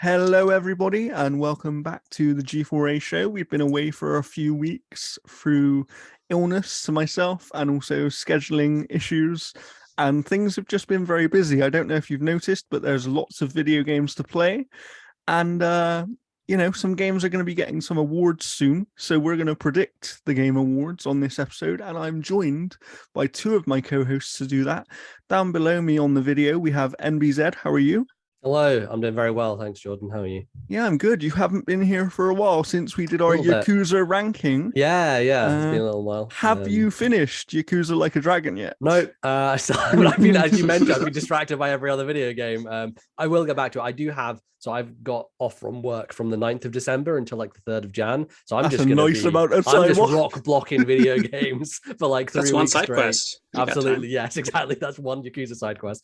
Hello, everybody, and welcome back to the G4A show. We've been away for a few weeks through illness to myself and also scheduling issues, and things have just been very busy. I don't know if you've noticed, but there's lots of video games to play, and some games are going to be getting some awards soon. So we're going to predict the game awards on this episode, and I'm joined by two of my co-hosts to do that. Down below me on the video, we have NBZ. How are you? Hello, I'm doing very well. Thanks, Jordan. How are you? Yeah, I'm good. You haven't been here for a while since we did our Bit. Yakuza ranking. Yeah. It's been a little while. Have you finished Yakuza Like a Dragon yet? No, as you mentioned, I've been distracted by every other video game. I will get back to it. I do have, so I've got off from work from the 9th of December until like the 3rd of Jan. So I'm That's just a nice amount of time. I'm just rock blocking video games for like 3 That's weeks one side straight. quest. Absolutely, yes, exactly. That's one Yakuza side quest.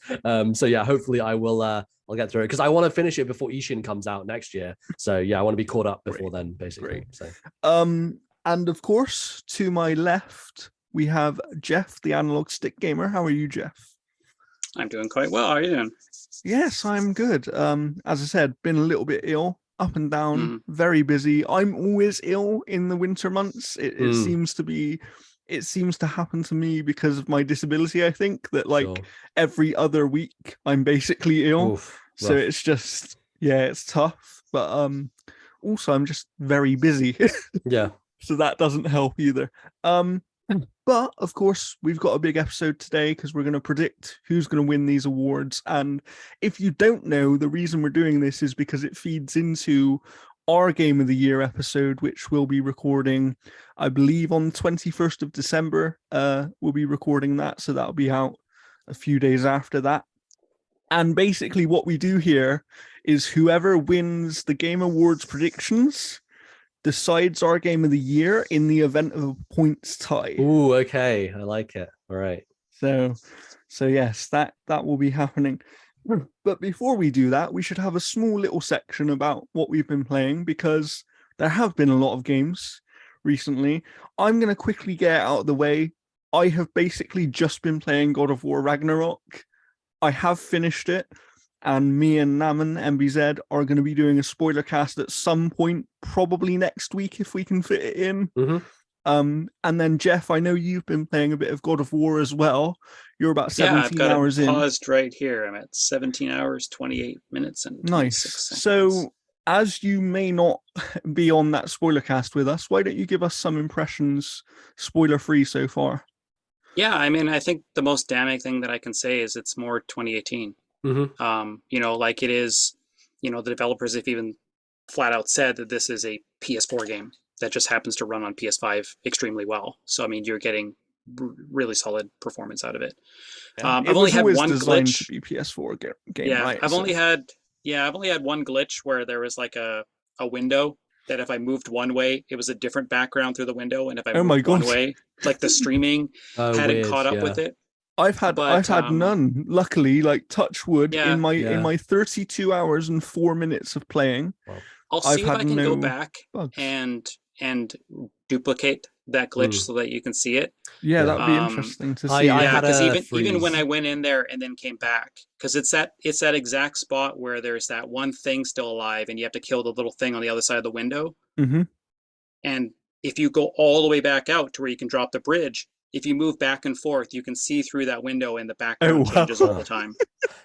So yeah, hopefully I will. I'll get through it because I want to finish it before Ishin comes out next year. So yeah, I want to be caught up before then, basically. Great. So and of course, to my left, we have Jeff, the analog stick gamer. How are you, Jeff? I'm doing quite well. How are you doing? Yes, I'm good. As I said, been a little bit ill, up and down, very busy. I'm always ill in the winter months. It seems to be. It seems to happen to me because of my disability. I think that every other week I'm basically ill. Oof, so rough. it's just, it's tough. But also I'm just very busy. Yeah. So that doesn't help either. But of course, we've got a big episode today because we're going to predict who's going to win these awards. And if you don't know, the reason we're doing this is because it feeds into our Game of the Year episode, which we'll be recording, I believe, on 21st of December. We'll be recording that, so that'll be out a few days after that. And basically what we do here is whoever wins the Game Awards predictions decides our Game of the Year in the event of a points tie. Ooh, okay. I like it. All right. So yes, that will be happening. But before we do that, we should have a small little section about what we've been playing because there have been a lot of games recently. I'm going to quickly get out of the way. I have basically just been playing God of War Ragnarok. I have finished it, and me and Naman NBZ are going to be doing a spoiler cast at some point, probably next week if we can fit it in. And then Jeff, I know you've been playing a bit of God of War as well. You're about 17 hours in. Yeah, I've got it paused right here. I'm at 17 hours, 28 minutes, and 26 seconds. So, as you may not be on that spoiler cast with us, why don't you give us some impressions, spoiler-free so far? Yeah, I mean, I think the most damning thing that I can say is it's more 2018. Like it is, the developers have even flat out said that this is a PS4 game that just happens to run on PS5 extremely well. So, I mean, you're getting really solid performance out of it. Yeah. I've only had one glitch. To be PS4 game, yeah, right? I've only had one glitch where there was like a window that if I moved one way, it was a different background through the window, and if I moved one way, like the streaming hadn't caught up with it. I've had none. Luckily, like touch wood, in my 32 hours and 4 minutes of playing. Wow. I'll see if I can go back and duplicate that glitch so that you can see it. Yeah, that'd be interesting to see. Because even when I went in there and then came back, because it's that exact spot where there's that one thing still alive, and you have to kill the little thing on the other side of the window. And if you go all the way back out to where you can drop the bridge, if you move back and forth, you can see through that window, and the background changes all the time.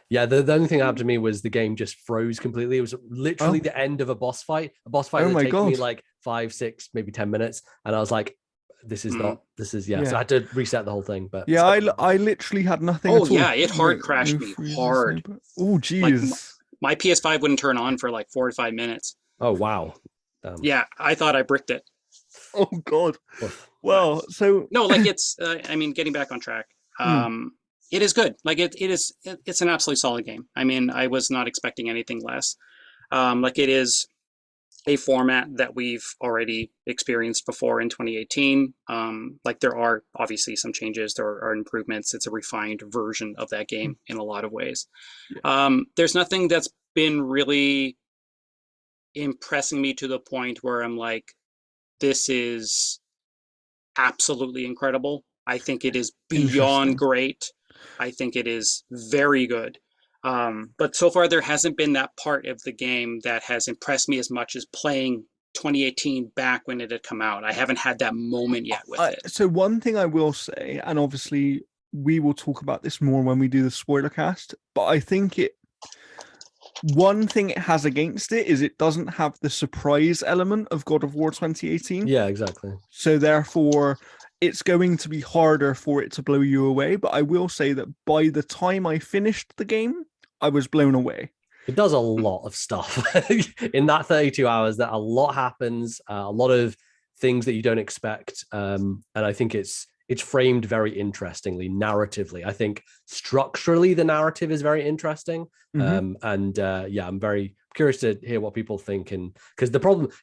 Yeah, the only thing that happened to me was the game just froze completely. It was literally the end of a boss fight that taken me like 5, 6, maybe 10 minutes, and I was like, "This is not. This is So I had to reset the whole thing. But I literally had nothing. Oh yeah, it hard crashed me hard. Oh geez, like, my PS5 wouldn't turn on for like 4 to 5 minutes. Oh wow. Yeah, I thought I bricked it. Oh god. Well, so no, like it's. I mean, getting back on track. It is good. Like it's an absolutely solid game. I mean, I was not expecting anything less. Like it is a format that we've already experienced before in 2018. Like there are obviously some changes, there are improvements. It's a refined version of that game in a lot of ways. There's nothing that's been really impressing me to the point where I'm like, this is absolutely incredible. I think it is beyond great. I think it is very good. But so far, there hasn't been that part of the game that has impressed me as much as playing 2018 back when it had come out. I haven't had that moment yet with it. So one thing I will say, and obviously we will talk about this more when we do the spoiler cast, but I think one thing it has against it is it doesn't have the surprise element of God of War 2018. Yeah, exactly. So therefore, it's going to be harder for it to blow you away. But I will say that by the time I finished the game, I was blown away. It does a lot of stuff in that 32 hours. That a lot happens, a lot of things that you don't expect, and I think it's framed very interestingly, narratively. I think structurally the narrative is very interesting, and I'm very curious to hear what people think. And because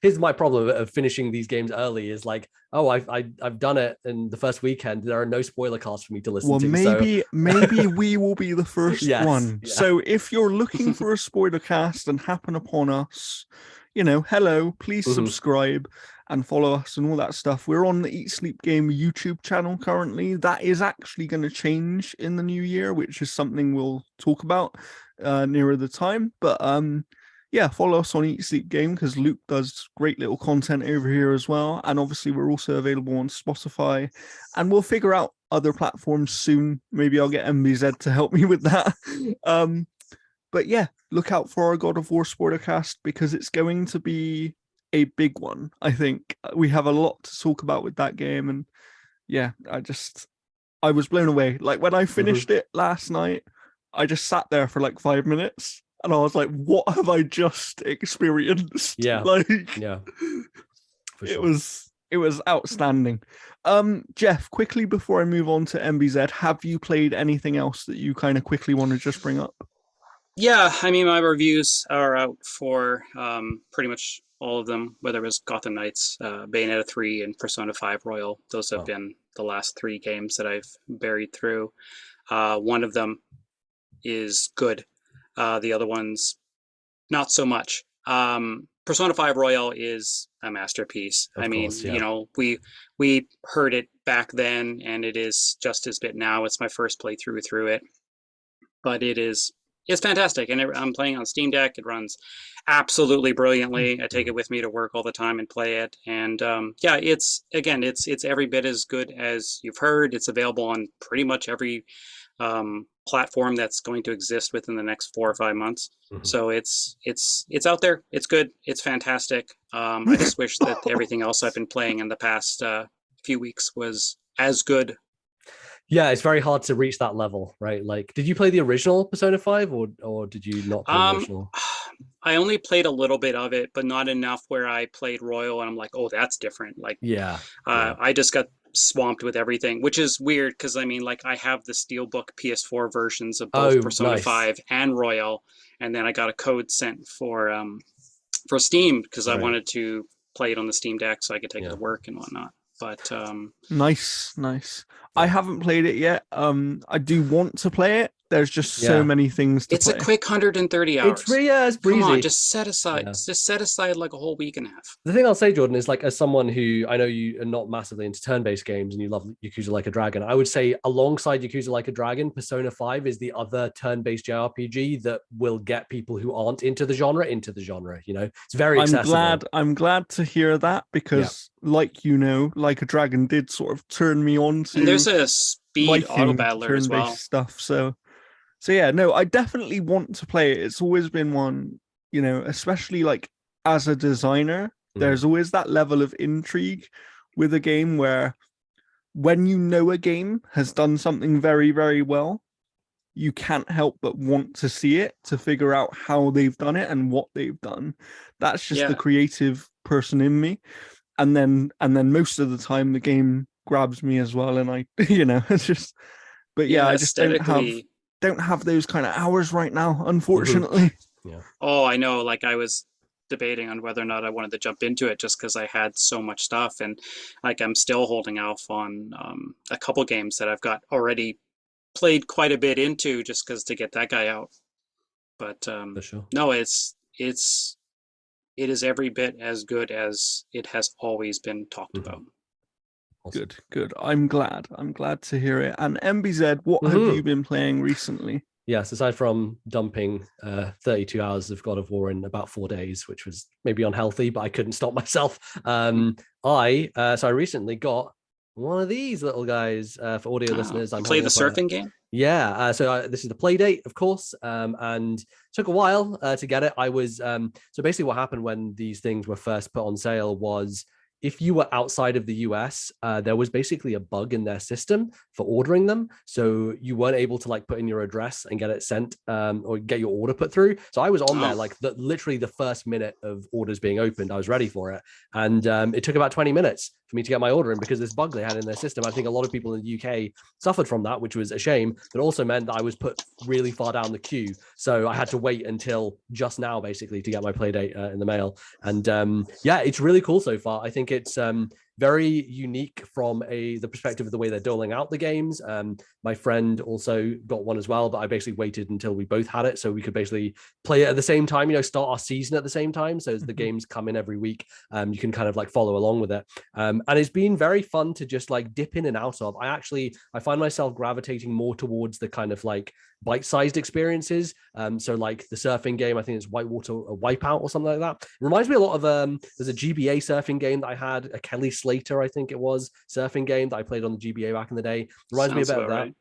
here's my problem of finishing these games early is like, oh, I've done it in the first weekend. There are no spoiler casts for me to listen to. Maybe we will be the first one. Yeah. So if you're looking for a spoiler cast and happen upon us, hello, please subscribe and follow us and all that stuff. We're on the Eat Sleep Game YouTube channel currently. That is actually going to change in the new year, which is something we'll talk about nearer the time. But follow us on Eat Sleep Game because Luke does great little content over here as well. And obviously we're also available on Spotify, and we'll figure out other platforms soon. Maybe I'll get NBZ to help me with that. But yeah, look out for our God of War spoilercast because it's going to be a big one. I think we have a lot to talk about with that game. And yeah, I was blown away. Like when I finished it last night, I just sat there for like 5 minutes and I was like, what have I just experienced? Yeah. It was outstanding. Jeff, quickly before I move on to NBZ, have you played anything else that you kind of quickly want to just bring up? Yeah, I mean, my reviews are out for pretty much all of them, whether it was Gotham Knights, Bayonetta 3, and Persona 5 Royal. Those have been the last 3 games that I've buried through. One of them is good. The other one's not so much. Persona 5 Royal is a masterpiece. We heard it back then, and it is just as bit now. It's my first playthrough through it, but it's fantastic, and I'm playing on Steam Deck. It runs absolutely brilliantly. I take it with me to work all the time and play it, and it's every bit as good as you've heard. It's available on pretty much every platform that's going to exist within the next 4 or 5 months. So it's out there. It's good. It's fantastic. I just wish that everything else I've been playing in the past few weeks was as good. Yeah, it's very hard to reach that level, right? Like, did you play the original Persona 5 or did you not play the original? I only played a little bit of it, but not enough where I played Royal and I'm like, oh, that's different. Like, I just got swamped with everything, which is weird because I mean, like, I have the Steelbook PS4 versions of both Persona 5 and Royal, and then I got a code sent for Steam because I wanted to play it on the Steam Deck so I could take it to work and whatnot. But nice. I haven't played it yet. I do want to play it. There's just so many things to play. It's a quick 130 hours. It's breezy. Come on, just set aside like a whole week and a half. The thing I'll say, Jordan, is like, as someone who, I know you are not massively into turn-based games and you love Yakuza Like a Dragon, I would say alongside Yakuza Like a Dragon, Persona 5 is the other turn-based JRPG that will get people who aren't into the genre. It's very accessible. I'm glad to hear that because Like a Dragon did sort of turn me on to, and there's a speed auto battler as well stuff. So yeah, no, I definitely want to play it. It's always been one, especially like as a designer, there's always that level of intrigue with a game where when a game has done something very, very well, you can't help but want to see it to figure out how they've done it and what they've done. That's just the creative person in me. And then most of the time the game grabs me as well. And I, it's just, but I just don't have those kind of hours right now, unfortunately. Oh, I know. Like, I was debating on whether or not I wanted to jump into it just because I had so much stuff, and like I'm still holding off on a couple games that I've got already played quite a bit into just because to get that guy out. But for sure. No, it is every bit as good as it has always been talked about. Awesome. Good. I'm glad to hear it. And NBZ, what have you been playing recently? Yes, aside from dumping 32 hours of God of War in about 4 days, which was maybe unhealthy, but I couldn't stop myself. I recently got one of these little guys for audio listeners. You play the surfing game? Yeah, this is the play date, of course, and took a while to get it. I was so basically what happened when these things were first put on sale was if you were outside of the US, there was basically a bug in their system for ordering them. So you weren't able to like put in your address and get it sent or get your order put through. So I was on there like literally the first minute of orders being opened. I was ready for it. And it took about 20 minutes for me to get my order in because this bug they had in their system. I think a lot of people in the UK suffered from that, which was a shame, but also meant that I was put really far down the queue. So I had to wait until just now, basically, to get my playdate in the mail. And yeah, it's really cool so far. I think it's very unique from the perspective of the way they're doling out the games. My friend also got one as well, but I basically waited until we both had it so we could basically play it at the same time, start our season at the same time. So as the games come in every week, you can kind of like follow along with it. And it's been very fun to just like dip in and out of. I find myself gravitating more towards the kind of like bite-sized experiences. So like the surfing game, I think it's Whitewater or Wipeout or something like that. It reminds me a lot of there's a GBA surfing game that I had, a Kelly Slater, I think it was, surfing game that I played on the GBA back in the day. Reminds me a bit of that. Right.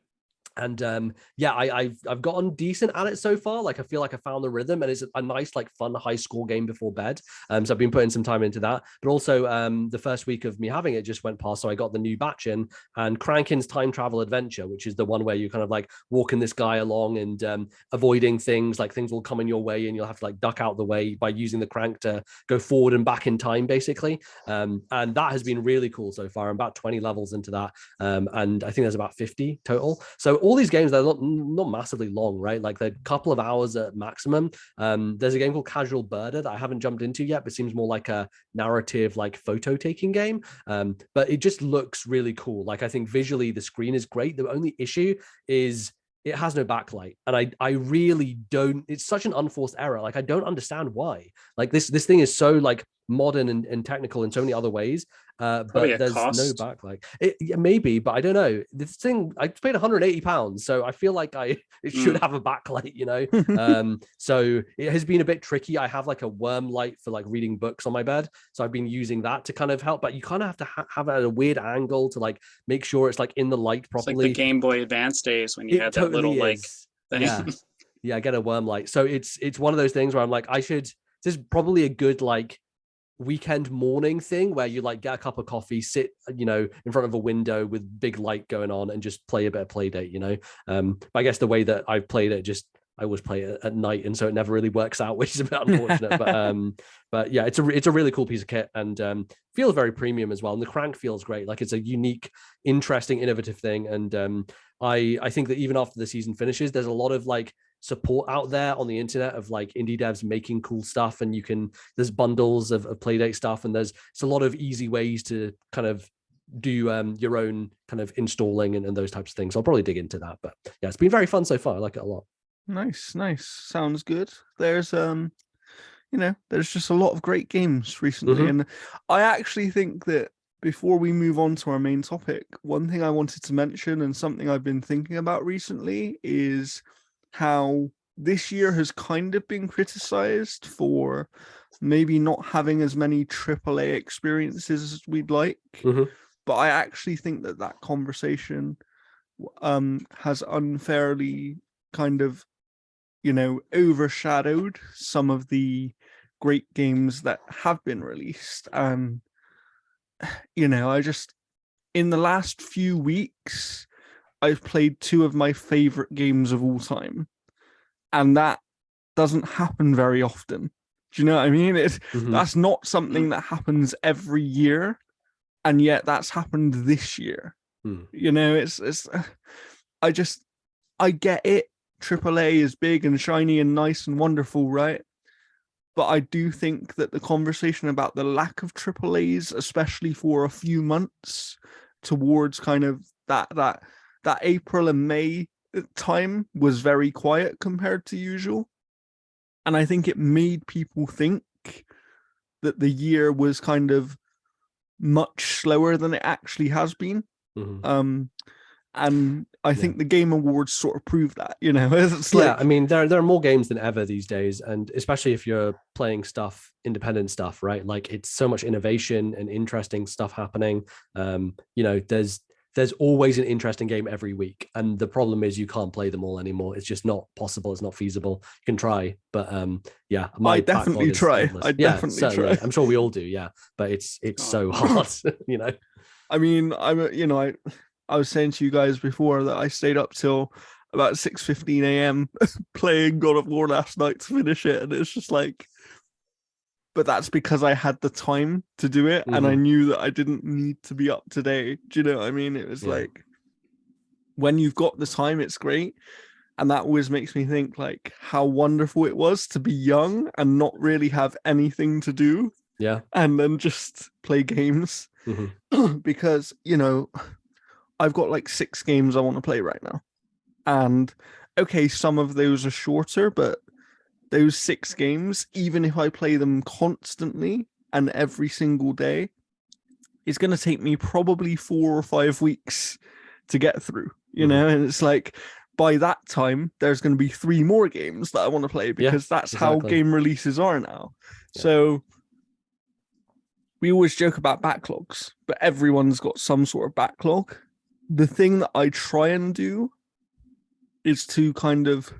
And yeah, I've gotten decent at it so far. Like I feel like I found the rhythm, and it's a nice, like fun high score game before bed. So I've been putting some time into that. But also the first week of me having it just went past, so I got the new batch in, and Crankin's Time Travel Adventure, which is the one where you kind of like walking this guy along and avoiding things, like things will come in your way and you'll have to like duck out the way by using the crank to go forward and back in time, basically. And that has been really cool so far. I'm about 20 levels into that, and I think there's about 50 total. So all these games, they're not massively long, right? Like they're a couple of hours at maximum. There's a game called Casual Birder that I haven't jumped into yet, but seems more like a narrative, like photo taking game. But it just looks really cool. Like I think visually the screen is great. The only issue is it has no backlight, and I really don't. It's such an unforced error. Like I don't understand why. Like this thing is so like modern and technical in so many other ways, but there's no backlight. Yeah, maybe, but I don't know. This thing I paid £180, so I feel like it should have a backlight, so it has been a bit tricky. I have like a worm light for like reading books on my bed, so I've been using that to kind of help, but you kind of have to have it at a weird angle to like make sure it's like in the light properly. It's like the Game Boy Advance days when you had that little like thing. Yeah, I get a worm light. So it's one of those things where I'm like, this is probably a good like weekend morning thing where you like get a cup of coffee, sit in front of a window with big light going on and just play a bit of Playdate. But I guess the way that I've played it, I always play it at night, and so it never really works out, which is a bit unfortunate. But yeah, it's a really cool piece of kit, and feels very premium as well. And the crank feels great. Like it's a unique, interesting, innovative thing. And I think that even after the season finishes, there's a lot of like support out there on the internet of like indie devs making cool stuff, and there's bundles of Playdate stuff, and it's a lot of easy ways to kind of do your own kind of installing and those types of things. I'll probably dig into that, but yeah, it's been very fun so far. I like it a lot. Nice. Sounds good. There's there's just a lot of great games recently, and I actually think that before we move on to our main topic, one thing I wanted to mention and something I've been thinking about recently is how this year has kind of been criticized for maybe not having as many AAA experiences as we'd like. But I actually think that conversation has unfairly kind of overshadowed some of the great games that have been released. And I just, in the last few weeks, I've played two of my favorite games of all time, and that doesn't happen very often. Do you know what I mean? That's not something that happens every year, and yet that's happened this year. I get it. AAA is big and shiny and nice and wonderful, right? But I do think that the conversation about the lack of AAAs, especially for a few months towards kind of that April and May time, was very quiet compared to usual. And I think it made people think that the year was kind of much slower than it actually has been. And I think the Game Awards sort of prove that, you know. It's like, I mean, there are more games than ever these days, and especially if you're playing stuff, independent stuff, right? Like, it's so much innovation and interesting stuff happening. You know, there's always an interesting game every week, and the problem is you can't play them all anymore. It's just not possible. It's not feasible. You can try, but I definitely try. I definitely try. I'm sure we all do, but it's so hard, you know. I mean, I was saying to you guys before that I stayed up till about 6:15 a.m. playing God of War last night to finish it, and it's just like, but that's because I had the time to do it, and I knew that I didn't need to be up today. Do you know what I mean? It was like, when you've got the time, it's great, and that always makes me think like how wonderful it was to be young and not really have anything to do, and then just play games, because, you know, I've got like 6 games I want to play right now. And okay, some of those are shorter, but those 6 games, even if I play them constantly and every single day, it's going to take me probably 4 or 5 weeks to get through, you know? And it's like, by that time, there's going to be 3 more games that I want to play, because that's how game releases are now. So we always joke about backlogs, but everyone's got some sort of backlog. The thing that I try and do is to kind of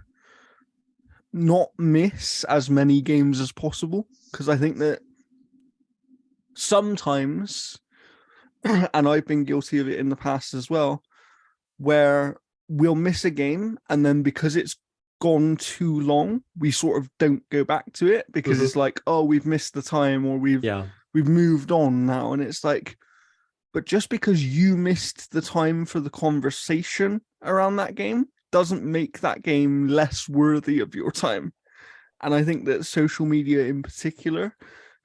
not miss as many games as possible, because I think that sometimes, and I've been guilty of it in the past as well, where we'll miss a game, and then because it's gone too long, we sort of don't go back to it, because it's like, oh, we've missed the time, or we've moved on now. And it's like, but just because you missed the time for the conversation around that game doesn't make that game less worthy of your time. And I think that social media in particular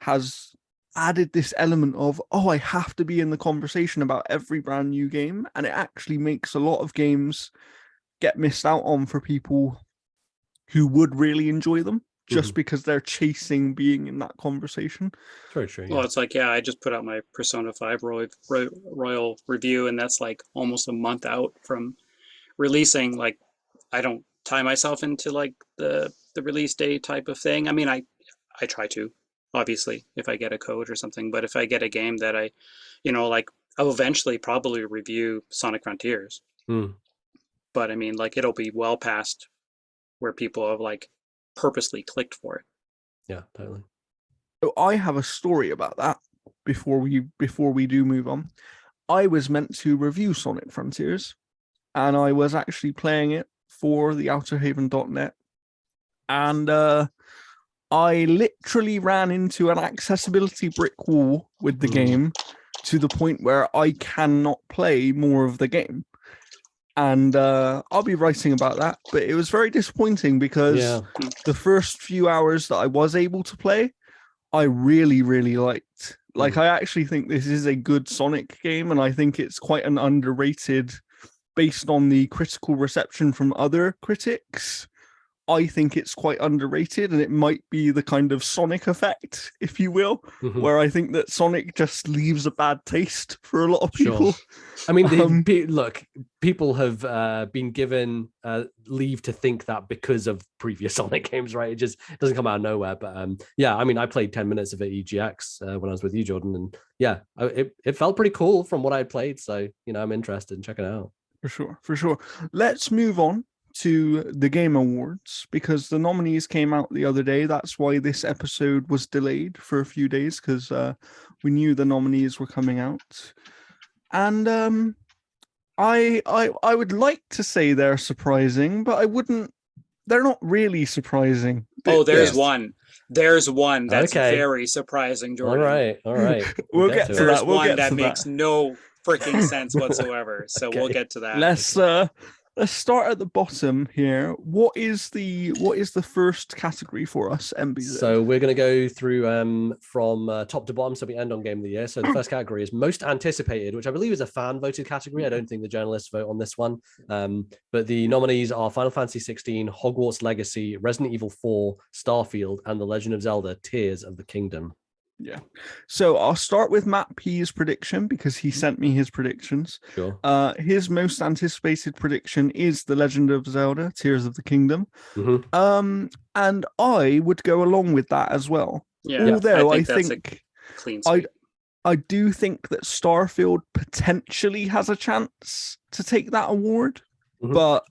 has added this element of, oh, I have to be in the conversation about every brand new game. And it actually makes a lot of games get missed out on for people who would really enjoy them, just because they're chasing being in that conversation. It's very true. Well, it's like, I just put out my Persona 5 Royal review, and that's like almost a month out from releasing. Like, I don't tie myself into like the release date type of thing. I mean, I try to, obviously, if I get a code or something, but if I get a game that I, you know, like, I'll eventually probably review Sonic Frontiers. But I mean, like, it'll be well past where people have like purposely clicked for it. Yeah, totally. So I have a story about that before we do move on. I was meant to review Sonic Frontiers, and I was actually playing it for the outerhaven.net, and I literally ran into an accessibility brick wall with the game, to the point where I cannot play more of the game. And I'll be writing about that, but it was very disappointing, because the first few hours that I was able to play, I really, really liked. Like, I actually think this is a good Sonic game, and I think it's quite an underrated, based on the critical reception from other critics. I think it's quite underrated, and it might be the kind of Sonic effect, if you will, where I think that Sonic just leaves a bad taste for a lot of people. I mean, look, people have been given leave to think that because of previous Sonic games, right? It just doesn't come out of nowhere. But I mean, I played 10 minutes of it EGX when I was with you, Jordan, and it felt pretty cool from what I played. So, you know, I'm interested in checking it out. For sure. Let's move on to the Game Awards, because the nominees came out the other day. That's why this episode was delayed for a few days, because we knew the nominees were coming out. And I would like to say they're surprising, but I wouldn't. They're not really surprising. There's one. There's one that's very surprising, Jordan. All right. We'll get to that. There's one that makes no freaking sense whatsoever. So we'll get to that. Let's start at the bottom here. What is the first category for us, NBZ? So we're going to go through from top to bottom, so we end on Game of the Year. So the first category is Most Anticipated, which I believe is a fan-voted category. I don't think the journalists vote on this one. But the nominees are Final Fantasy 16, Hogwarts Legacy, Resident Evil 4, Starfield, and The Legend of Zelda: Tears of the Kingdom. Yeah. So I'll start with Matt P's prediction because he sent me his predictions. Sure. His most anticipated prediction is The Legend of Zelda: Tears of the Kingdom. And I would go along with that as well. Yeah. Although I think a clean sweep. I do think that Starfield potentially has a chance to take that award, but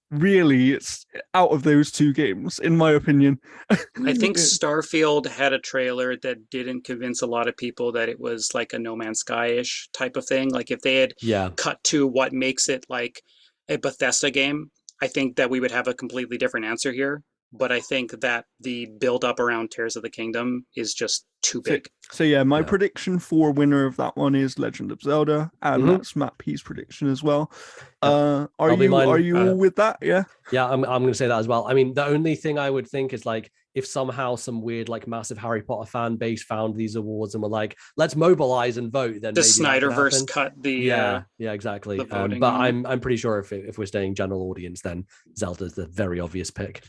really it's out of those two games, in my opinion. I think Starfield had a trailer that didn't convince a lot of people that it was like a No Man's Sky-ish type of thing. Like if they had cut to what makes it like a Bethesda game, I think that we would have a completely different answer here. But I think that the build up around Tears of the Kingdom is just too big. So yeah, my prediction for winner of that one is Legend of Zelda, and that's Matt P's prediction as well. Are you all with that? Yeah. Yeah, I'm going to say that as well. I mean, the only thing I would think is like if somehow some weird like massive Harry Potter fan base found these awards and were like, let's mobilize and vote, then the Snyderverse cut the exactly. The but I'm pretty sure if we're staying general audience, then Zelda's the very obvious pick.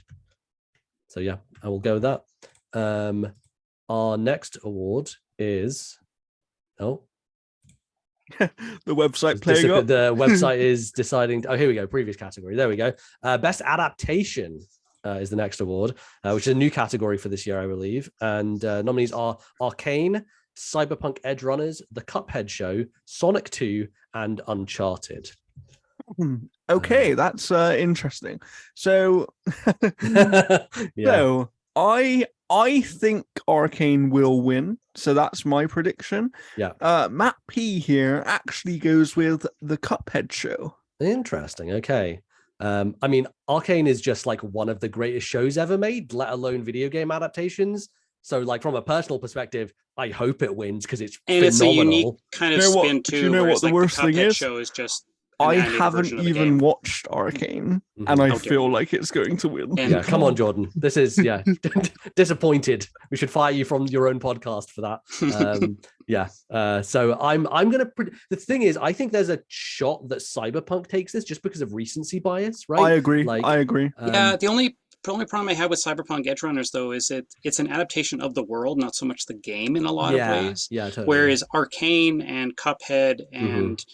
So yeah, I will go with that. Our next award is the website playing up. The website is deciding. Here we go. Previous category. There we go. Best adaptation is the next award, which is a new category for this year, I believe. And nominees are Arcane, Cyberpunk Edge Runners, The Cuphead Show, Sonic 2, and Uncharted. Okay, that's interesting. So, so I think Arcane will win. So that's my prediction. Yeah. Matt P here actually goes with The Cuphead Show. Interesting. Okay. I mean, Arcane is just like one of the greatest shows ever made, let alone video game adaptations. So, like from a personal perspective, I hope it wins because it's phenomenal. It's a unique kind of spin too. Do you know what the worst thing is? Show is just I haven't even watched Arcane, and I feel like it's going to win. Yeah, come on, Jordan. This is disappointed. We should fire you from your own podcast for that. So I'm gonna. The thing is, I think there's a shot that Cyberpunk takes this just because of recency bias, right? I agree. I agree. The only problem I have with Cyberpunk Edge Runners, though, is it's an adaptation of the world, not so much the game in a lot of ways. Yeah, totally. Whereas Arcane and Cuphead and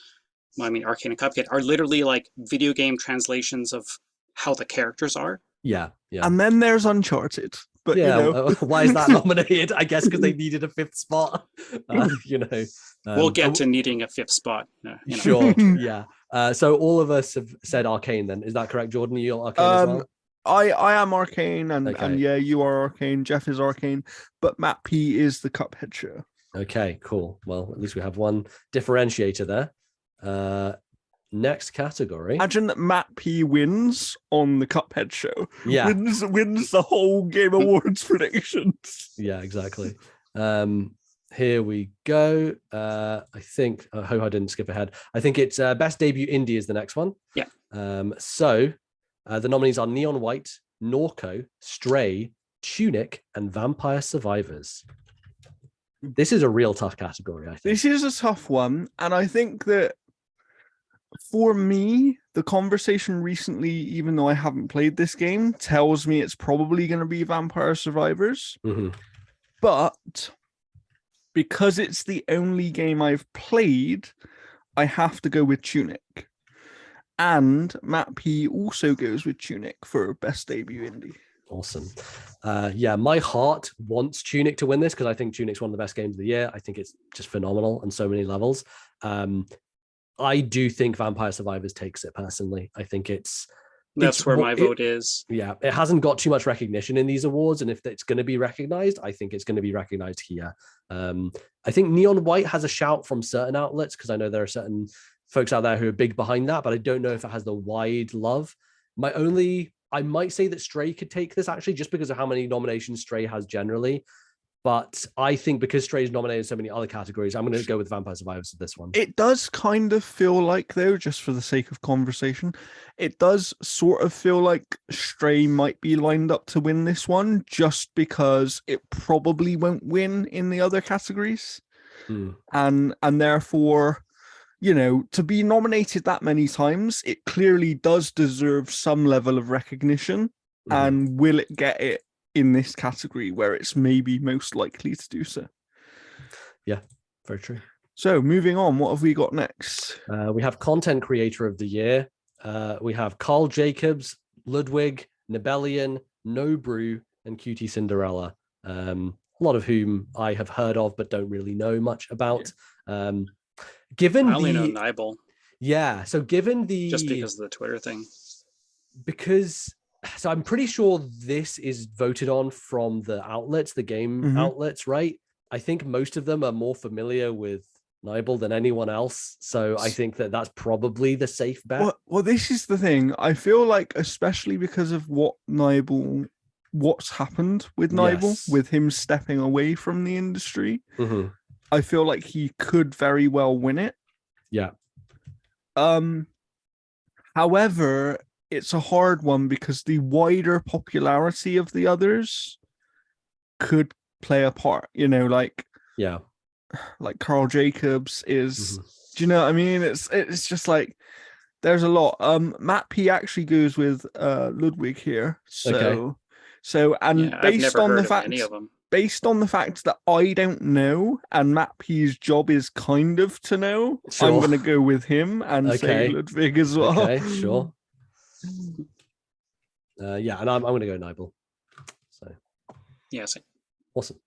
well, I mean, Arcane and Cuphead are literally like video game translations of how the characters are. Yeah. And then there's Uncharted. But why is that nominated? I guess because they needed a fifth spot. We'll get to needing a fifth spot. Sure. Yeah. So all of us have said Arcane. Then is that correct, Jordan? You're Arcane as well. I am Arcane, and yeah, you are Arcane. Jeff is Arcane, but Matt P is The Cuphead Show. Okay, cool. Well, at least we have one differentiator there. Next category. Imagine that Matt P wins on The Cuphead Show. Yeah. Wins the whole Game Awards predictions. Yeah, exactly. Here we go. I hope I didn't skip ahead. I think it's Best Debut Indie is the next one. Yeah. So the nominees are Neon White, Norco, Stray, Tunic, and Vampire Survivors. This is a real tough category, I think. This is a tough one, and I think that for me, the conversation recently, even though I haven't played this game, tells me it's probably going to be Vampire Survivors. But because it's the only game I've played, I have to go with Tunic. And Matt P also goes with Tunic for Best Debut Indie. Awesome. My heart wants Tunic to win this because I think Tunic's one of the best games of the year. I think it's just phenomenal on so many levels. I do think Vampire Survivors takes it personally. I think that's where my vote is. Yeah, it hasn't got too much recognition in these awards, and if it's going to be recognized, I think it's going to be recognized here. I think Neon White has a shout from certain outlets because I know there are certain folks out there who are big behind that, but I don't know if it has the wide love. I might say that Stray could take this actually, just because of how many nominations Stray has generally. But I think because Stray is nominated in so many other categories, I'm going to go with Vampire Survivors for this one. It does kind of feel like, though, just for the sake of conversation, it does sort of feel like Stray might be lined up to win this one, just because it probably won't win in the other categories. And therefore, to be nominated that many times, it clearly does deserve some level of recognition. And will it get it in this category where it's maybe most likely to do so? Yeah, very true. So moving on, what have we got next? We have Content Creator of the Year. We have Carl Jacobs, Ludwig, Nibelian, No Brew, and Cutie Cinderella. A lot of whom I have heard of but don't really know much about. Given I only know Nibel. Yeah, so given the... Just because of the Twitter thing. So I'm pretty sure this is voted on from the outlets, the game outlets, right? I think most of them are more familiar with Nibel than anyone else. So I think that that's probably the safe bet. Well, this is the thing. I feel like, especially because of what's happened with Nibel, with him stepping away from the industry, I feel like he could very well win it. Yeah. However, it's a hard one because the wider popularity of the others could play a part, like Carl Jacobs is, do you know what I mean? It's just like, there's a lot. Matt P actually goes with Ludwig here. Based on the fact that I don't know, and Matt P's job is kind of to know, I'm going to go with him and say Ludwig as well. Okay, sure. And I'm going to go Nibel. So, same. Awesome.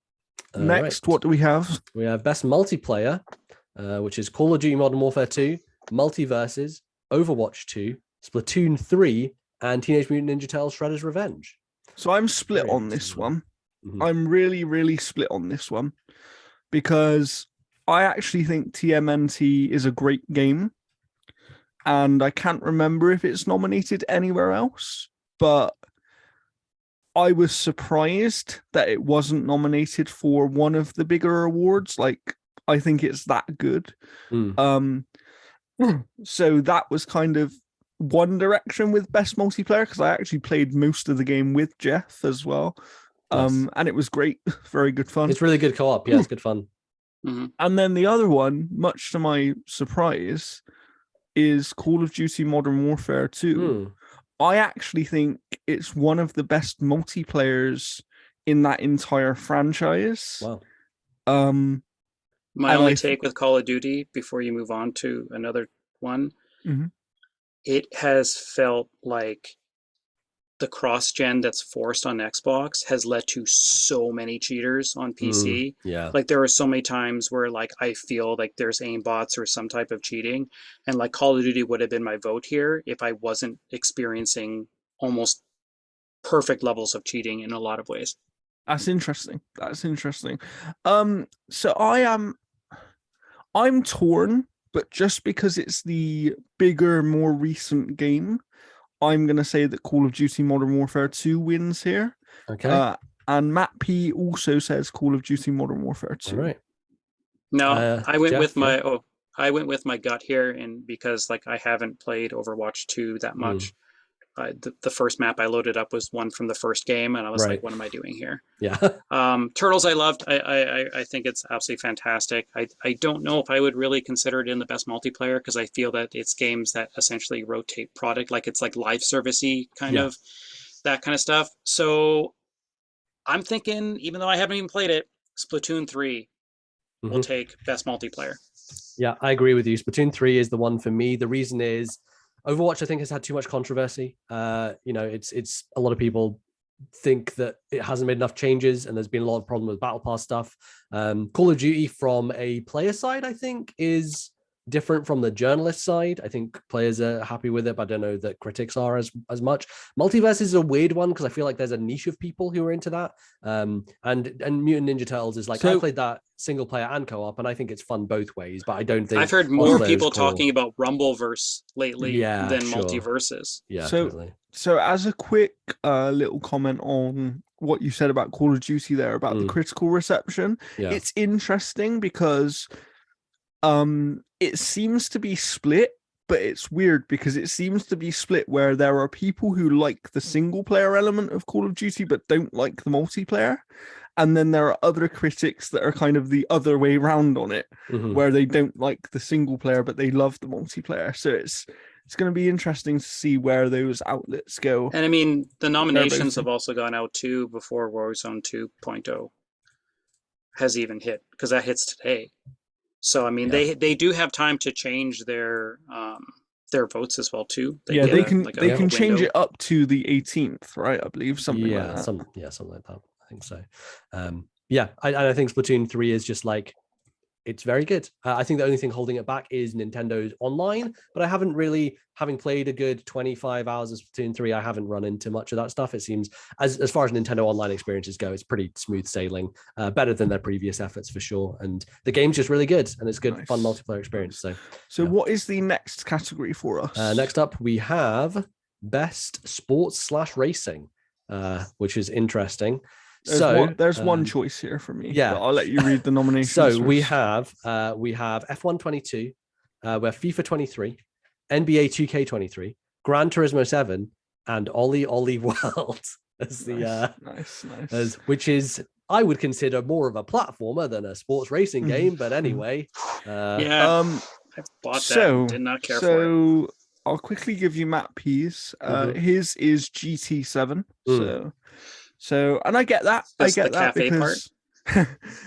Next, what do we have? We have Best Multiplayer, which is Call of Duty Modern Warfare 2, Multiverses, Overwatch 2, Splatoon 3, and Teenage Mutant Ninja Turtles Shredder's Revenge. So I'm split on this one. I'm really, really split on this one because I actually think TMNT is a great game. And I can't remember if it's nominated anywhere else, but I was surprised that it wasn't nominated for one of the bigger awards. Like, I think it's that good. So that was kind of one direction with Best Multiplayer, because I actually played most of the game with Jeff as well. Nice. And it was great. Very good fun. It's really good co-op. Yeah, it's good fun. And then the other one, much to my surprise, is Call of Duty Modern Warfare 2. I actually think it's one of the best multiplayers in that entire franchise. Wow. My only take with Call of Duty before you move on to another one, it has felt like the cross-gen that's forced on Xbox has led to so many cheaters on PC. Like, there are so many times where, like, I feel like there's aimbots or some type of cheating, and like Call of Duty would have been my vote here if I wasn't experiencing almost perfect levels of cheating in a lot of ways. That's interesting. So I'm torn, but just because it's the bigger, more recent game, I'm going to say that Call of Duty Modern Warfare 2 wins here. Okay. And Matt P also says Call of Duty Modern Warfare 2. All right. No, I went with my gut here, and because like I haven't played Overwatch 2 that much. The first map I loaded up was one from the first game, and I was like, what am I doing here? Turtles I loved. I think it's absolutely fantastic. I don't know if I would really consider it in the best multiplayer, because I feel that it's games that essentially rotate product, like it's like live servicey kind of, that kind of stuff. So I'm thinking, even though I haven't even played it, Splatoon 3 will take best multiplayer. Yeah, I agree with you. Splatoon 3 is the one for me. The reason is Overwatch, I think, has had too much controversy. It's a lot of people think that it hasn't made enough changes, and there's been a lot of problem with Battle Pass stuff. Call of Duty, from a player side, I think, is different from the journalist side. I think players are happy with it, but I don't know that critics are as much. Multiverse is a weird one because I feel like there's a niche of people who are into that. And Mutant Ninja Turtles is like, I played that single player and co-op, and I think it's fun both ways, but I don't think... I've heard more people talking about Rumbleverse lately than Multiverses. Yeah, totally. So as a quick little comment on what you said about Call of Duty there, about the critical reception, it's interesting because it seems to be split, but it's weird because it seems to be split where there are people who like the single player element of Call of Duty but don't like the multiplayer, and then there are other critics that are kind of the other way around on it, where they don't like the single player but they love the multiplayer. So it's going to be interesting to see where those outlets go. And I mean, the nominations have also gone out too before Warzone 2.0. has even hit, because that hits today. So I mean, they do have time to change their votes as well too. They can change it up to the 18th, right? I believe something like that. Something like that. I think so. I think Splatoon 3 is just like, it's very good. I think the only thing holding it back is Nintendo's online, but I haven't really, having played a good 25 hours of Splatoon 3, I haven't run into much of that stuff. It seems, as far as Nintendo online experiences go, it's pretty smooth sailing, better than their previous efforts for sure. And the game's just really good, and it's good, fun multiplayer experience. So what is the next category for us? Next up, we have Best Sports/Racing, which is interesting. There's one choice here for me. Yeah, I'll let you read the nominations. So first. we have F1 22, we have FIFA 23, NBA 2K23, Gran Turismo 7, and Ollie World as the nice. Which is, I would consider, more of a platformer than a sports racing game. But anyway, I bought that. Did not care for it. I'll quickly give you Matt P's. His is GT7. So, and I get that. That's I get that because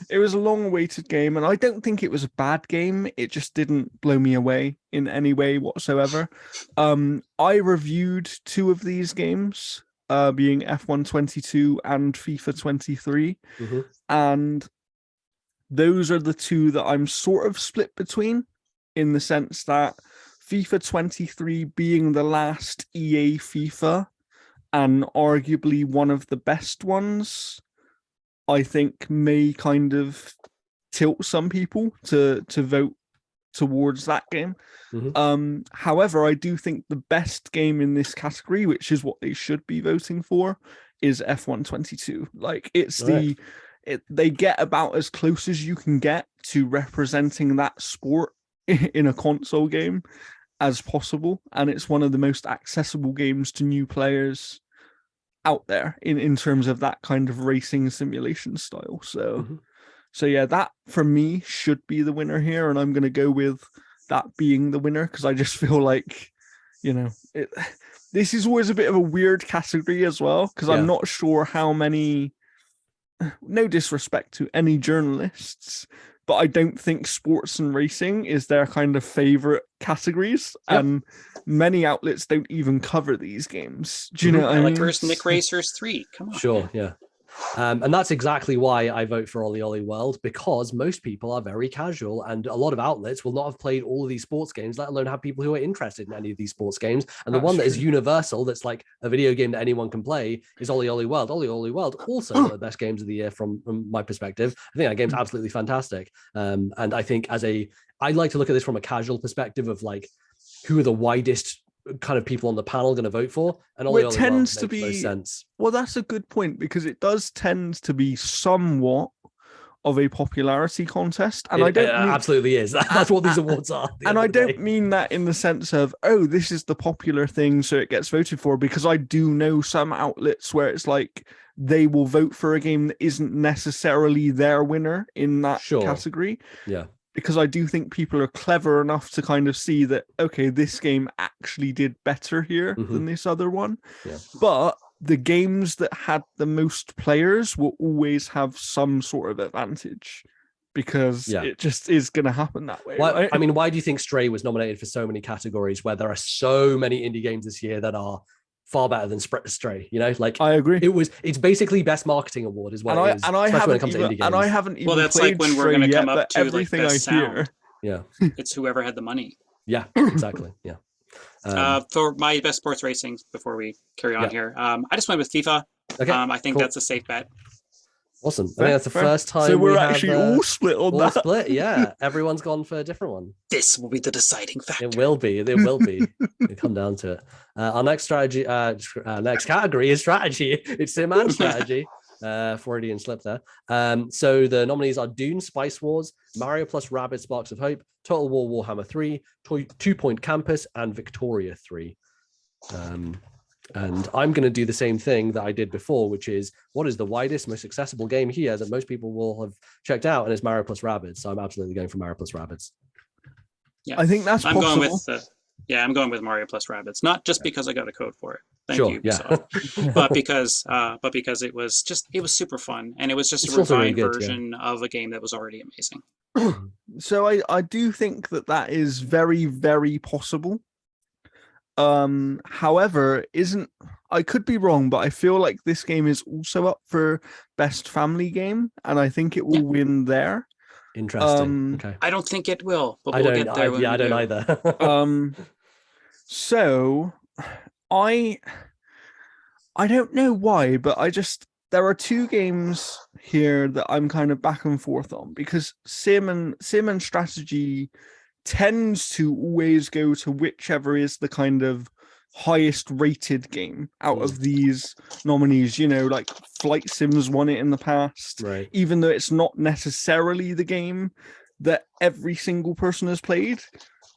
it was a long-awaited game, and I don't think it was a bad game. It just didn't blow me away in any way whatsoever. I reviewed 2 of these games, being F1 22 and FIFA 23, and those are the 2 that I'm sort of split between, in the sense that FIFA 23 being the last EA FIFA, and arguably one of the best ones, I think may kind of tilt some people to vote towards that game. However, I do think the best game in this category, which is what they should be voting for, is F1 22. Like, it's they get about as close as you can get to representing that sport in a console game as possible, and it's one of the most accessible games to new players out there in terms of that kind of racing simulation style. So yeah, that for me should be the winner here, and I'm going to go with that being the winner, because I just feel like, this is always a bit of a weird category as well, because I'm not sure how many, no disrespect to any journalists, but I don't think sports and racing is their kind of favorite categories, and many outlets don't even cover these games. Do you know what I mean? Where's Nick Racers 3? Come on. Sure, yeah. And that's exactly why I vote for Ollie World, because most people are very casual, and a lot of outlets will not have played all of these sports games, let alone have people who are interested in any of these sports games. And the one that is universal, that's like a video game that anyone can play, is Ollie World. Ollie World, also one of the best games of the year from my perspective. I think that game's absolutely fantastic. And I think I'd like to look at this from a casual perspective of like, who are the widest kind of people on the panel going to vote for, and it tends to be sense. Well, that's a good point, because it does tend to be somewhat of a popularity contest, and it absolutely is. That's what these awards are. And I don't mean that in the sense of, oh, this is the popular thing, so it gets voted for, because I do know some outlets where it's like they will vote for a game that isn't necessarily their winner in that category. Yeah. Because I do think people are clever enough to kind of see that, okay, this game actually did better here than this other one. Yeah. But the games that had the most players will always have some sort of advantage, because it just is going to happen that way. Right? I mean, why do you think Stray was nominated for so many categories where there are so many indie games this year that are far better than Stray? Like, I agree. It's basically best marketing award is what it is. And I haven't even well, that's like when we're going to come up to everything like best I hear. Sound. Yeah, it's whoever had the money. Yeah, exactly. Yeah. For my best sports racing, before we carry on here, I just went with FIFA. Okay, I think that's a safe bet. Awesome. I think that's the first time so we're actually all split on that. Split, yeah. Everyone's gone for a different one. This will be the deciding factor. It will be. It'll come down to it. Our next next category is strategy. It's sim and strategy. Freudian slip there. So the nominees are Dune, Spice Wars, Mario plus Rabbids Sparks of Hope, Total War Warhammer 3, 2 Point Campus, and Victoria 3. And I'm going to do the same thing that I did before, which is, what is the widest, most accessible game here that most people will have checked out? And it's Mario plus Rabbids. So I'm absolutely going for Mario plus Rabbids. Yeah, I think that's possible. I'm going with Mario plus Rabbids, not just because I got a code for it. Thank you, Ubisoft. but because it was super fun, and it was just a refined version of a game that was already amazing. So I do think that is very, very possible. However, I could be wrong, but I feel like this game is also up for best family game, and I think it will win there. Interesting. Okay. I don't think it will, but we'll get there. I don't either. So I don't know why, but there are two games here that I'm kind of back and forth on, because sim and strategy tends to always go to whichever is the kind of highest rated game out of these nominees. Like Flight Sims won it in the past, right? Even though it's not necessarily the game that every single person has played,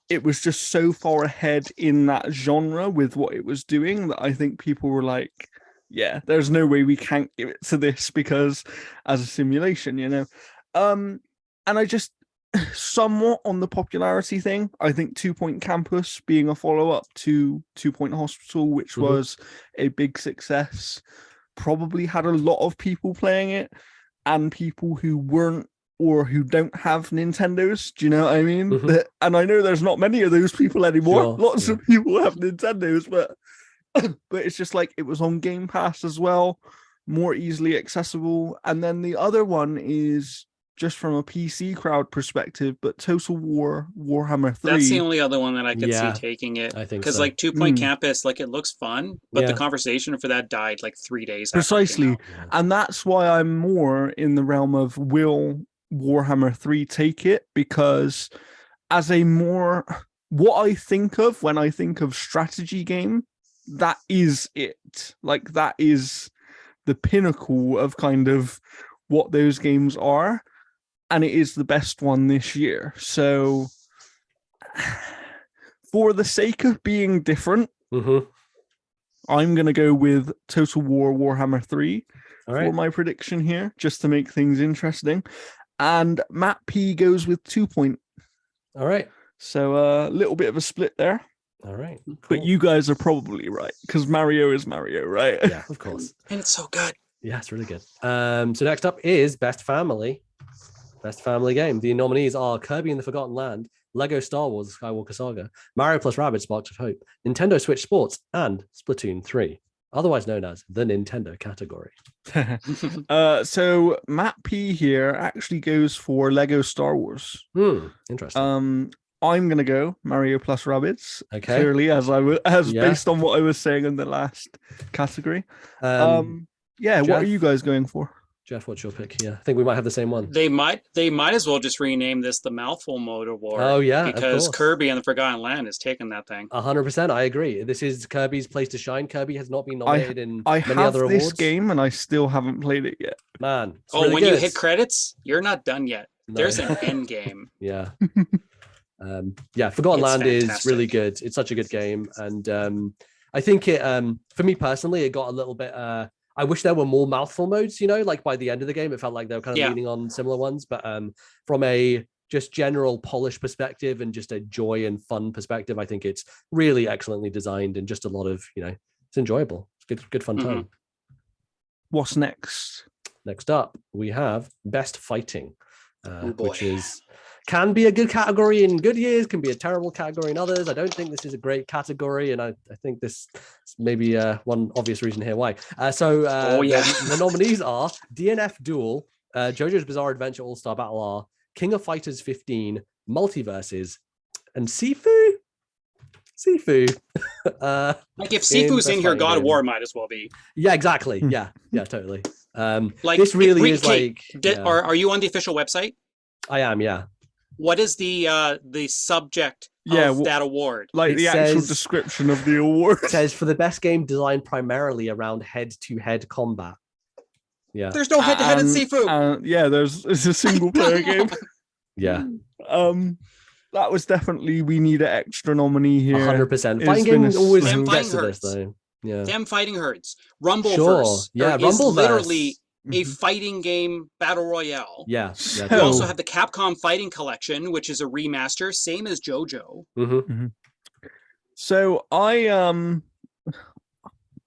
it was just so far ahead in that genre with what it was doing that I think people were like, yeah, there's no way we can't give it to this because as a simulation, and I just somewhat on the popularity thing, I think 2 Point Campus being a follow-up to 2 Point Hospital, which was a big success, probably had a lot of people playing it, and people who weren't or who don't have Nintendos. Do you know what I mean? And I know there's not many of those people anymore. Sure, lots of people have Nintendos, but it's just like it was on Game Pass as well, more easily accessible. And then the other one is just from a PC crowd perspective, but Total War Warhammer 3. That's the only other one that I could see taking it. I think because like 2 Point Campus, like it looks fun, but the conversation for that died like 3 days precisely. And that's why I'm more in the realm of will Warhammer 3 take it, because as a more what I think of when I think of strategy game, that is it. Like that is the pinnacle of kind of what those games are, and it is the best one this year. So for the sake of being different, I'm going to go with Total War Warhammer 3 for my prediction here, just to make things interesting. And Matt P goes with 2 Point. All right. So a little bit of a split there. All right. Cool. But you guys are probably right, because Mario is Mario, right? Yeah, of course. And it's so good. Yeah, it's really good. So next up is Best Family. Best Family Game. The nominees are Kirby and the Forgotten Land, Lego Star Wars Skywalker Saga, Mario plus Rabbids Sparks of Hope, Nintendo Switch Sports, and Splatoon 3, otherwise known as the Nintendo category. So Matt P here actually goes for Lego Star Wars. Interesting. I'm gonna go Mario plus Rabbids. Okay. Clearly, based on what I was saying in the last category. Jeff, what are you guys going for? Jeff, what's your pick here? I think we might have the same one. They might as well just rename this the Mouthful Mode Award. Oh yeah, because Kirby and the Forgotten Land is taking that thing. 100%, I agree. This is Kirby's place to shine. Kirby has not been nominated in many other awards. I have this game and I still haven't played it yet. Man, really when you hit credits, you're not done yet. No. There's an end game. Yeah. Forgotten Land is really good. It's such a good game, and I think it. For me personally, it got a little bit. I wish there were more mouthful modes. Like by the end of the game, it felt like they were kind of leaning on similar ones. But from a just general polish perspective and just a joy and fun perspective, I think it's really excellently designed and just a lot of it's enjoyable. It's good fun time. What's next? Next up, we have Best Fighting, which can be a good category in good years, can be a terrible category in others. I don't think this is a great category, and I think this is maybe one obvious reason here why. The nominees are DNF Duel, JoJo's Bizarre Adventure All-Star Battle R, King of Fighters 15, Multiverses, and Sifu. Like if Sifu's in here, God of War might as well be. Yeah, exactly. Yeah, totally. This really is Are you on the official website? I am, yeah. What is the subject of that award? Like the actual description of the award. It says for the best game designed primarily around head-to-head combat. Yeah. There's no head-to-head in Sifu. It's a single player game. Yeah. That was definitely we need an extra nominee here. 100%. Fighting game always gets to this though. Yeah. Them fighting hurts. Rumbleverse. Yeah, Rumbleverse. Literally a fighting game battle royale. Yeah. We also have the Capcom Fighting Collection, which is a remaster, same as JoJo. So I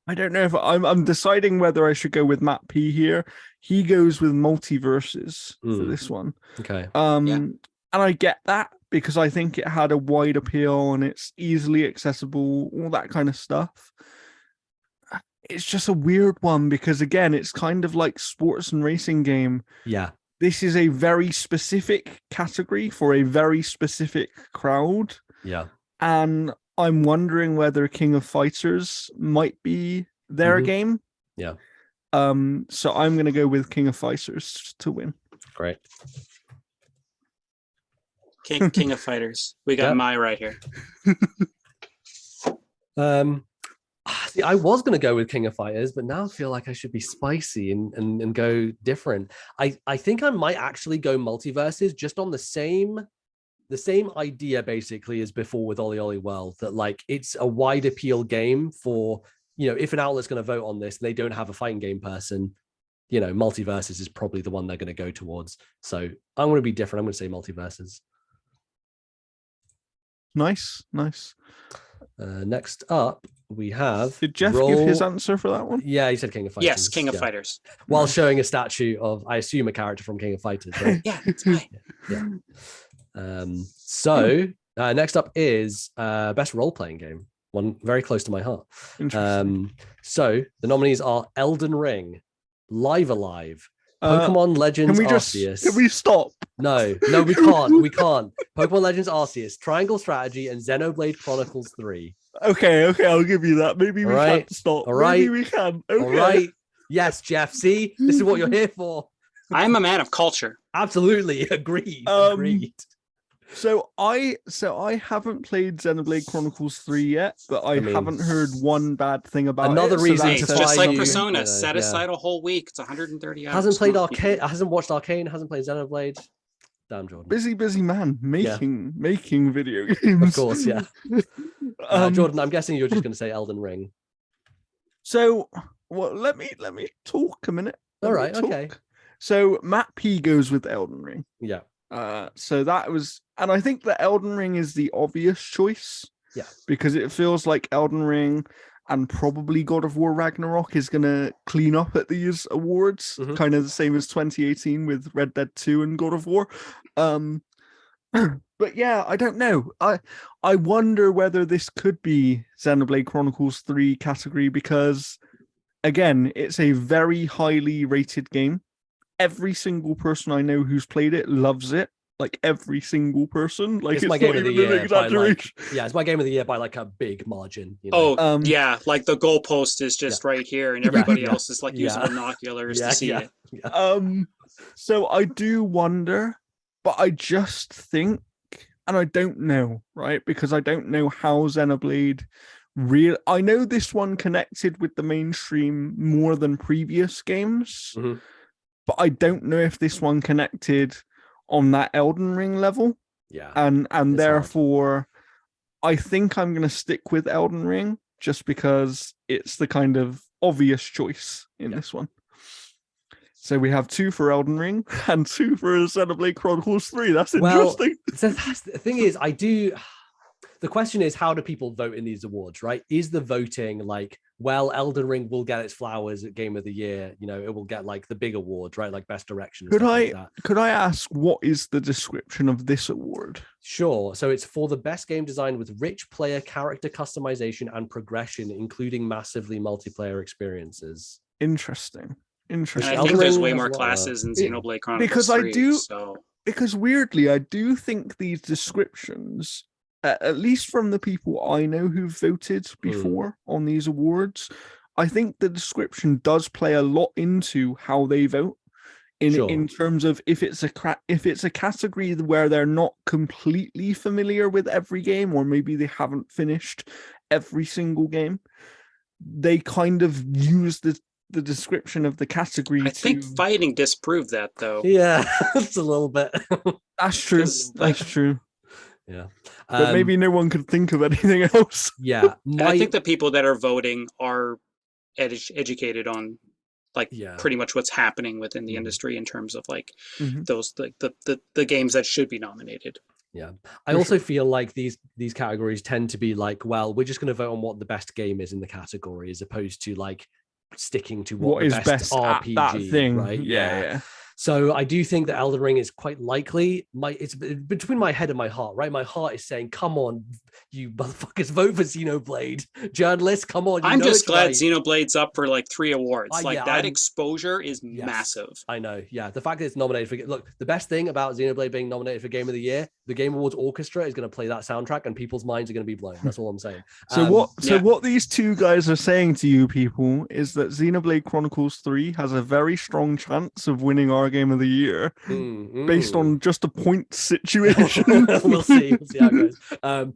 I don't know if I'm deciding whether I should go with Matt P here. He goes with multiverses for this one. Okay. And I get that because I think it had a wide appeal and it's easily accessible, all that kind of stuff. It's just a weird one because again, it's kind of like sports and racing game. Yeah. This is a very specific category for a very specific crowd. Yeah. And I'm wondering whether King of Fighters might be their game. Yeah. So I'm going to go with King of Fighters to win. Great. King of Fighters. We got Mai right here. See, I was going to go with King of Fighters, but now I feel like I should be spicy and go different. I think I might actually go multiverses just on the same idea basically as before with Ollie Ollie World, that like it's a wide appeal game for, you know, if an outlet's going to vote on this and they don't have a fighting game person, you know, multiverses is probably the one they're going to go towards. So I'm going to be different. I'm going to say multiverses. Nice. Next up, we have. Did Jeff give his answer for that one? Yeah, he said King of Fighters. Yes, King of Fighters. While showing a statue of, I assume, a character from King of Fighters. Right? Yeah, it's fine. Yeah. So next up is best role-playing game. One very close to my heart. So the nominees are Elden Ring, Live Alive, Pokemon Legends Arceus. Can we stop? No, we can't. We can't. Pokemon Legends Arceus, Triangle Strategy, and Xenoblade Chronicles 3. Okay, I'll give you that. Maybe we can't stop. All right. Maybe we can. Okay. All right. Yes, Jeff. See, this is what you're here for. I'm a man of culture. Absolutely. Agreed. So I haven't played Xenoblade Chronicles 3 yet, but I haven't heard one bad thing about another it. reason It's just like Persona. Set aside a whole week. It's 130 hours. Hasn't played Arcane. Hasn't watched Arcane. Hasn't played Xenoblade. Damn, Jordan. Busy man making video games. Of course, yeah. Jordan, I'm guessing you're just going to say Elden Ring. So, well, let me talk a minute. All right, okay. So Matt P goes with Elden Ring. Yeah. So that was, and I think that Elden Ring is the obvious choice. Yeah. Because it feels like Elden Ring and probably God of War Ragnarok is going to clean up at these awards, kind of the same as 2018 with Red Dead 2 and God of War. But yeah, I don't know. I wonder whether this could be Xenoblade Chronicles 3 category because, again, it's a very highly rated game. Every single person I know who's played it loves it. Like every single person. Like it's my game of the year. It's my game of the year by like a big margin. You know? Yeah, like the goalpost is just right here, and everybody else is like using binoculars to see it. So I do wonder, but I just think, and I don't know, right? Because I don't know how Xenoblade I know this one connected with the mainstream more than previous games, but I don't know if this one connected on that Elden Ring level. Yeah. And therefore I think I'm going to stick with Elden Ring just because it's the kind of obvious choice in this one. So we have 2 for Elden Ring and 2 for Xenoblade Chronicles 3. That's interesting. So the thing is, the question is, how do people vote in these awards, right? Is the voting like, well, Elden Ring will get its flowers at Game of the Year, you know, it will get like the big awards, right? Like Best Direction. Could I ask, what is the description of this award? Sure. So it's for the best game design with rich player character customization and progression, including massively multiplayer experiences. Interesting. And I think there's way more classes in Xenoblade Chronicles 3. Because weirdly, I do think these descriptions, at least from the people I know who've voted before on these awards, I think the description does play a lot into how they vote in terms of if it's a category where they're not completely familiar with every game, or maybe they haven't finished every single game, they kind of use the description of the category. I think fighting disproved that, though. Yeah, it's a little bit. That's true. That's true. Yeah. But maybe no one could think of anything else. Yeah. I think the people that are voting are educated on pretty much what's happening within the industry in terms of like those the games that should be nominated. Yeah. I also feel like these categories tend to be like, well, we're just going to vote on what the best game is in the category, as opposed to like sticking to what the is best RPG, at that thing. right? Yeah. So I do think that Elden Ring is quite likely. It's between my head and my heart, right? My heart is saying, "Come on, you motherfuckers, vote for Xenoblade, journalists! Come on!" I'm just glad right. Xenoblade's up for like 3 awards. Yeah, that exposure is massive. I know. Yeah, the fact that it's nominated for the best thing about Xenoblade being nominated for Game of the Year, the Game Awards Orchestra is going to play that soundtrack, and people's minds are going to be blown. That's all I'm saying. What these two guys are saying to you people is that Xenoblade Chronicles 3 has a very strong chance of winning our Game of the Year based on just a point situation. We'll see how it goes. I'm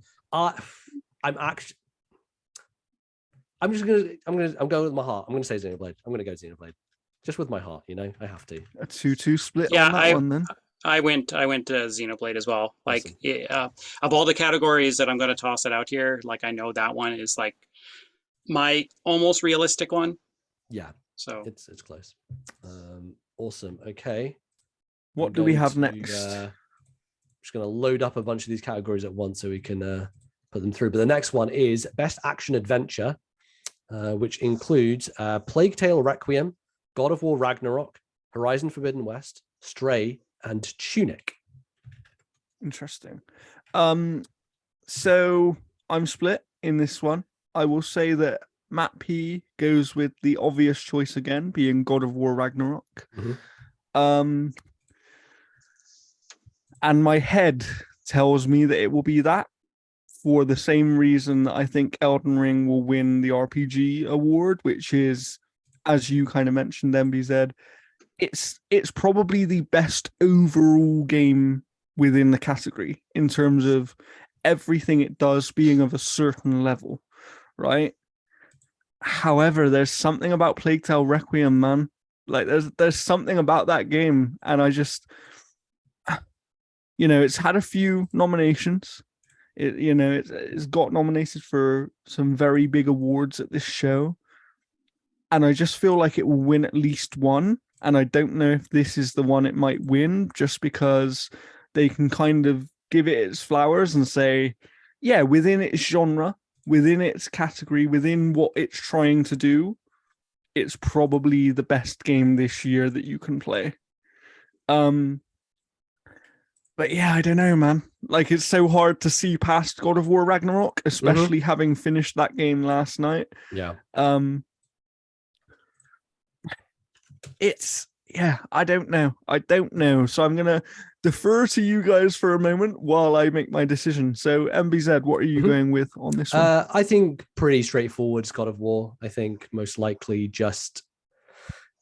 going with my heart. I'm gonna say Xenoblade. I'm gonna go Xenoblade, just with my heart. I have to. A 2-2 split on that one then. I went to Xenoblade as well. Like of all the categories that I'm going to toss it out here, like I know that one is like my almost realistic one. Yeah. So it's close. Awesome. Okay. What do we have next? I'm just going to load up a bunch of these categories at once so we can put them through. But the next one is Best Action Adventure, which includes Plague Tale Requiem, God of War Ragnarok, Horizon Forbidden West, Stray, and Tunic. Interesting. So I'm split in this one. I will say that Matt P goes with the obvious choice again, being God of War Ragnarok. And my head tells me that it will be that, for the same reason that I think Elden Ring will win the RPG award, which is, as you kind of mentioned, NBZ, it's probably the best overall game within the category in terms of everything it does being of a certain level, right? However, there's something about Plague Tale Requiem, man. Like there's something about that game, and I just, it's had a few nominations. It's got nominated for some very big awards at this show, and I just feel like it will win at least one. And I don't know if this is the one it might win, just because they can kind of give it its flowers and say, yeah, within its genre, within its category, within what it's trying to do, it's probably the best game this year that you can play. But yeah, I don't know, man. Like, it's so hard to see past God of War Ragnarok, especially having finished that game last night. Yeah. I don't know. So I'm gonna defer to you guys for a moment while I make my decision. So NBZ, what are you going with on this one? I think pretty straightforward. It's God of War. I think most likely just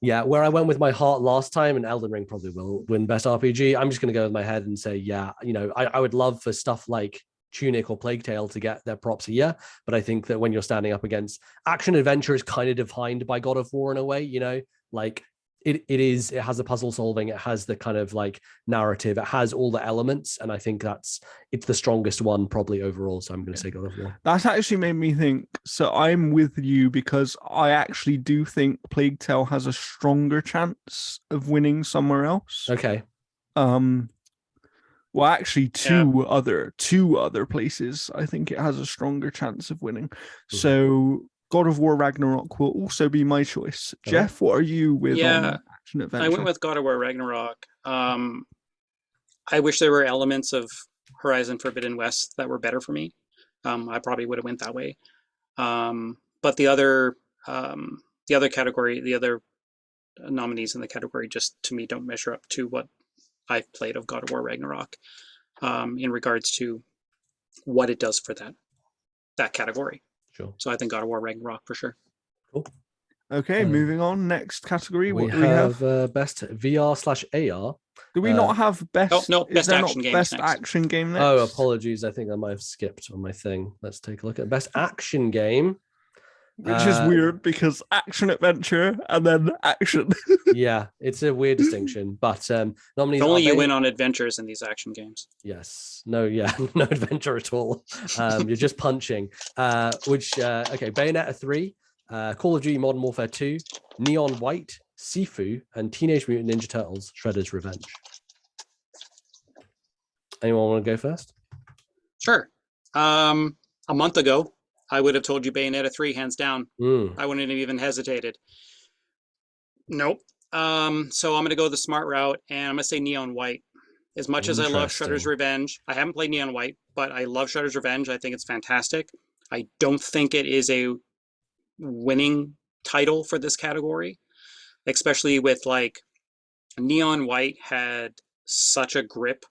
where I went with my heart last time, and Elden Ring probably will win Best RPG. I'm just going to go with my head and say, I would love for stuff like Tunic or Plague Tale to get their props a year, but I think that when you're standing up against action adventure is kind of defined by God of War in a way, like it has the puzzle solving, it has the kind of like narrative, it has all the elements, and I think it's the strongest one probably overall. So I'm going to say God of War. That's actually made me think. So I'm with you because I actually do think Plague Tale has a stronger chance of winning somewhere else. Okay. Well, actually, two other places I think it has a stronger chance of winning. So God of War Ragnarok will also be my choice. Okay. Jeff, what are you with on action adventure? I went with God of War Ragnarok. I wish there were elements of Horizon Forbidden West that were better for me. I probably would have went that way. But the other category, the other nominees in the category, just to me don't measure up to what I've played of God of War Ragnarok in regards to what it does for that category. Sure. So I think God of War Ragnarok for sure. Cool. Okay, moving on. Next category. What do we have? Best VR/AR. Do we not have best? No, best action game. Best action game next? Oh, apologies. I think I might have skipped on my thing. Let's take a look at best action game. Which is weird because action adventure and then action. Yeah, it's a weird distinction. But nominees. If only you win on adventures in these action games. Yes. No adventure at all. You're just punching. Bayonetta 3, Call of Duty Modern Warfare 2, Neon White, Sifu, and Teenage Mutant Ninja Turtles: Shredder's Revenge. Anyone want to go first? Sure. A month ago, I would have told you Bayonetta 3, hands down. I wouldn't have even hesitated. Nope. So I'm going to go the smart route, and I'm going to say Neon White. As much as I love Shredder's Revenge, I haven't played Neon White, but I love Shredder's Revenge. I think it's fantastic. I don't think it is a winning title for this category, especially with like Neon White had such a grip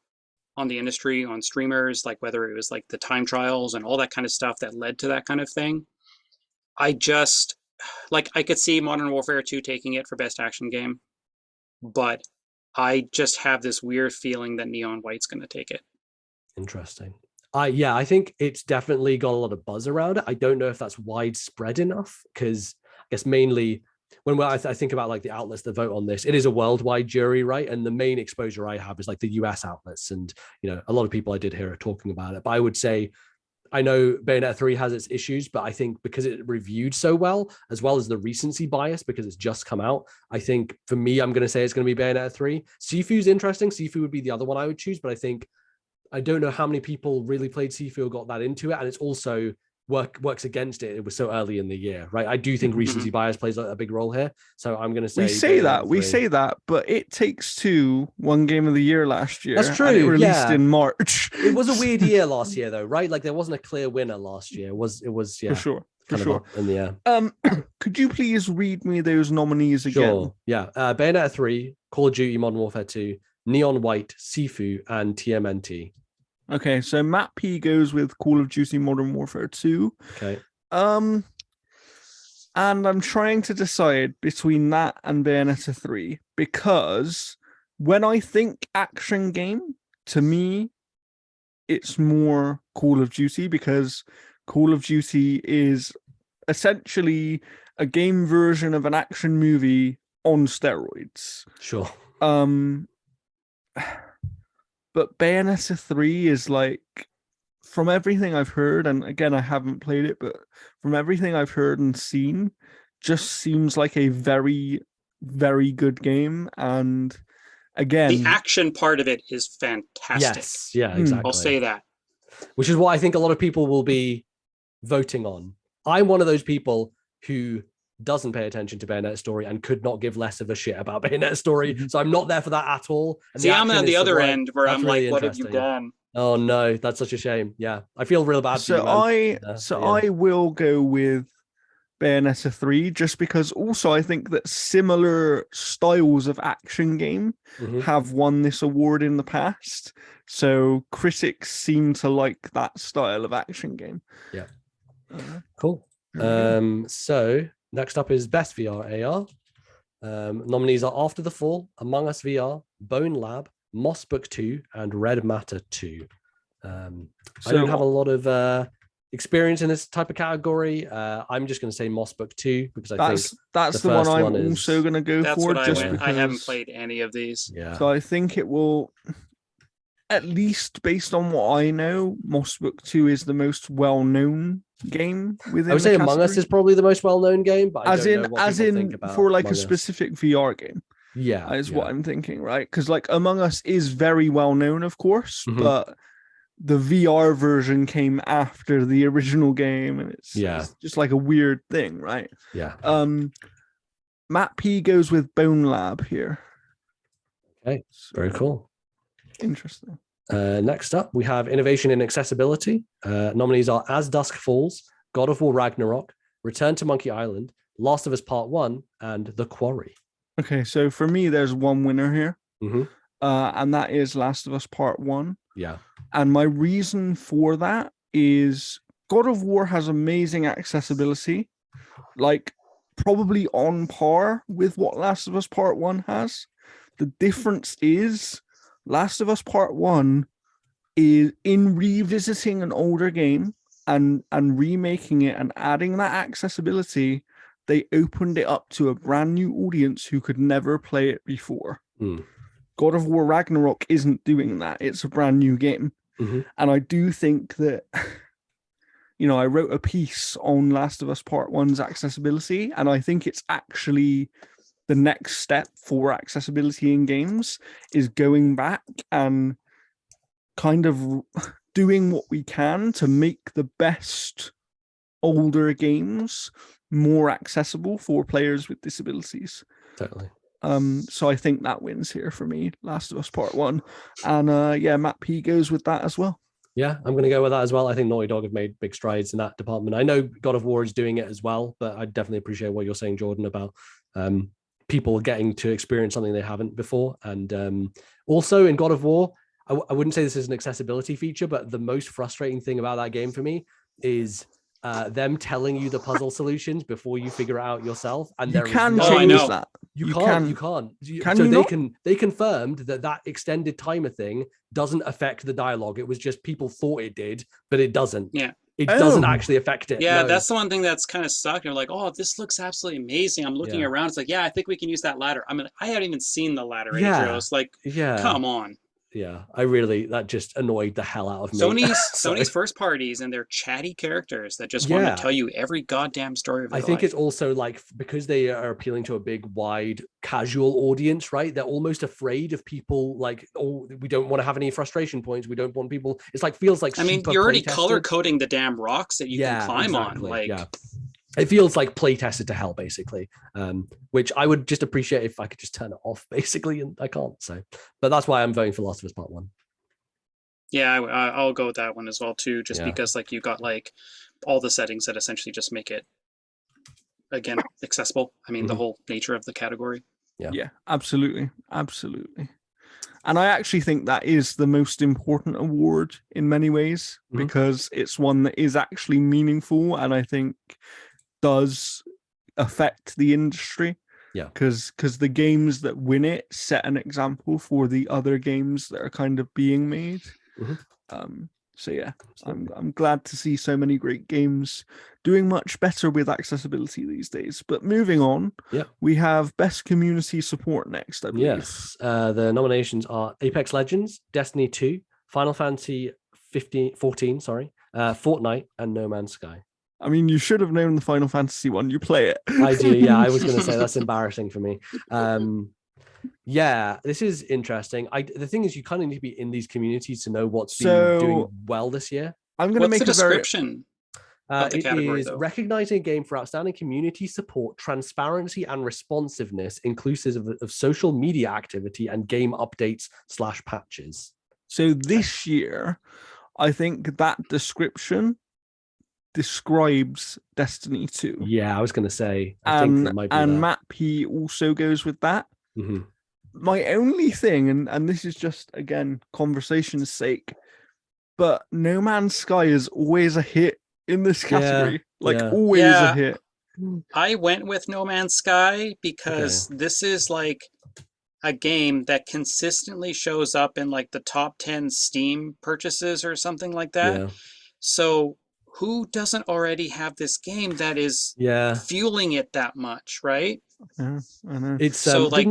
on the industry, on streamers, like whether it was like the time trials and all that kind of stuff that led to that kind of thing. I just, like, I could see Modern Warfare 2 taking it for best action game, but I just have this weird feeling that Neon White's going to take it. Interesting. I think it's definitely got a lot of buzz around it. I don't know if that's widespread enough, because I guess mainly when I think about like the outlets that vote on this, it is a worldwide jury, right? And the main exposure I have is like the US outlets. And, you know, a lot of people I did hear are talking about it. But I would say, I know Bayonetta 3 has its issues, but I think because it reviewed so well as the recency bias, because it's just come out, I think for me, I'm going to say it's going to be Bayonetta 3. Sifu's interesting. Sifu would be the other one I would choose, but I don't know how many people really played Sifu or got that into it. And it's also works against it. It was so early in the year, right? I do think recency bias plays a big role here. So I'm going to say we say that, but It Takes Two won Game of the Year last year. That's true. And it released in March. It was a weird year last year, though, right? Like there wasn't a clear winner last year. It was yeah, for sure. For sure. In the air. Could you please read me those nominees again? Sure. Yeah. Bayonetta 3, Call of Duty Modern Warfare 2, Neon White, Sifu, and TMNT. Okay, so Matt P goes with Call of Duty Modern Warfare 2. Okay. And I'm trying to decide between that and Bayonetta 3, because when I think action game, to me, it's more Call of Duty, because Call of Duty is essentially a game version of an action movie on steroids. Sure. But Bayonetta 3 is like, from everything I've heard, and again, I haven't played it, but from everything I've heard and seen, just seems like a very, very good game. And again, the action part of it is fantastic. Yes, yeah, exactly. I'll say that. Which is what I think a lot of people will be voting on. I'm one of those people who doesn't pay attention to Bayonetta story and could not give less of a shit about Bayonetta story. So I'm not there for that at all. And see, I'm on the other end where I'm really like, what have you done? Oh no, that's such a shame. Yeah. I feel real bad. I will go with Bayonetta 3, just because also I think that similar styles of action game have won this award in the past. So critics seem to like that style of action game. Yeah. Cool. So next up is Best VR AR. Nominees are After the Fall, Among Us VR, Bone Lab, Moss Book 2, and Red Matter 2. I don't have a lot of experience in this type of category. I'm just going to say Moss Book 2 because I think that's the one I'm also going to go for. I haven't played any of these. Yeah. So I think it will, at least based on what I know, Moss Book 2 is the most well-known game within. I would say Among Us is probably the most well-known game, but I don't know what people think about for like a specific VR game. Yeah, is what I'm thinking, right? Because like Among Us is very well known, of course, but the VR version came after the original game, and it's just like a weird thing, right? Yeah. Matt P goes with Bone Lab here. Okay, very cool. Interesting. Next up, we have Innovation in Accessibility. Nominees are As Dusk Falls, God of War Ragnarok, Return to Monkey Island, Last of Us Part 1, and The Quarry. Okay, so for me, there's one winner here, and that is Last of Us Part 1. Yeah. And my reason for that is God of War has amazing accessibility, like probably on par with what Last of Us Part 1 has. The difference is Last of Us Part 1 is in revisiting an older game and remaking it and adding that accessibility, they opened it up to a brand new audience who could never play it before. God of War Ragnarok isn't doing that. It's a brand new game. And I do think that, you know, I wrote a piece on Last of Us Part 1's accessibility, and I think it's actually the next step for accessibility in games is going back and kind of doing what we can to make the best older games more accessible for players with disabilities. Totally. So I think that wins here for me, Last of Us Part 1. And yeah, Matt P goes with that as well. Yeah, I'm going to go with that as well. I think Naughty Dog have made big strides in that department. I know God of War is doing it as well, but I definitely appreciate what you're saying, Jordan, about people getting to experience something they haven't before. And also in God of War, I wouldn't say this is an accessibility feature, but the most frustrating thing about that game for me is them telling you the puzzle solutions before you figure it out yourself. And you can change that. You can't. They confirmed that extended timer thing doesn't affect the dialogue. It was just people thought it did, but it doesn't. Yeah. It doesn't actually affect it. Yeah, no. That's the one thing that's kind of stuck. You're like, oh, this looks absolutely amazing. I'm looking around. It's like, yeah, I think we can use that ladder. I mean, I haven't even seen the ladder, Adrios. Like, come on. Yeah, that just annoyed the hell out of me. Sony's first parties and their chatty characters that just want to tell you every goddamn story of their life. It's also like, because they are appealing to a big, wide, casual audience, right? They're almost afraid of people like, oh, we don't want to have any frustration points. We don't want people. It's like, feels like, I mean, you're already color coding the damn rocks that you can climb on. Like, it feels like play tested to hell, basically, which I would just appreciate if I could just turn it off, basically, and I can't. So, but that's why I'm voting for Last of Us Part 1. Yeah, I'll go with that one as well too, just because like you got like all the settings that essentially just make it, again, accessible. I mean, the whole nature of the category. Yeah, absolutely. And I actually think that is the most important award in many ways, because it's one that is actually meaningful and I think does affect the industry. Yeah, because the games that win it set an example for the other games that are kind of being made. So yeah, I'm glad to see so many great games doing much better with accessibility these days. But moving on, we have Best Community Support next, I believe. Yes, the nominations are Apex Legends, Destiny 2, Final Fantasy 14, Fortnite, and No Man's Sky. I mean, you should have known the Final Fantasy one. You play it. I do, yeah. I was going to say that's embarrassing for me. Yeah, this is interesting. The thing is, you kind of need to be in these communities to know what's been doing well this year. I'm going to make a description. It is recognizing a game for outstanding community support, transparency, and responsiveness, inclusive of social media activity and game updates / patches. So this year, I think that description describes Destiny 2. Yeah, I was going to say. I think that might be and Matt P also goes with that. My only thing, and this is just, again, conversation's sake, but No Man's Sky is always a hit in this category. Always a hit. I went with No Man's Sky because this is like a game that consistently shows up in like the top 10 Steam purchases or something like that. Yeah. So who doesn't already have this game that is fueling it that much, right? I know. It's so like...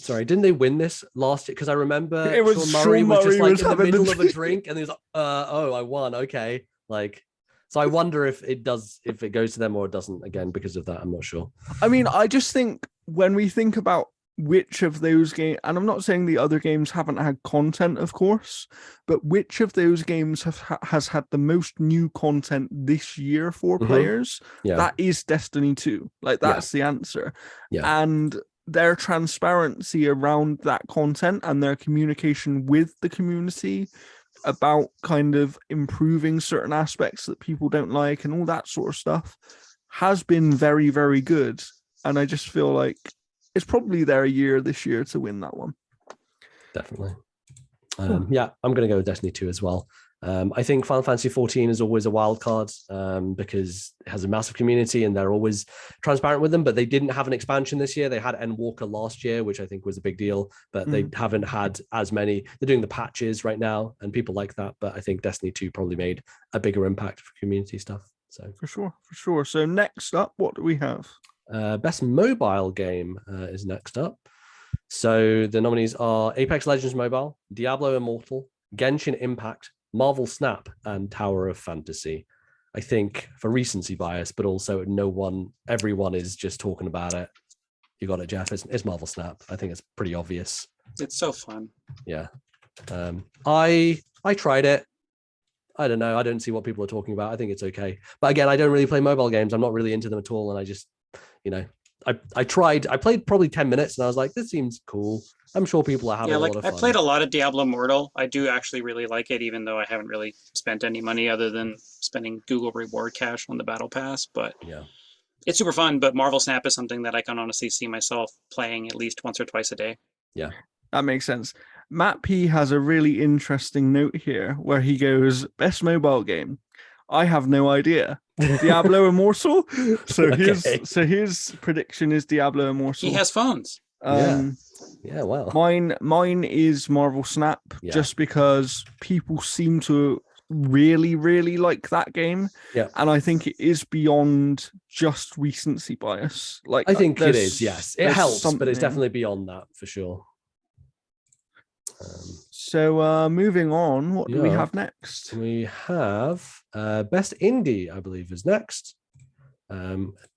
Didn't they win this last year? Because I remember it was Sean Murray was just like in the middle of a drink, and he was like, I won. Okay. Like, so I wonder if it goes to them or it doesn't again because of that. I'm not sure. I mean, I just think when we think about which of those games, and I'm not saying the other games haven't had content, of course, but which of those games has had the most new content this year for players, that is Destiny 2. Like, that's the answer. Yeah. And their transparency around that content and their communication with the community about kind of improving certain aspects that people don't like and all that sort of stuff has been very, very good. And I just feel like it's probably their year this year to win that one. Definitely. Yeah, I'm going to go with Destiny 2 as well. I think Final Fantasy 14 is always a wild card because it has a massive community and they're always transparent with them, but they didn't have an expansion this year. They had Endwalker last year, which I think was a big deal, but they haven't had as many. They're doing the patches right now and people like that, but I think Destiny 2 probably made a bigger impact for community stuff. So for sure. So next up, what do we have? Best mobile game is next up. So the nominees are Apex Legends Mobile, Diablo Immortal, Genshin Impact, Marvel Snap, and Tower of Fantasy. I think for recency bias, but also everyone is just talking about it. You got it, Jeff. It's Marvel Snap. I think it's pretty obvious. It's so fun. Yeah. I I tried it. I don't know. I don't see what people are talking about. I think it's okay. But again, I don't really play mobile games. I'm not really into them at all. And I just, I tried. I played probably 10 minutes and I was like, this seems cool. I'm sure people are having a lot of fun. I played a lot of Diablo Immortal. I do actually really like it, even though I haven't really spent any money other than spending Google reward cash on the Battle Pass. But yeah, it's super fun. But Marvel Snap is something that I can honestly see myself playing at least once or twice a day. Yeah, that makes sense. Matt P has a really interesting note here where he goes, best mobile game. I have no idea. Diablo Immortal. So his prediction is Diablo Immortal. He has phones. Yeah, well. Mine is Marvel Snap, just because people seem to really, really like that game. Yeah. And I think it is beyond just recency bias. Like I think it is, yes. It helps, but it's definitely beyond that for sure. So moving on, what do we have next? We have Best Indie, I believe, is next.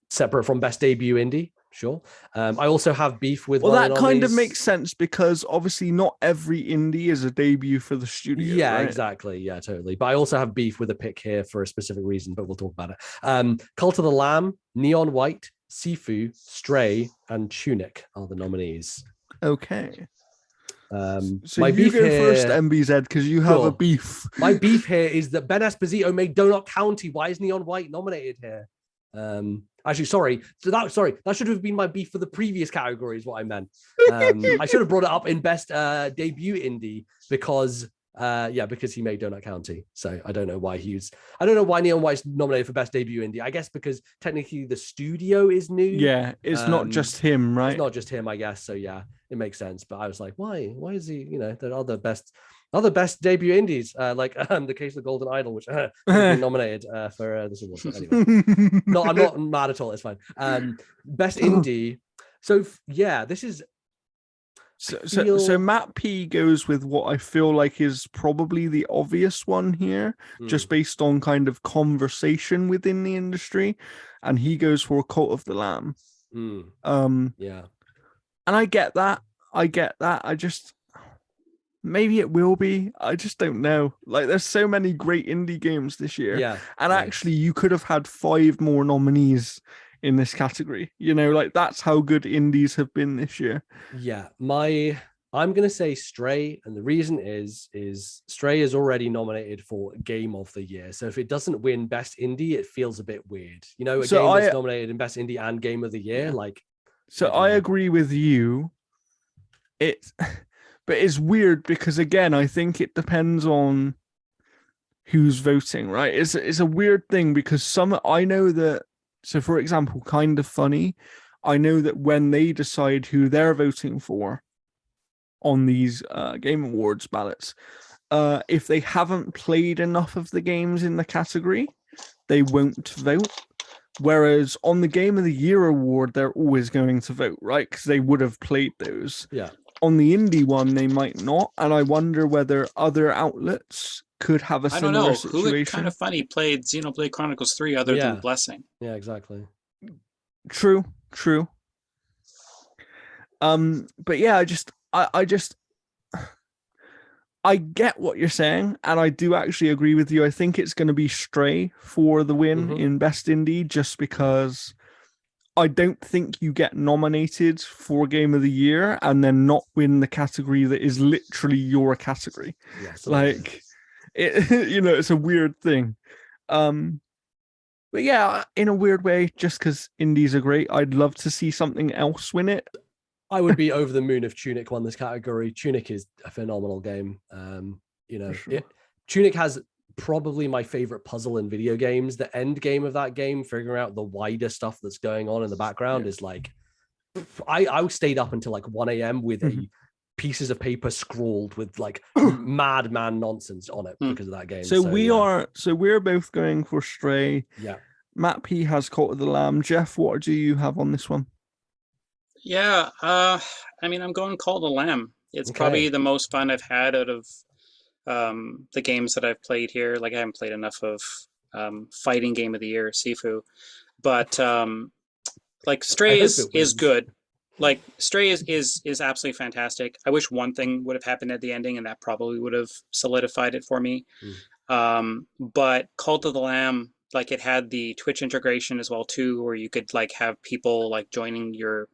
Separate from Best Debut Indie. Sure. I also have beef with. Well, that kind of makes sense because obviously not every indie is a debut for the studio. Yeah, right? Exactly. Yeah, totally. But I also have beef with a pick here for a specific reason, but we'll talk about it. Cult of the Lamb, Neon White, Sifu, Stray, and Tunic are the nominees. Okay. So my beef go here, first, NBZ, because you have a beef. My beef here is that Ben Esposito made Donut County. Why is Neon White nominated here? Actually, sorry. That should have been my beef for the previous category, is what I meant. I should have brought it up in Best Debut Indie because he made Donut County. So I don't know why Neon White's nominated for Best Debut Indie. I guess because technically the studio is new. Yeah, it's not just him, right? It's not just him, I guess. So yeah, it makes sense. But I was like, why? Why is he? There are other best debut indies, like the Case of the Golden Idol, which has been nominated for this award. So anyway, I'm not mad at all. It's fine. Best indie. So yeah, this is. So Matt P goes with what I feel like is probably the obvious one here, just based on kind of conversation within the industry, and he goes for Cult of the Lamb. Yeah, and I get that. I just maybe it will be. I just don't know. Like, there's so many great indie games this year. Yeah, and actually, you could have had 5 more nominees in this category. Like, that's how good indies have been this year. Yeah, I'm gonna say Stray, and the reason is Stray is already nominated for Game of the Year. So if it doesn't win Best Indie, it feels a bit weird. A game that's nominated in Best Indie and Game of the Year, like. So I agree with you. But it's weird because, again, I think it depends on who's voting, right? It's a weird thing because I know that. So, for example, Kind of Funny, I know that when they decide who they're voting for on these Game Awards ballots, if they haven't played enough of the games in the category, they won't vote. Whereas on the Game of the Year award, they're always going to vote, right? Because they would have played those. Yeah. On the indie one, they might not. And I wonder whether other outlets could have a similar situation. Who would Kind of Funny played Xenoblade Chronicles 3 other than Blessing? Yeah, exactly. True. But yeah, I get what you're saying, and I do actually agree with you. I think it's going to be Stray for the win in Best Indie, just because I don't think you get nominated for Game of the Year and then not win the category that is literally your category. Yeah, like, it's a weird thing. But yeah, in a weird way, just because indies are great, I'd love to see something else win it. I would be over the moon if Tunic won this category. Tunic is a phenomenal game. Sure. Tunic has probably my favorite puzzle in video games. The end game of that game, figuring out the wider stuff that's going on in the background, is like, I stayed up until like 1 a.m. with pieces of paper scrawled with like madman nonsense on it because of that game. So we're both going for Stray. Yeah. Matt P has Cult of the Lamb. Jeff, what do you have on this one? Yeah, I'm going Cult of the Lamb. It's probably the most fun I've had out of the games that I've played here. Like, I haven't played enough of fighting game of the year, Sifu, but like Stray is good. like Stray is absolutely fantastic. I wish one thing would have happened at the ending, and that probably would have solidified it for me. But Cult of the Lamb, like it had the Twitch integration as well too, where you could like have people like joining your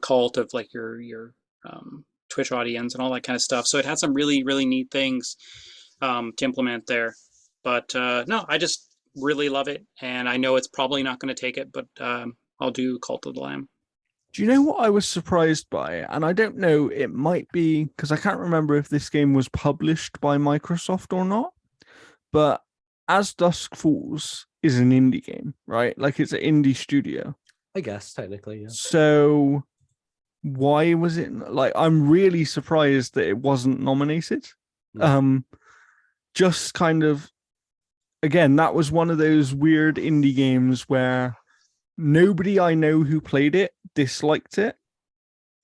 cult of like your Twitch audience and all that kind of stuff. So it had some really really neat things to implement there. But no, I just really love it, and I know it's probably not going to take it, but I'll do Cult of the Lamb. Do you know what I was surprised by? And I don't know, it might be because I can't remember if this game was published by Microsoft or not, but As Dusk Falls is an indie game, right? Like it's an indie studio. I guess technically, yeah. So why was it like, I'm really surprised that it wasn't nominated. Just kind of, again, that was one of those weird indie games where nobody I know who played it disliked it,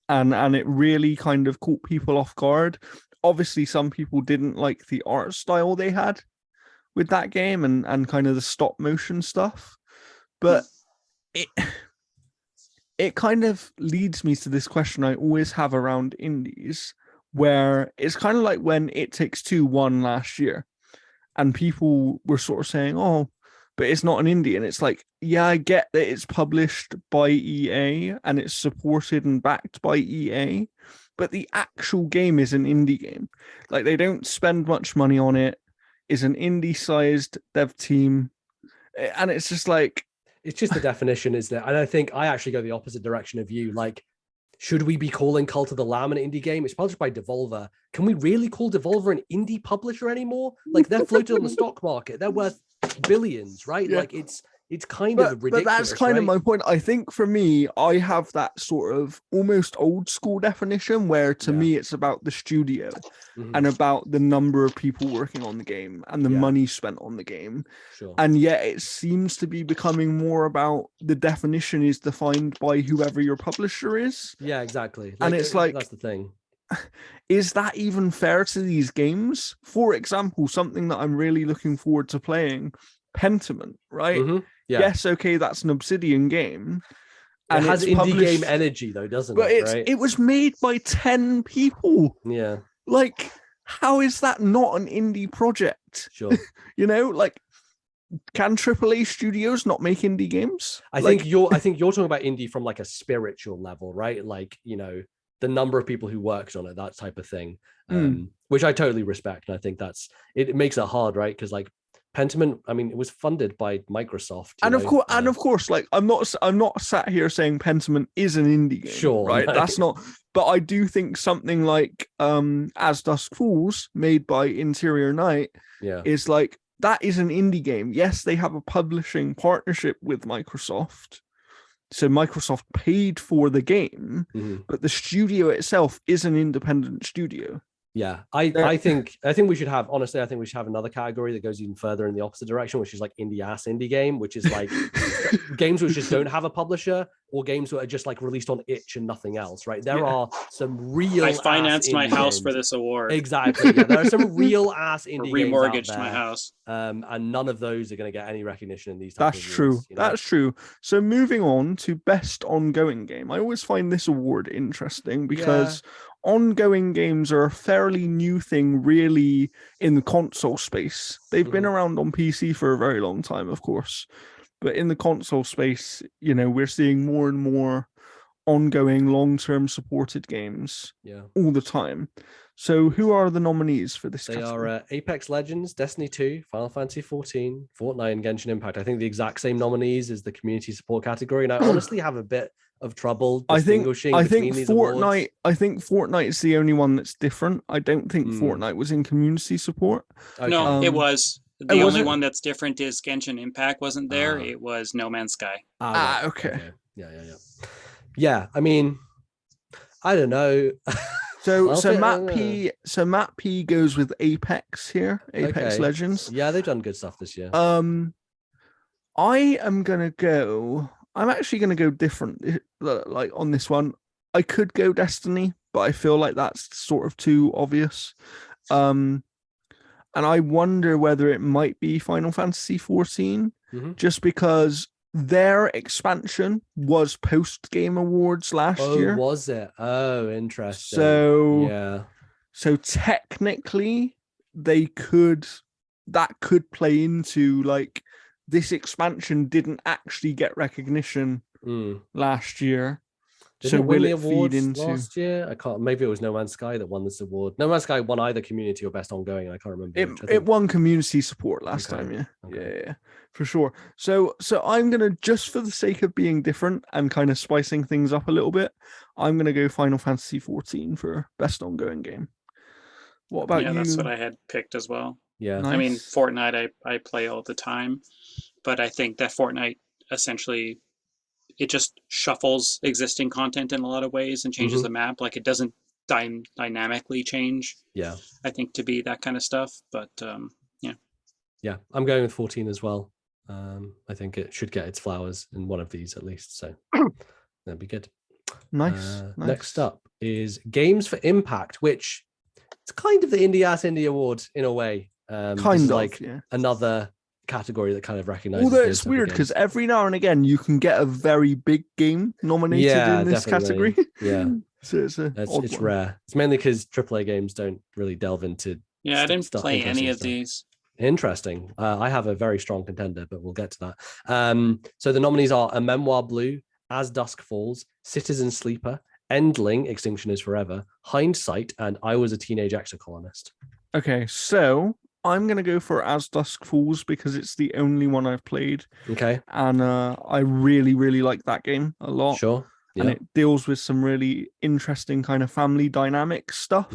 and it really kind of caught people off guard. Obviously, some people didn't like the art style they had with that game and kind of the stop motion stuff, but it kind of leads me to this question I always have around indies, where it's kind of like when It Takes Two won last year, and people were sort of saying, "Oh, but it's not an indie." And it's like, yeah, I get that it's published by EA and it's supported and backed by EA, but the actual game is an indie game. Like they don't spend much money on it. It's an indie-sized dev team, and it's just like, it's just the definition, isn't it? And I think I actually go the opposite direction of you. Like, should we be calling Cult of the Lamb an indie game? It's published by Devolver. Can we really call Devolver an indie publisher anymore? Like they're floated on the stock market. They're worth billions, right? Yeah. Like it's kind of ridiculous. But that's kind of my point. I think for me, I have that sort of almost old school definition where to me it's about the studio and about the number of people working on the game and the money spent on the game. Sure. And yet it seems to be becoming more about the definition is defined by whoever your publisher is. Yeah, exactly. Like, and it's like, that's the thing. Is that even fair to these games? For example, something that I'm really looking forward to playing, Pentiment, right? Yeah. Yes, okay, that's an Obsidian game. And it has indie game energy, though, doesn't it? Right? It was made by 10 people. Yeah. Like, how is that not an indie project? Sure. You know, like, can AAA studios not make indie games? I think you're talking about indie from like a spiritual level, right? Like, you know, the number of people who worked on it, that type of thing, which I totally respect. And I think it makes it hard, right? Because like Pentiment, I mean, it was funded by Microsoft, and of course, like I'm not sat here saying Pentiment is an indie game, sure, right? That's not. But I do think something like As Dusk Falls, made by Interior Night, is like, that is an indie game. Yes, they have a publishing partnership with Microsoft. So Microsoft paid for the game, but the studio itself is an independent studio. Yeah, I think we should have, honestly, I think we should have another category that goes even further in the opposite direction, which is like indie game, which is like games which just don't have a publisher, or games that are just like released on itch and nothing else, right? There are some real. I financed my house for this award. Exactly. Yeah, there are some real ass indie games remortgaged out there, my house, and none of those are going to get any recognition in these. That's true. That's true. So moving on to best ongoing game, I always find this award interesting because ongoing games are a fairly new thing, really, in the console space. They've been around on PC for a very long time, of course. But in the console space, you know, we're seeing more and more ongoing, long-term supported games all the time. So who are the nominees for this category? They are Apex Legends, Destiny 2, Final Fantasy 14, Fortnite, and Genshin Impact. I think the exact same nominees as the community support category. And I honestly have a bit of trouble distinguishing between these awards. I think Fortnite is the only one that's different. I don't think Fortnite was in community support. Okay. No, it was. The only one that's different is Genshin Impact wasn't there. It was No Man's Sky. Right. Okay. Yeah, I mean, I don't know. So Matt P goes with Apex here. Apex Legends. Yeah, they've done good stuff this year. I'm actually gonna go different. Like on this one, I could go Destiny, but I feel like that's sort of too obvious. And I wonder whether it might be Final Fantasy 14, just because their expansion was post Game Awards last year. Was it? Oh, interesting. So technically that could play into like this expansion didn't actually get recognition last year. Didn't it win the awards last year? I can't. Maybe it was No Man's Sky that won this award. No Man's Sky won either community or best ongoing. I can't remember. It won community support last time. Yeah, for sure. So I'm gonna, just for the sake of being different and kind of spicing things up a little bit, I'm gonna go Final Fantasy 14 for best ongoing game. What about you? Yeah, that's what I had picked as well. Yeah, nice. I mean, Fortnite I play all the time, but I think that Fortnite essentially, it just shuffles existing content in a lot of ways and changes the map. Like, it doesn't dynamically change. Yeah, I think, to be that kind of stuff. But yeah, I'm going with 14 as well. I think it should get its flowers in one of these at least. So that'd be good. Nice. Next up is Games for Impact, which it's kind of the Indie Award in a way. Another category that kind of recognizes. Although it's weird because every now and again you can get a very big game nominated in this category. Yeah, so it's rare. It's mainly because AAA games don't really delve into. Yeah, I didn't play any of these. Interesting. I have a very strong contender, but we'll get to that. So the nominees are A Memoir Blue, As Dusk Falls, Citizen Sleeper, Endling, Extinction is Forever, Hindsight, and I Was a Teenage Exocolonist. Okay, so I'm going to go for As Dusk Falls because it's the only one I've played. Okay. And I really, really like that game a lot. Sure. Yeah. And it deals with some really interesting kind of family dynamic stuff.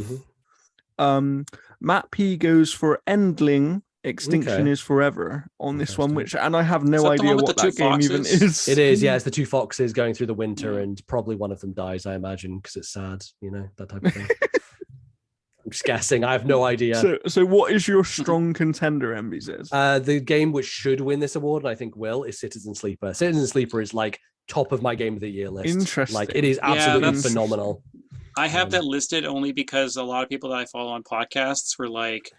Matt P goes for Endling, Extinction is Forever on this one, and I have no idea what that game even is. It is, yeah. It's the two foxes going through the winter and probably one of them dies, I imagine, because it's sad, that type of thing. I'm just guessing. I have no idea. So what is your strong contender, NBZ? The game which should win this award, and I think will, is Citizen Sleeper. Citizen Sleeper is like top of my game of the year list. Interesting. Like, it is absolutely phenomenal. I have that listed only because a lot of people that I follow on podcasts were like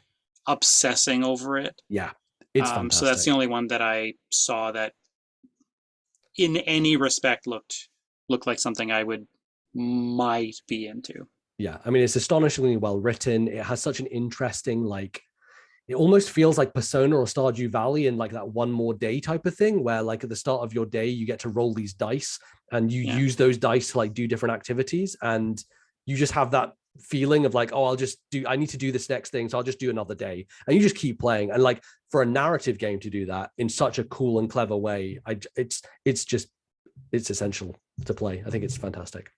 obsessing over it. Yeah, it's fantastic. So that's the only one that I saw that in any respect looked like something I might be into. Yeah, I mean, it's astonishingly well written. It has such an interesting, like, it almost feels like Persona or Stardew Valley in like that one more day type of thing, where like at the start of your day, you get to roll these dice and you use those dice to like do different activities. And you just have that feeling of like, oh, I need to do this next thing, so I'll just do another day. And you just keep playing. And like, for a narrative game to do that in such a cool and clever way, it's essential to play. I think it's fantastic.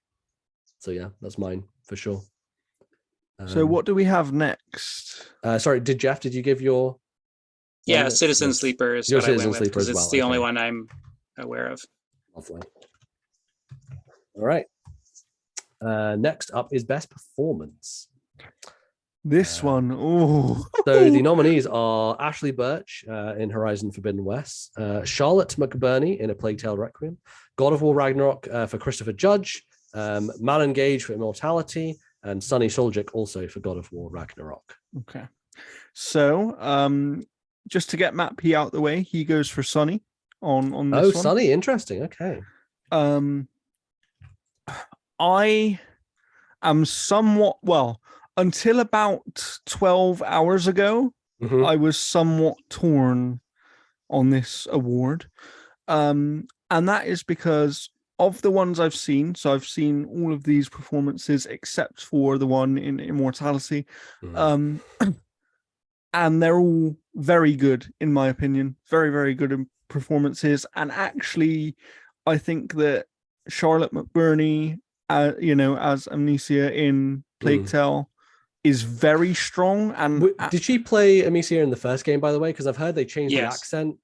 So yeah, that's mine for sure. So what do we have next? Sorry, did you give your? Yeah, Citizen Sleeper is what I went with because it's the only one I'm aware of. Lovely. All right. Next up is Best Performance. This one, So the nominees are Ashley Birch in Horizon Forbidden West, Charlotte McBurney in A Plague Tale Requiem, God of War Ragnarok for Christopher Judge, Malin Gage for Immortality, and Sonny Soljic also for God of War Ragnarok. Okay. So just to get Matt P out the way, he goes for Sonny on this one. Sonny, interesting. Okay. I am somewhat, until about 12 hours ago, I was somewhat torn on this award. And that is because of the ones I've seen. So I've seen all of these performances except for the one in Immortality. And they're all very good, in my opinion. Very, very good performances. And actually, I think that Charlotte McBurney, as Amicia in Plague Tale, is very strong. And did she play Amicia in the first game, by the way? Because I've heard they changed the accent.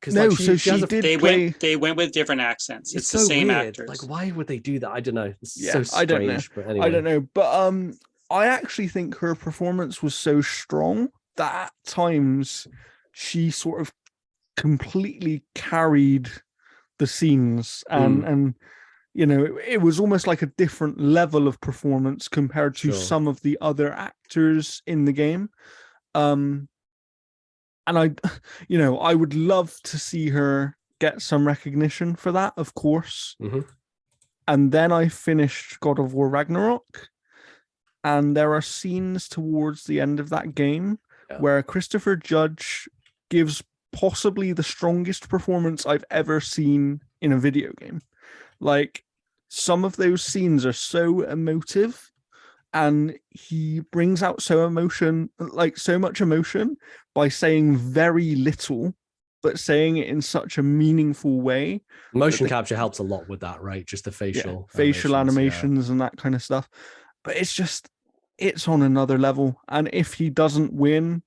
No, they went with different accents. It's the so same weird. actors. Like, why would they do that? I don't know. It's so strange. I don't know. But anyway. I don't know. But I actually think her performance was so strong that at times she sort of completely carried the scenes, and it was almost like a different level of performance compared to some of the other actors in the game. And I would love to see her get some recognition for that, of course. Mm-hmm. And then I finished God of War Ragnarok, and there are scenes towards the end of that game where Christopher Judge gives possibly the strongest performance I've ever seen in a video game. Like, some of those scenes are so emotive, and he brings out so much emotion by saying very little, but saying it in such a meaningful way. Motion capture helps a lot with that, right? Just the facial animations and that kind of stuff. But it's on another level. And if he doesn't win,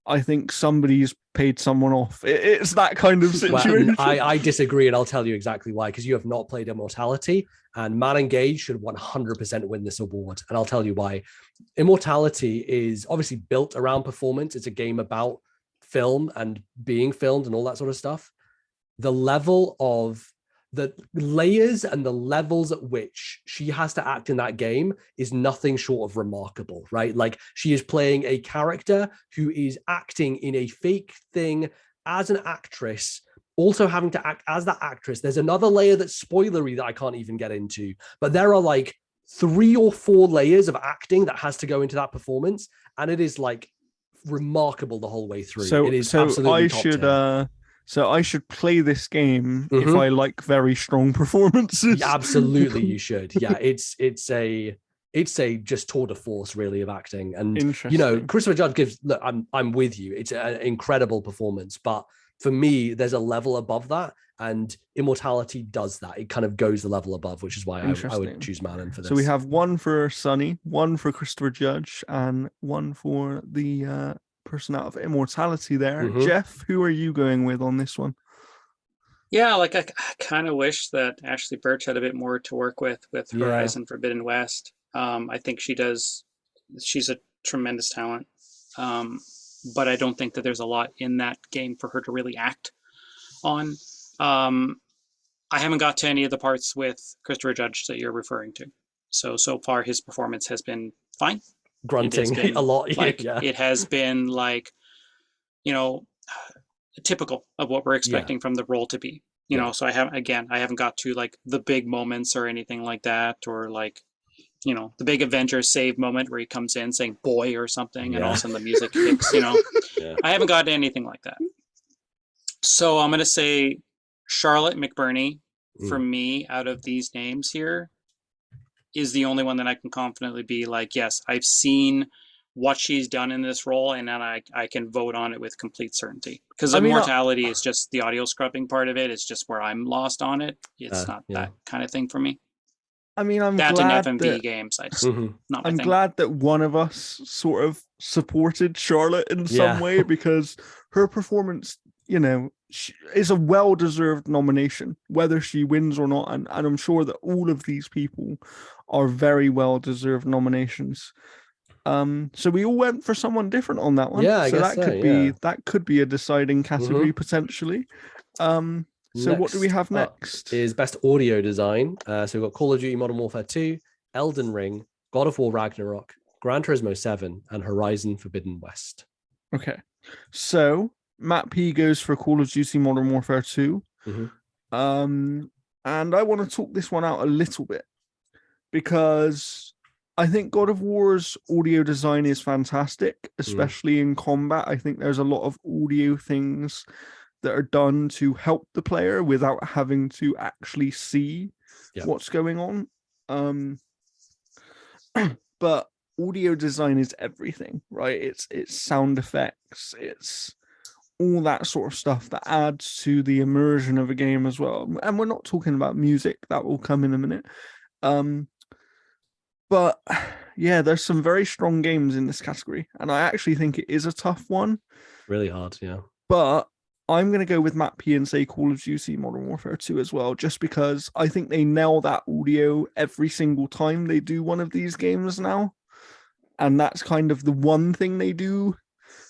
I think somebody's paid someone off. It's that kind of situation. Well, I disagree, and I'll tell you exactly why. Because you have not played Immortality, and Man Engaged should 100% win this award. And I'll tell you why. Immortality is obviously built around performance. It's a game about film and being filmed and all that sort of stuff. The level of the layers and the levels at which she has to act in that game is nothing short of remarkable, right? Like, she is playing a character who is acting in a fake thing as an actress, also having to act as that actress. There's another layer that's spoilery that I can't even get into, but there are like 3 or 4 layers of acting that has to go into that performance, and it is like remarkable the whole way through. It is absolutely top tier. So I should play this game if I like very strong performances. Yeah, absolutely, you should. Yeah, it's a just tour de force really of acting. And you know, Christopher Judge gives. Look, I'm with you. It's an incredible performance, but for me, there's a level above that, and Immortality does that. It kind of goes the level above, which is why I would choose Malin for this. So we have 1 for Sunny, 1 for Christopher Judge, and 1 for the person out of Immortality there. Jeff, who are you going with on this one? Yeah, like I kind of wish that Ashley Birch had a bit more to work with Horizon Forbidden West. I think she does. She's a tremendous talent, but I don't think that there's a lot in that game for her to really act on. I haven't got to any of the parts with Christopher Judge that you're referring to. So far his performance has been fine. Grunting been, a lot. Like, it has been like, you know, typical of what we're expecting from the role to be. You know, so I haven't got to like the big moments or anything like that, or like, you know, the big Avengers save moment where he comes in saying boy or something and all of a sudden the music kicks, you know. I haven't got anything like that. So I'm going to say Charlotte McBurney, for me, out of these names here, is the only one that I can confidently be like, yes, I've seen what she's done in this role, and then I can vote on it with complete certainty. Because Immortality is just the audio scrubbing part of it. It's just where I'm lost on it. It's not that kind of thing for me. I mean, I'm that glad and FMV games. I just I'm glad that one of us sort of supported Charlotte in some way, because her performance, you know, is a well-deserved nomination, whether she wins or not. And I'm sure that all of these people are very well-deserved nominations. So we all went for someone different on that one. Yeah, I so guess that could be a deciding category potentially. So what do we have next? Is Best Audio Design. So we've got Call of Duty Modern Warfare 2, Elden Ring, God of War Ragnarok, Gran Turismo 7, and Horizon Forbidden West. Okay. So Matt P goes for Call of Duty Modern Warfare 2. And I want to talk this one out a little bit, because I think God of War's audio design is fantastic, especially in combat. I think there's a lot of audio things that are done to help the player without having to actually see what's going on. But audio design is everything, right? It's sound effects, it's all that sort of stuff that adds to the immersion of a game as well. And we're not talking about music, that will come in a minute. But yeah, there's some very strong games in this category, and I actually think it is a tough one. Really hard, yeah. But I'm going to go with Matt P and say Call of Duty Modern Warfare 2 as well, just because I think they nail that audio every single time they do one of these games now. And that's kind of the one thing they do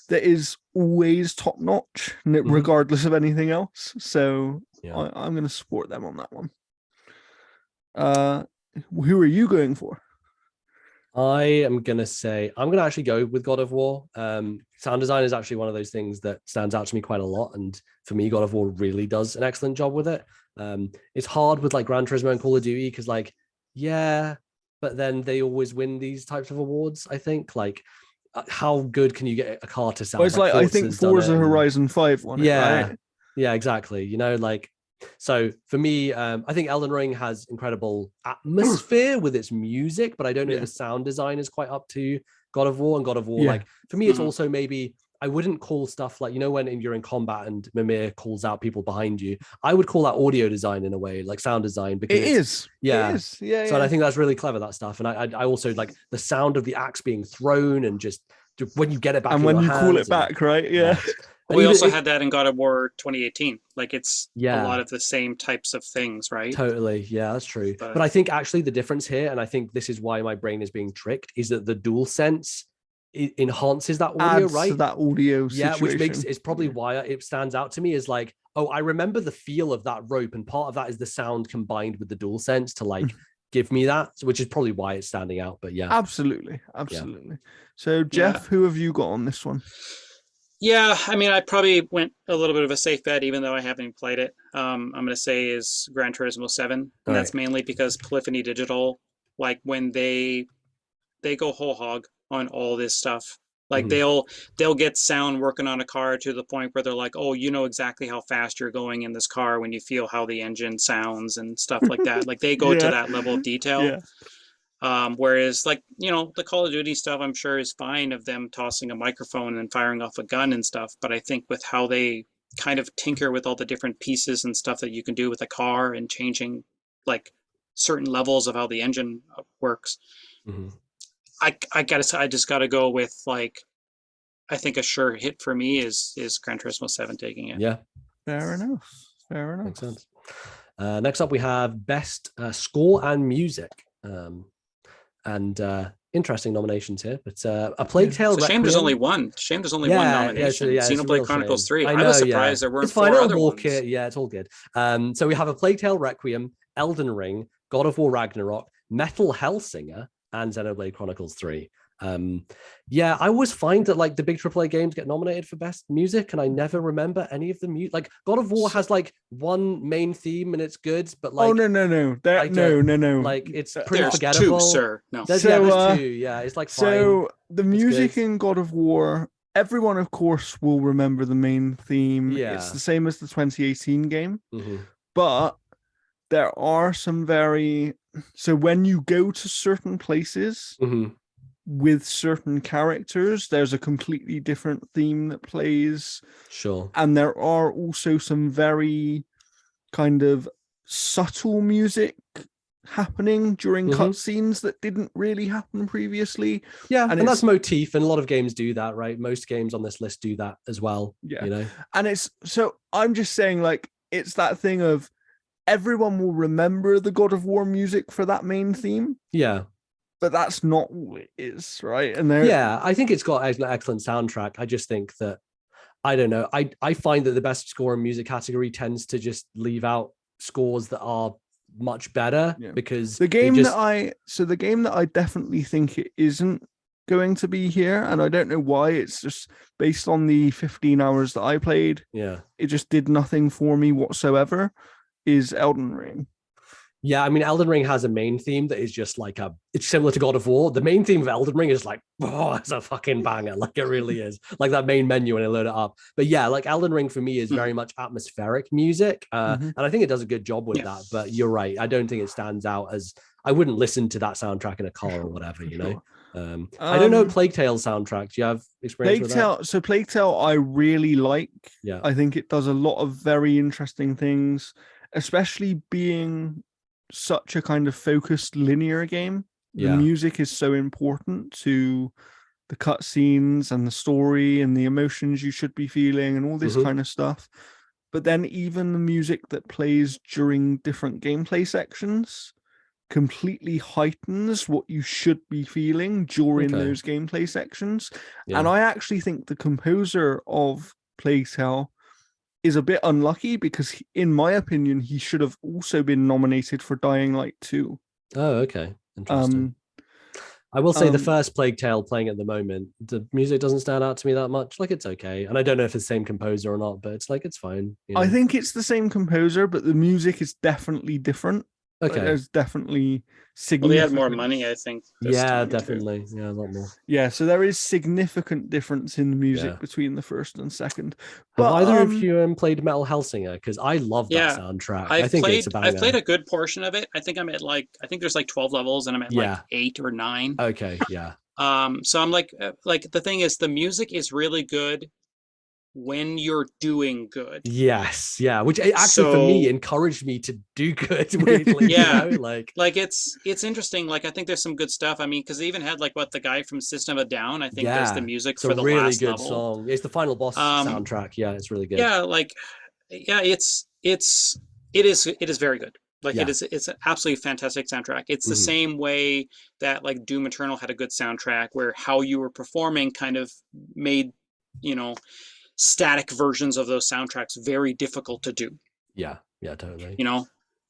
that is always top notch, regardless of anything else. So I'm going to support them on that one. Who are you going for? I am going to say, I'm going to actually go with God of War. Sound design is actually one of those things that stands out to me quite a lot. And for me, God of War really does an excellent job with it. It's hard with like Gran Turismo and Call of Duty because like, yeah, but then they always win these types of awards, I think. Like, how good can you get a car to sound? Well, it's like I think Forza Horizon 5 won it, right? Yeah, exactly. You know, like, so for me, I think Elden Ring has incredible atmosphere with its music, but I don't know if the sound design is quite up to God of War. And God of War, like for me, it's also maybe I wouldn't call stuff like, you know, when you're in combat and Mimir calls out people behind you, I would call that audio design in a way, like sound design, because it is. So and I think that's really clever, that stuff. And I also like the sound of the axe being thrown and just when you get it back and when you call it back, right? Yeah. We also had that in God of War 2018. Like it's a lot of the same types of things, right? Totally. Yeah, that's true. But I think actually the difference here, and I think this is why my brain is being tricked, is that the DualSense enhances that audio, right? To that audio situation. Which makes it's probably why it stands out to me is like, oh, I remember the feel of that rope, and part of that is the sound combined with the DualSense to like give me that, which is probably why it's standing out. But yeah, absolutely. So Jeff, who have you got on this one? Yeah, I mean, I probably went a little bit of a safe bet, even though I haven't played it. I'm going to say is Gran Turismo 7, and that's mainly because Polyphony Digital, like when they go whole hog on all this stuff, like they'll get sound working on a car to the point where they're like, oh, you know exactly how fast you're going in this car when you feel how the engine sounds and stuff like that. Like they go to that level of detail. Yeah. Whereas like, you know, the Call of Duty stuff, I'm sure is fine of them tossing a microphone and firing off a gun and stuff. But I think with how they kind of tinker with all the different pieces and stuff that you can do with a car and changing like certain levels of how the engine works, I gotta say, I just gotta go with like, I think a sure hit for me is Gran Turismo 7 taking it. Yeah. Fair enough. Makes sense. Next up we have best score and music. And interesting nominations here, but A Plague Tale. It's a shame there's only one. Shame there's only one nomination. Xenoblade Chronicles 3. I was surprised there weren't four other ones. Yeah, it's all good. So we have A Plague Tale Requiem, Elden Ring, God of War Ragnarok, Metal Hellsinger, and Xenoblade Chronicles 3. I always find that like the big AAA games get nominated for best music, and I never remember any of the music. Like God of War has like one main theme and it's good, but like no, like it's pretty forgettable. Two, sir. No, there's two. Yeah, it's like so the music in God of War. Everyone, of course, will remember the main theme. Yeah, it's the same as the 2018 game, but there are some very. So when you go to certain places. With certain characters, there's a completely different theme that plays. Sure. And there are also some very kind of subtle music happening during cutscenes that didn't really happen previously. Yeah, and that's motif, and a lot of games do that, right? Most games on this list do that as well. Yeah. You know? And it's so I'm just saying, like, it's that thing of everyone will remember the God of War music for that main theme. Yeah. But that's not all it is, right? And I think it's got an excellent soundtrack. I just think that I don't know. I find that the best score and music category tends to just leave out scores that are much better because the game that I definitely think it isn't going to be here, and I don't know why. It's just based on the 15 hours that I played. Yeah, it just did nothing for me whatsoever. Is Elden Ring. Yeah, I mean, Elden Ring has a main theme that is just like it's similar to God of War. The main theme of Elden Ring is like, oh, it's a fucking banger. Like it really is. Like that main menu when I load it up. But yeah, like Elden Ring for me is very much atmospheric music. And I think it does a good job with that. But you're right. I don't think it stands out as, I wouldn't listen to that soundtrack in a car or whatever, you know? I don't know Plague Tale soundtrack. Do you have experience with that? So Plague Tale I really like. Yeah. I think it does a lot of very interesting things, especially being such a kind of focused linear game. The music is so important to the cutscenes and the story and the emotions you should be feeling and all this kind of stuff. But then even the music that plays during different gameplay sections completely heightens what you should be feeling during those gameplay sections. And I actually think the composer of Plague Tale is a bit unlucky because, in my opinion, he should have also been nominated for Dying Light 2. Oh, okay. Interesting. I will say the first Plague Tale playing at the moment, the music doesn't stand out to me that much. Like, it's okay. And I don't know if it's the same composer or not, but it's like, it's fine. You know? I think it's the same composer, but the music is definitely different. Okay. There's definitely significant. Well, they had more money, I think. Yeah, definitely. Yeah, a lot more. Yeah, so there is significant difference in the music between the first and second. But have either of you played Metal Hellsinger? Because I love that soundtrack. I've played a good portion of it. I think I'm at there's like 12 levels, and I'm at like 8 or 9. Okay, yeah. So I'm like the thing is, the music is really good when you're doing good. Yes, yeah. Which actually for me encouraged me to do good. Weirdly, yeah, you know? like it's interesting. Like I think there's some good stuff. I mean, because they even had like the guy from System of a Down. I think does the music for the really last good level. Song. It's the final boss soundtrack. Yeah, it's really good. Yeah, it is very good. Like it's an absolutely fantastic soundtrack. It's the same way that like Doom Eternal had a good soundtrack, where how you were performing kind of made, static versions of those soundtracks very difficult to do. Yeah, totally. So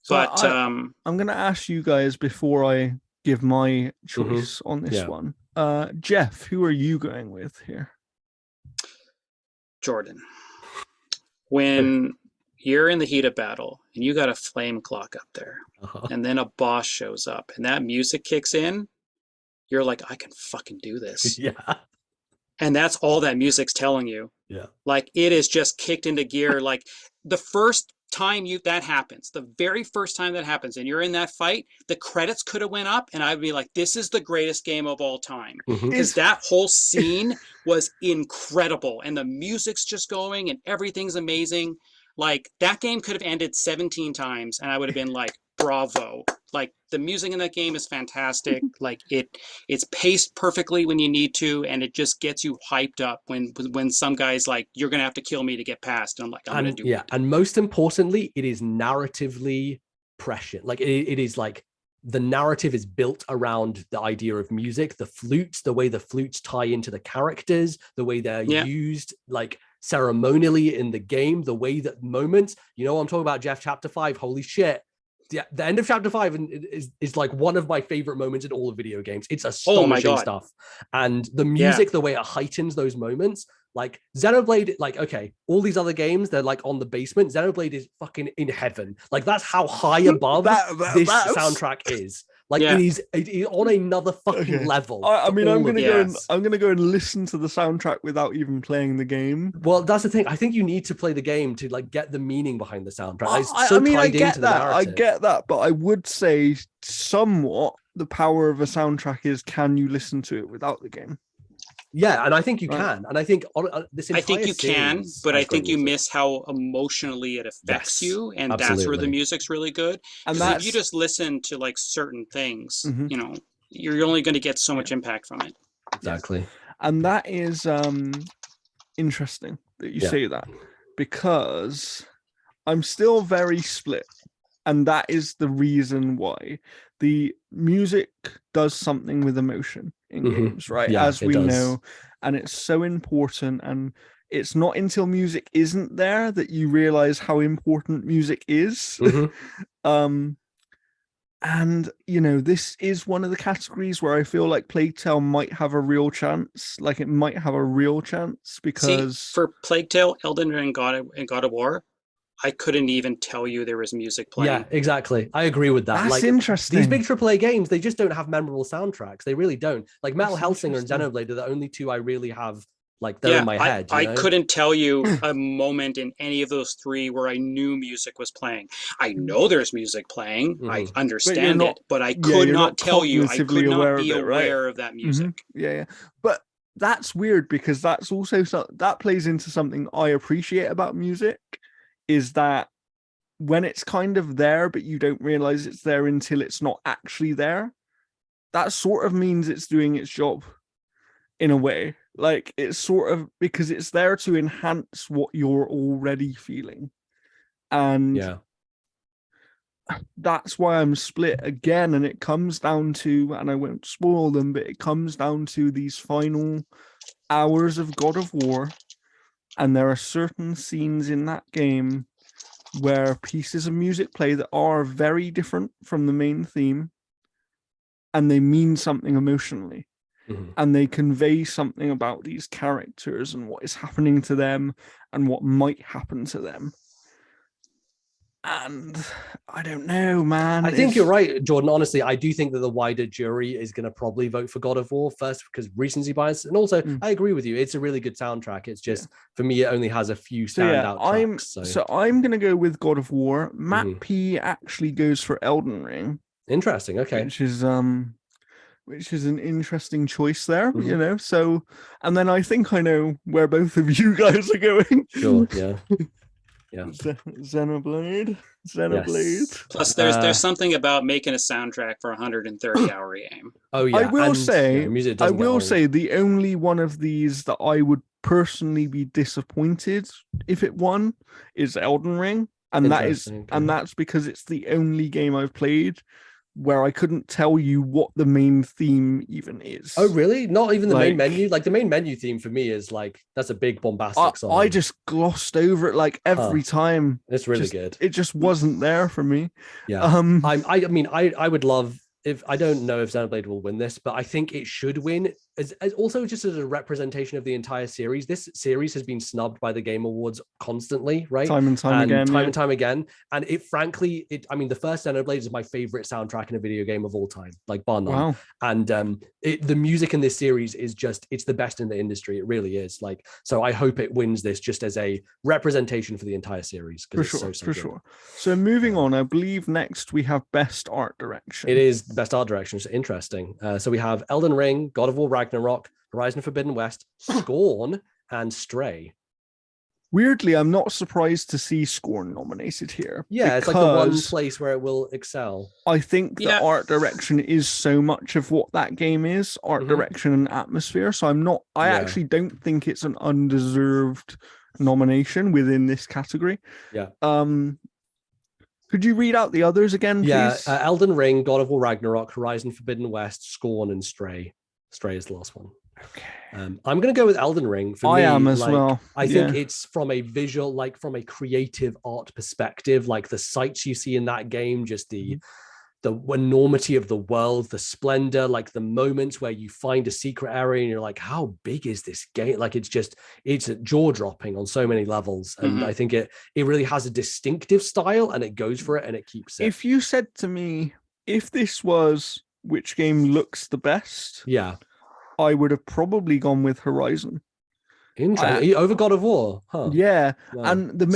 but I'm gonna ask you guys before I give my choice on this one. Jeff, who are you going with here? Jordan. When you're in the heat of battle and you got a flame clock up there, and then a boss shows up and that music kicks in, you're like, I can fucking do this. Yeah. And that's all that music's telling you. Yeah. Like it is just kicked into gear. Like the first time that happens, the very first time that happens, and you're in that fight, the credits could have went up, and I'd be like, this is the greatest game of all time. Because that whole scene was incredible, and the music's just going, and everything's amazing. Like that game could have ended 17 times, and I would have been like, bravo. Like the music in that game is fantastic. Like it's paced perfectly when you need to, and it just gets you hyped up when some guy's like, you're gonna have to kill me to get past, and I'm like, I'm gonna do it. And most importantly, it is narratively prescient. Like it is like the narrative is built around the idea of music, the flutes, the way the flutes tie into the characters, the way they're used like ceremonially in the game, the way that moments, what I'm talking about, Jeff, chapter 5, holy shit. Yeah, the end of chapter 5 is like one of my favorite moments in all of video games. It's astonishing stuff. And the music, the way it heightens those moments, like Xenoblade, like, okay, all these other games, they're like on the basement. Xenoblade is fucking in heaven. Like that's how high above this soundtrack is. Like it is on another fucking level. I mean, I'm gonna go and listen to the soundtrack without even playing the game. Well, that's the thing. I think you need to play the game to like get the meaning behind the soundtrack. I get that, but I would say somewhat the power of a soundtrack is, can you listen to it without the game? Yeah, and I think you can. And I think this entire I think you can, but I think you miss how emotionally it affects you, and that's where the music's really good. And if you just listen to like certain things, you're only going to get so much impact from it. Exactly. And that is interesting that you say that, because I'm still very split. And that is the reason why. The music does something with emotion in games, right? Yeah, as we know, and it's so important. And it's not until music isn't there that you realize how important music is. And this is one of the categories where I feel like Plague Tale might have a real chance. Like it might have a real chance, because for Plague Tale, Elden Ring, and God of War, I couldn't even tell you there was music playing. Yeah, exactly. I agree with that. That's interesting. These big AAA games, they just don't have memorable soundtracks. They really don't. Like Metal Hellsinger and Xenoblade are the only two I really have, like, they're in my head. I couldn't tell you a moment in any of those three where I knew music was playing. I know there's music playing. I understand it, but I could not tell you. I could not be aware of that music. Yeah. But that's weird, because that's also that plays into something I appreciate about music, is that when it's kind of there, but you don't realize it's there until it's not actually there, that sort of means it's doing its job in a way. Like it's sort of, because it's there to enhance what you're already feeling. And that's why I'm split again. And it comes down to, and I won't spoil them, but it comes down to these final hours of God of War. And there are certain scenes in that game where pieces of music play that are very different from the main theme. and they mean something emotionally. And they convey something about these characters and what is happening to them and what might happen to them. And I don't know, man. I think you're right, Jordan. Honestly, I do think that the wider jury is going to probably vote for God of War first because recency bias. And also, I agree with you. It's a really good soundtrack. It's just, for me, it only has a few standout tracks. So I'm going to go with God of War. Matt P actually goes for Elden Ring. Interesting. Okay. Which is an interesting choice there, you know. So, and then I think I know where both of you guys are going. Sure, yeah. Xenoblade. Yes. Plus, there's something about making a soundtrack for a 130-hour game. Oh yeah. I will say the only one of these that I would personally be disappointed if it won is Elden Ring, and that's because it's the only game I've played where I couldn't tell you what the main theme even is. Oh, really? Not even the main menu? Like, the main menu theme for me is like, that's a big bombastic song. I just glossed over it like every time. It's really good. It just wasn't there for me. Yeah. I would love, if I don't know if Xenoblade will win this, but I think it should win as also just as a representation of the entire series. This series has been snubbed by the Game Awards constantly, right? Time and time again. And it frankly, the first Xenoblade is my favorite soundtrack in a video game of all time, like bar none. Wow. And the music in this series is just, it's the best in the industry. It really is. Like, so I hope it wins this just as a representation for the entire series. For sure. So moving on, I believe next we have Best Art Direction. It is Best Art Direction. So interesting. So we have Elden Ring, God of War Ragnarok, Horizon Forbidden West, Scorn, and Stray. Weirdly, I'm not surprised to see Scorn nominated here. Yeah, it's like the one place where it will excel. I think the art direction is so much of what that game is, art direction and atmosphere. So I actually don't think it's an undeserved nomination within this category. Yeah. Could you read out the others again, please? Yeah, Elden Ring, God of War Ragnarok, Horizon Forbidden West, Scorn, and Stray. Stray is the last one. Okay. I'm going to go with Elden Ring. I am as well. I think it's from a visual, like from a creative art perspective, like the sights you see in that game, just the enormity of the world, the splendor, like the moments where you find a secret area and you're like, how big is this game? Like, it's jaw-dropping on so many levels. And I think it really has a distinctive style and it goes for it and it keeps it. If you said to me, if this was which game looks the best, I would have probably gone with Horizon. Interesting. Over God of War, huh? Yeah, wow. And the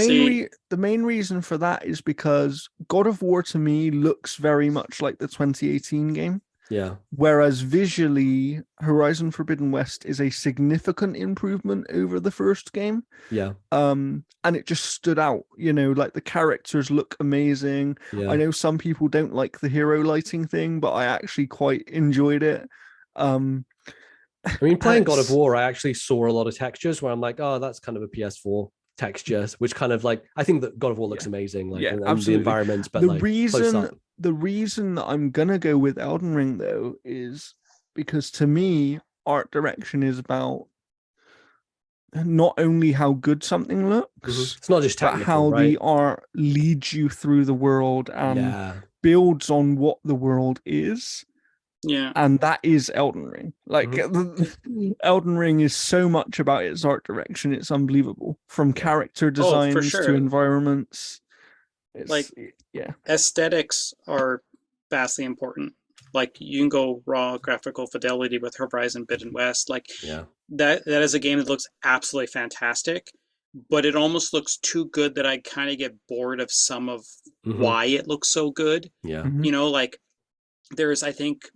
main reason for that is because God of War to me looks very much like the 2018 game. Yeah. Whereas visually, Horizon Forbidden West is a significant improvement over the first game. Yeah. And it just stood out, you know, like the characters look amazing. Yeah. I know some people don't like the hero lighting thing, but I actually quite enjoyed it. I mean, playing God of War, I actually saw a lot of textures where I'm like, oh, that's kind of a PS4 texture, which kind of like, I think that God of War looks amazing, like, and the environments, but the reason that I'm gonna go with Elden Ring though is because to me, art direction is about not only how good something looks, it's not just technical, but how right? the art leads you through the world and builds on what the world is. Yeah. And that is Elden Ring. Like Elden Ring is so much about its art direction. It's unbelievable. From character designs to environments. Aesthetics are vastly important. Like you can go raw graphical fidelity with Horizon Forbidden West. Like that is a game that looks absolutely fantastic, but it almost looks too good that I kind of get bored of some of why it looks so good. Yeah. You know, like there's I think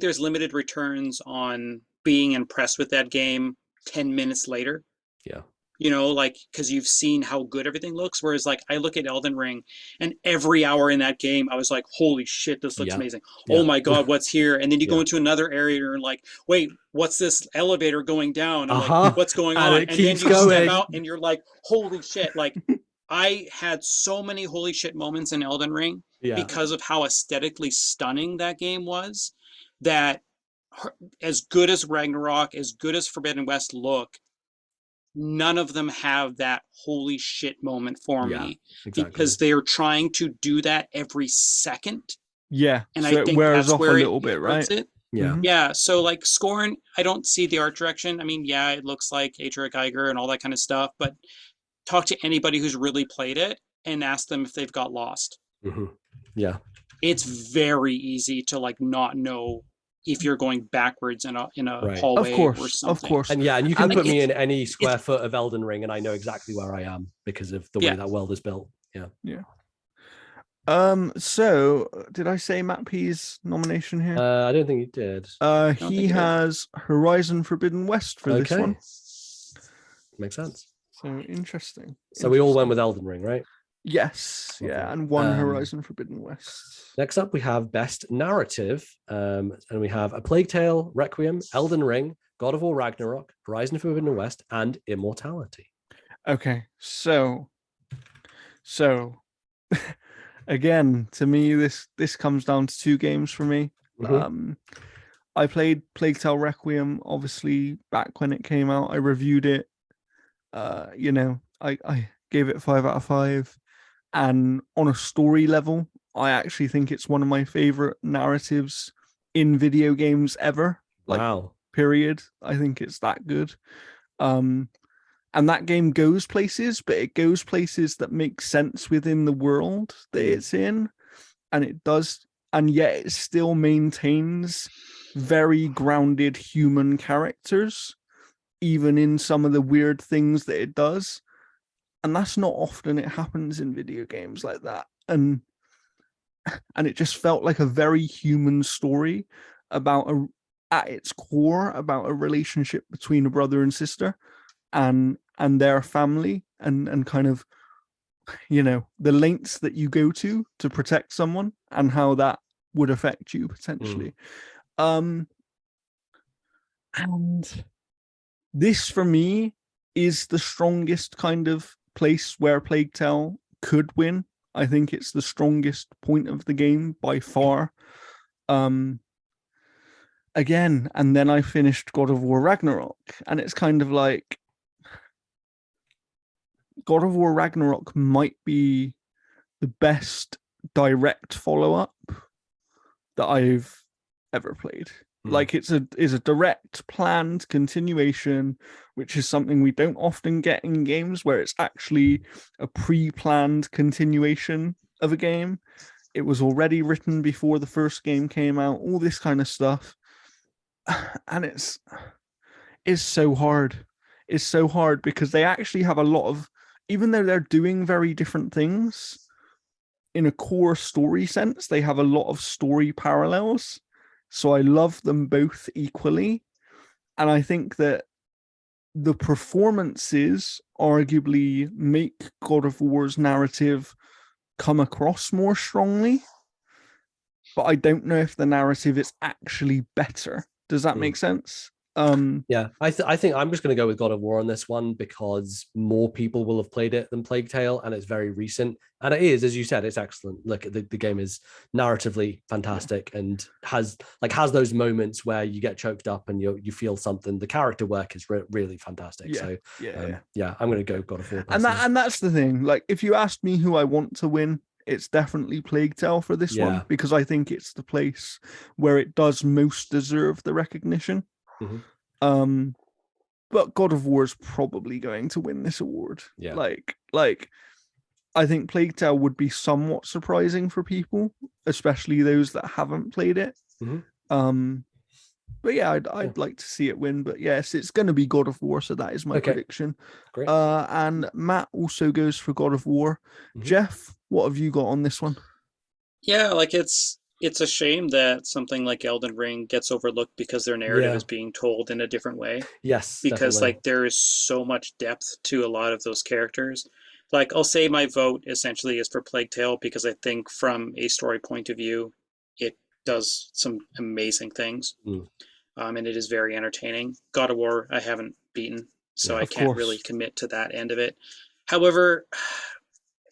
there's limited returns on being impressed with that game 10 minutes later. Yeah. You know, like, because you've seen how good everything looks. Whereas, like, I look at Elden Ring and every hour in that game, I was like, holy shit, this looks amazing. Yeah. Oh my God, what's here? And then you go into another area and you're like, wait, what's this elevator going down? I'm like, what's going on? And then you step out and you're like, holy shit. Like, I had so many holy shit moments in Elden Ring because of how aesthetically stunning that game was. That as good as Ragnarok, as good as Forbidden West look, none of them have that holy shit moment for me because they are trying to do that every second. Yeah. And So I it think wears that's off a where little it bit, hurts right? it. Yeah. Yeah. So like Scorn, I don't see the art direction. I mean, yeah, it looks like Adria Geiger and all that kind of stuff, but talk to anybody who's really played it and ask them if they've got lost. Yeah. It's very easy to like not know if you're going backwards in a Right. hallway or something. Of course. And yeah, and you can like, put me in any square foot of Elden Ring, and I know exactly where I am because of the way that world is built. Yeah. Yeah. So did I say Matt P's nomination here? I don't think you did. He has Horizon Forbidden West for this one. Makes sense. So interesting. So we all went with Elden Ring, right? Yes. Lovely. Yeah, and one Horizon Forbidden West. Next up, we have Best Narrative, and we have A Plague Tale, Requiem, Elden Ring, God of War Ragnarok, Horizon Forbidden West, and Immortality. Okay, so again, to me, this comes down to two games for me. I played Plague Tale Requiem, obviously, back when it came out. I reviewed it. I gave it 5 out of 5. And on a story level, I actually think it's one of my favorite narratives in video games ever. Wow. Period. I think it's that good. And that game goes places, but it goes places that make sense within the world that it's in. And it does, and yet it still maintains very grounded human characters, even in some of the weird things that it does. And that's not often it happens in video games like that. And it just felt like a very human story about at its core, about a relationship between a brother and sister and their family and kind of, the lengths that you go to protect someone and how that would affect you potentially. And this for me is the strongest kind of place where Plague Tale could win. I think it's the strongest point of the game by far. Again, and then I finished God of War Ragnarok, and it's kind of like God of War Ragnarok might be the best direct follow-up that I've ever played. Like it's a direct planned continuation, which is something we don't often get in games, where it's actually a pre-planned continuation of a game. It was already written before the first game came out, all this kind of stuff. And it's so hard. It's so hard because they actually have a lot of, even though they're doing very different things, in a core story sense, they have a lot of story parallels. So I love them both equally. And I think that the performances arguably make God of War's narrative come across more strongly. But I don't know if the narrative is actually better. Does that make sense? Yeah, I think I'm just going to go with God of War on this one because more people will have played it than Plague Tale, and it's very recent. And it is, as you said, it's excellent. Look, the game is narratively fantastic and has those moments where you get choked up and you feel something. The character work is really fantastic. I'm going to go God of War. And that's the thing. Like, if you asked me who I want to win, it's definitely Plague Tale for this one, because I think it's the place where it does most deserve the recognition. But God of War is probably going to win this award. Yeah. Like I think Plague Tale would be somewhat surprising for people, especially those that haven't played it. But yeah, I'd like to see it win. But yes, it's going to be God of War, so that is my prediction. Great. And Matt also goes for God of War. Jeff, what have you got on this one? Yeah, like it's a shame that something like Elden Ring gets overlooked because their narrative is being told in a different way. Yes, because definitely. like there is so much depth to a lot of those characters. Like I'll say my vote essentially is for Plague Tale because I think from a story point of view, it does some amazing things. And it is very entertaining. God of War I haven't beaten, so I can't really commit to that end of it. However,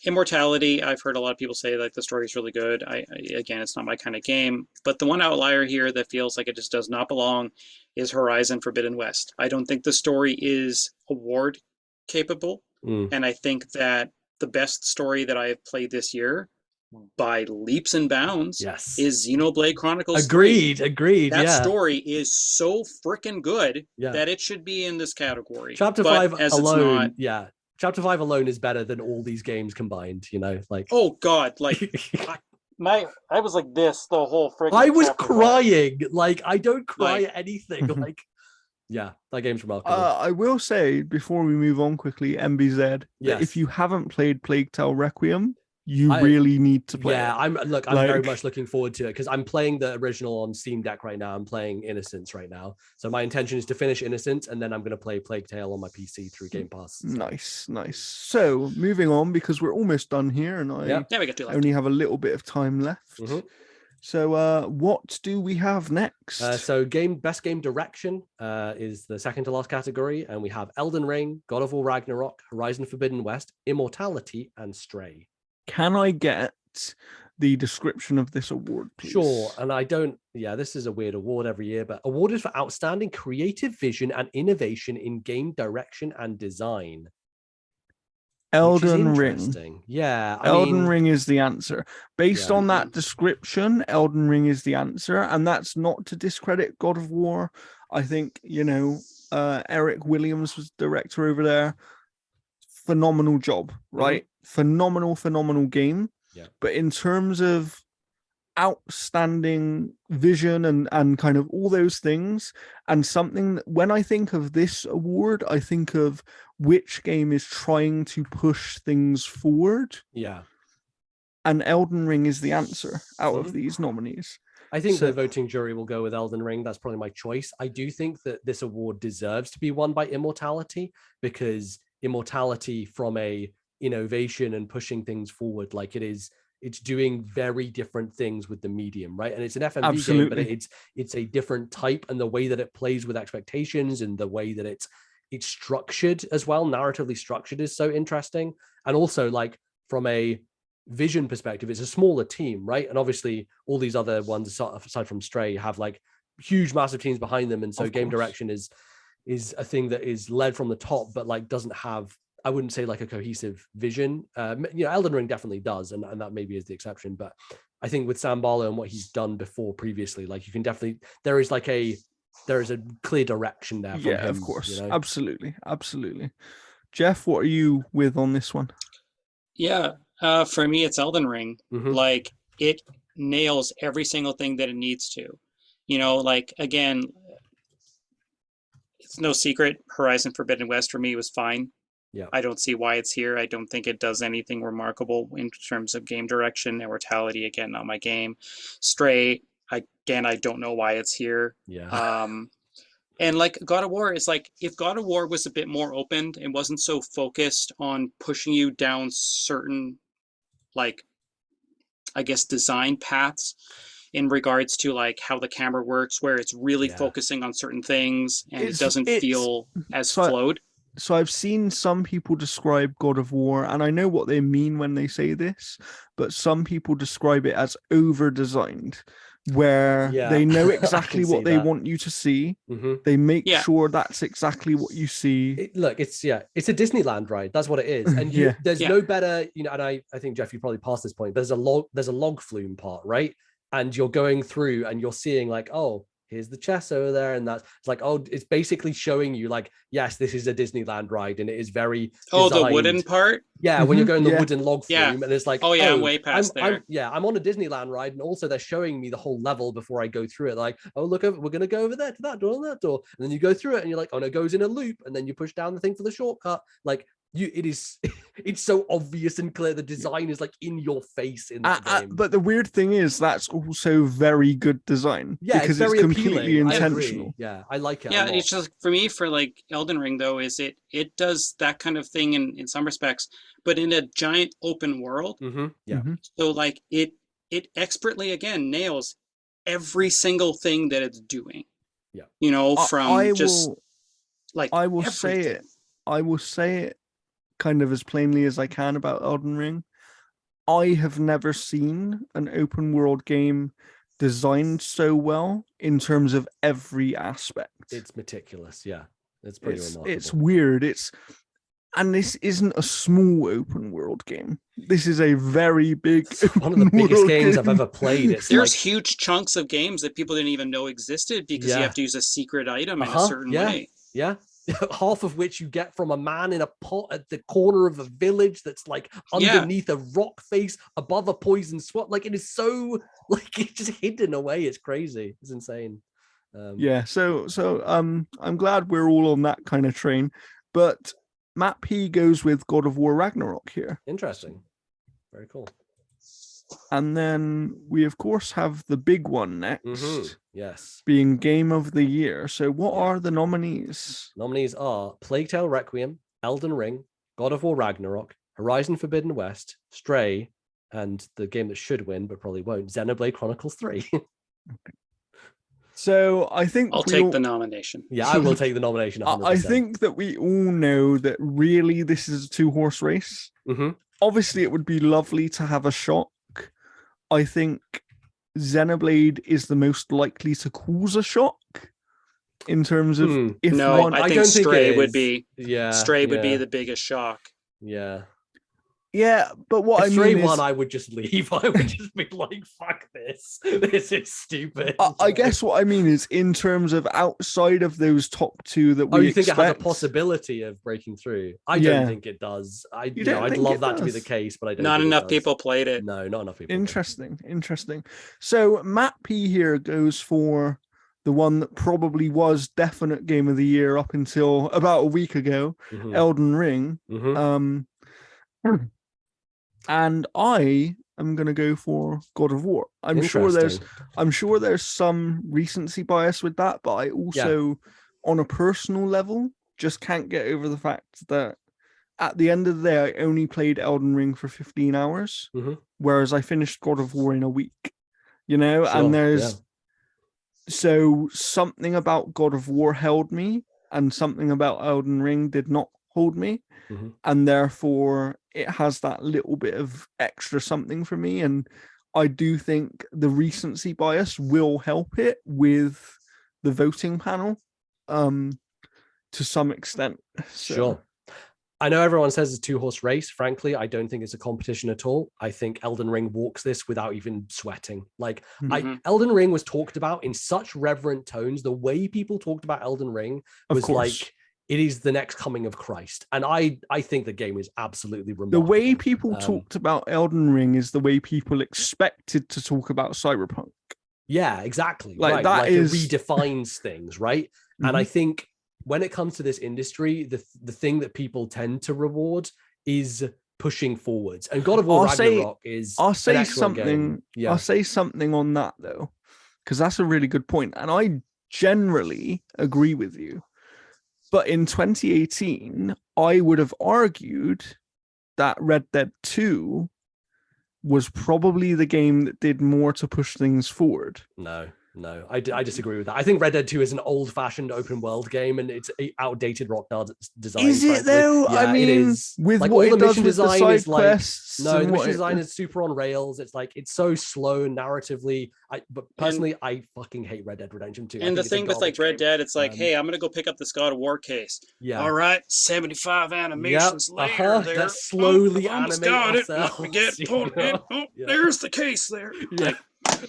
Immortality, I've heard a lot of people say like the story is really good. Again, it's not my kind of game, but the one outlier here that feels like it just does not belong is Horizon Forbidden West. I don't think the story is award capable, and I think that the best story that I have played this year by leaps and bounds Yes. is Xenoblade Chronicles 3. Agreed. That yeah. story is so freaking good Yeah. that it should be in this category. Chapter But 5 as alone, it's not, Chapter 5 alone is better than all these games combined, you know, like oh god, like I was like this the whole freaking I was chapter crying. Like I don't cry Like- at anything. Like yeah, that game's remarkable. I will say before we move on quickly, NBZ, that Yes. if you haven't played Plague Tale Requiem, you really need to play it. I'm very much looking forward to it because I'm playing the original on Steam Deck right now. I'm playing Innocence right now. So my intention is to finish Innocence and then I'm going to play Plague Tale on my PC through Game Pass. Nice. So moving on because we're almost done here and we got 2 left. only have a little bit of time left. Mm-hmm. So what do we have next? So best game direction is the second to last category. And we have Elden Ring, God of War Ragnarok, Horizon Forbidden West, Immortality, and Stray. Can I get the description of this award, please? Sure. And this is a weird award every year, but awarded for outstanding creative vision and innovation in game direction and design. Elden Ring. Yeah. Elden Ring is the answer. Based on that description, Elden Ring is the answer. And that's not to discredit God of War. I think, Eric Williams was director over there. Phenomenal job, right? Mm-hmm. Phenomenal game. Yeah. But in terms of outstanding vision and kind of all those things, and something that when I think of this award, I think of which game is trying to push things forward. Yeah. And Elden Ring is the answer out of these nominees. I think the voting jury will go with Elden Ring. That's probably my choice. I do think that this award deserves to be won by Immortality because Immortality from a innovation and pushing things forward, like it's doing very different things with the medium, right? And it's an FMV game, but it's a different type, and the way that it plays with expectations and the way that it's structured as well, narratively structured, is so interesting. And also, like, from a vision perspective, it's a smaller team, right? And obviously all these other ones aside from Stray have like huge massive teams behind them, and so game direction is a thing that is led from the top, but like doesn't have, I wouldn't say like a cohesive vision. Elden Ring definitely does, and that maybe is the exception. But I think with Sam Barlow and what he's done before previously, like you can definitely, there is a clear direction there. From him, of course. Absolutely. Jeff, what are you with on this one? Yeah, for me, it's Elden Ring. Mm-hmm. Like it nails every single thing that it needs to. Like again, it's no secret. Horizon Forbidden West for me was fine. Yeah, I don't see why it's here. I don't think it does anything remarkable in terms of game direction. Immortality, again, not my game. Stray, again, I don't know why it's here. Yeah. And like God of War is like, if God of War was a bit more open and wasn't so focused on pushing you down certain, like, I guess, design paths in regards to like how the camera works, where it's really focusing on certain things and it doesn't feel as flowed. So I've seen some people describe God of War, and I know what they mean when they say this, but some people describe it as over-designed, where they know exactly what they want you to see. Mm-hmm. They make sure that's exactly what you see. It's a Disneyland ride. That's what it is. And there's no better, and I think, Jeff, you probably passed this point, but there's a log flume part, right? And you're going through and you're seeing like, oh, here's the chest over there, and that's like, oh, it's basically showing you like, yes, this is a Disneyland ride, and it is very designed. The wooden part. Yeah, when you're going the wooden log flume, and it's like, I'm way past there. I'm on a Disneyland ride, and also they're showing me the whole level before I go through it. Like, oh, look, we're gonna go over there to that door and that door, and then you go through it, and you're like, oh no, it goes in a loop, and then you push down the thing for the shortcut, like. It's so obvious and clear. The design is like in your face in that game. But the weird thing is that's also very good design. Yeah, because it's completely appealing. intentional. Yeah, I like it. Yeah, it's just for me, for like Elden Ring though, is it does that kind of thing in some respects, but in a giant open world. Mm-hmm. Yeah. Mm-hmm. So like it expertly again nails every single thing that it's doing. Yeah. I will say it kind of as plainly as I can about Elden Ring. I have never seen an open world game designed so well in terms of every aspect. It's meticulous. Yeah. It's pretty remarkable. It's weird. And this isn't a small open world game. This is a very big one of the biggest games I've ever played. There's huge chunks of games that people didn't even know existed because you have to use a secret item in a certain way. Yeah. Half of which you get from a man in a pot at the corner of a village that's like underneath a rock face above a poison swamp. Like, it is so, like, it's just hidden away. It's crazy. It's insane. So I'm glad we're all on that kind of train. But Matt P goes with God of War Ragnarok here. Interesting. Very cool. And then we, of course, have the big one next. Mm-hmm. Yes. Being Game of the Year. So what are the nominees? Nominees are Plague Tale Requiem, Elden Ring, God of War Ragnarok, Horizon Forbidden West, Stray, and the game that should win but probably won't, Xenoblade Chronicles 3. Okay. So I think I'll take the nomination. Yeah, I will take the nomination. 100%. I think that we all know that really this is a 2-horse race. Mm-hmm. Obviously, it would be lovely to have a shock. I think Xenoblade is the most likely to cause a shock in terms of if no, I think Stray would be Stray would be the biggest shock. Yeah, but what if I Stray mean won, is, I would just leave. I would just be like, "Fuck this! This is stupid." I guess what I mean is, in terms of outside of those top two that we you think expect, it has a possibility of breaking through? I don't think it does. I'd love that to be the case, but I don't. Not enough people played it. No, not enough people. Interesting. So Matt P here goes for the one that probably was definite Game of the Year up until about a week ago, Elden Ring. And I am going to go for God of War. I'm sure there's some recency bias with that, but I also, on a personal level, just can't get over the fact that at the end of the day, I only played Elden Ring for 15 hours, whereas I finished God of War in a week. And there's so something about God of War held me, and something about Elden Ring did not hold me. And therefore it has that little bit of extra something for me. And I do think the recency bias will help it with the voting panel to some extent. So. Sure. I know everyone says it's a 2-horse race. Frankly, I don't think it's a competition at all. I think Elden Ring walks this without even sweating. Like, Elden Ring was talked about in such reverent tones. The way people talked about Elden Ring was like, it is the next coming of Christ. And I think the game is absolutely remarkable. The way people talked about Elden Ring is the way people expected to talk about Cyberpunk. Yeah, exactly. Like, it redefines things, right? And I think when it comes to this industry, the thing that people tend to reward is pushing forwards. And God of War Ragnarok is I'll say something. Game. Yeah. I'll say something on that though, because that's a really good point. And I generally agree with you. But in 2018, I would have argued that Red Dead 2 was probably the game that did more to push things forward. No, I disagree with that. I think Red Dead 2 is an old-fashioned open-world game, and it's an outdated Rockstar design. Is it though? Yeah, I mean, it is. With like, what all it the does mission with the design side is like quests. the mission design is super on rails. It's like it's so slow narratively. But personally, I fucking hate Red Dead Redemption 2. And the thing with like Red Dead, it's like, hey, I'm gonna go pick up this God of War case. Yeah. All right, 75 animations later. There, that slowly almost animate got it. ourselves. Let me get pulled in. There's the case there. Yeah. Like,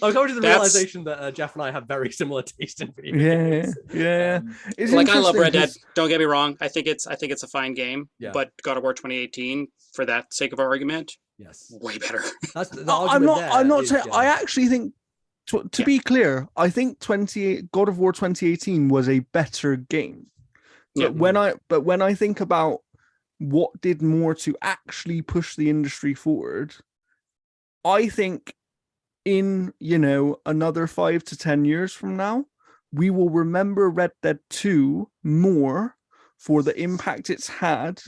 I'm coming to the realization that Jeff and I have very similar taste in video games. Yeah. Like, I love Red Dead. Don't get me wrong. I think it's a fine game. Yeah. But God of War 2018, for that sake of argument, yes, way better. That's the I'm not saying. I actually think, to be clear, I think God of War 2018 was a better game. But when I think about what did more to actually push the industry forward, I think in another 5 to 10 years from now, we will remember Red Dead 2 more for the impact it's had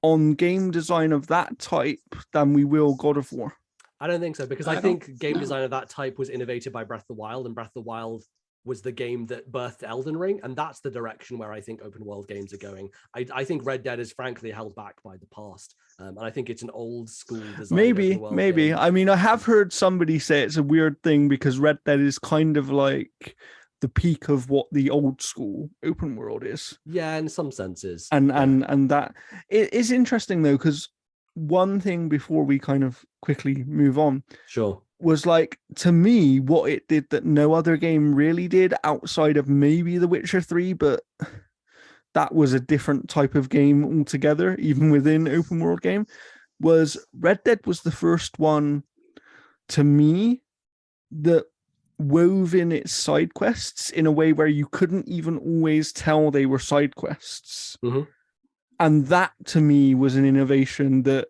on game design of that type than we will God of War. I don't think so, because I think game design of that type was innovated by Breath of the Wild, and Breath of the Wild was the game that birthed Elden Ring, and that's the direction where I think open world games are going. I think Red Dead is frankly held back by the past, and I think it's an old school design. Maybe. Game. I mean, I have heard somebody say it's a weird thing because Red Dead is kind of like the peak of what the old school open world is. Yeah, in some senses. And that it is interesting though, because one thing before we kind of quickly move on, sure, was like, to me, what it did that no other game really did outside of maybe The Witcher 3, but that was a different type of game altogether, even within open world game, was Red Dead was the first one to me that wove in its side quests in a way where you couldn't even always tell they were side quests. Mm-hmm. And that to me was an innovation that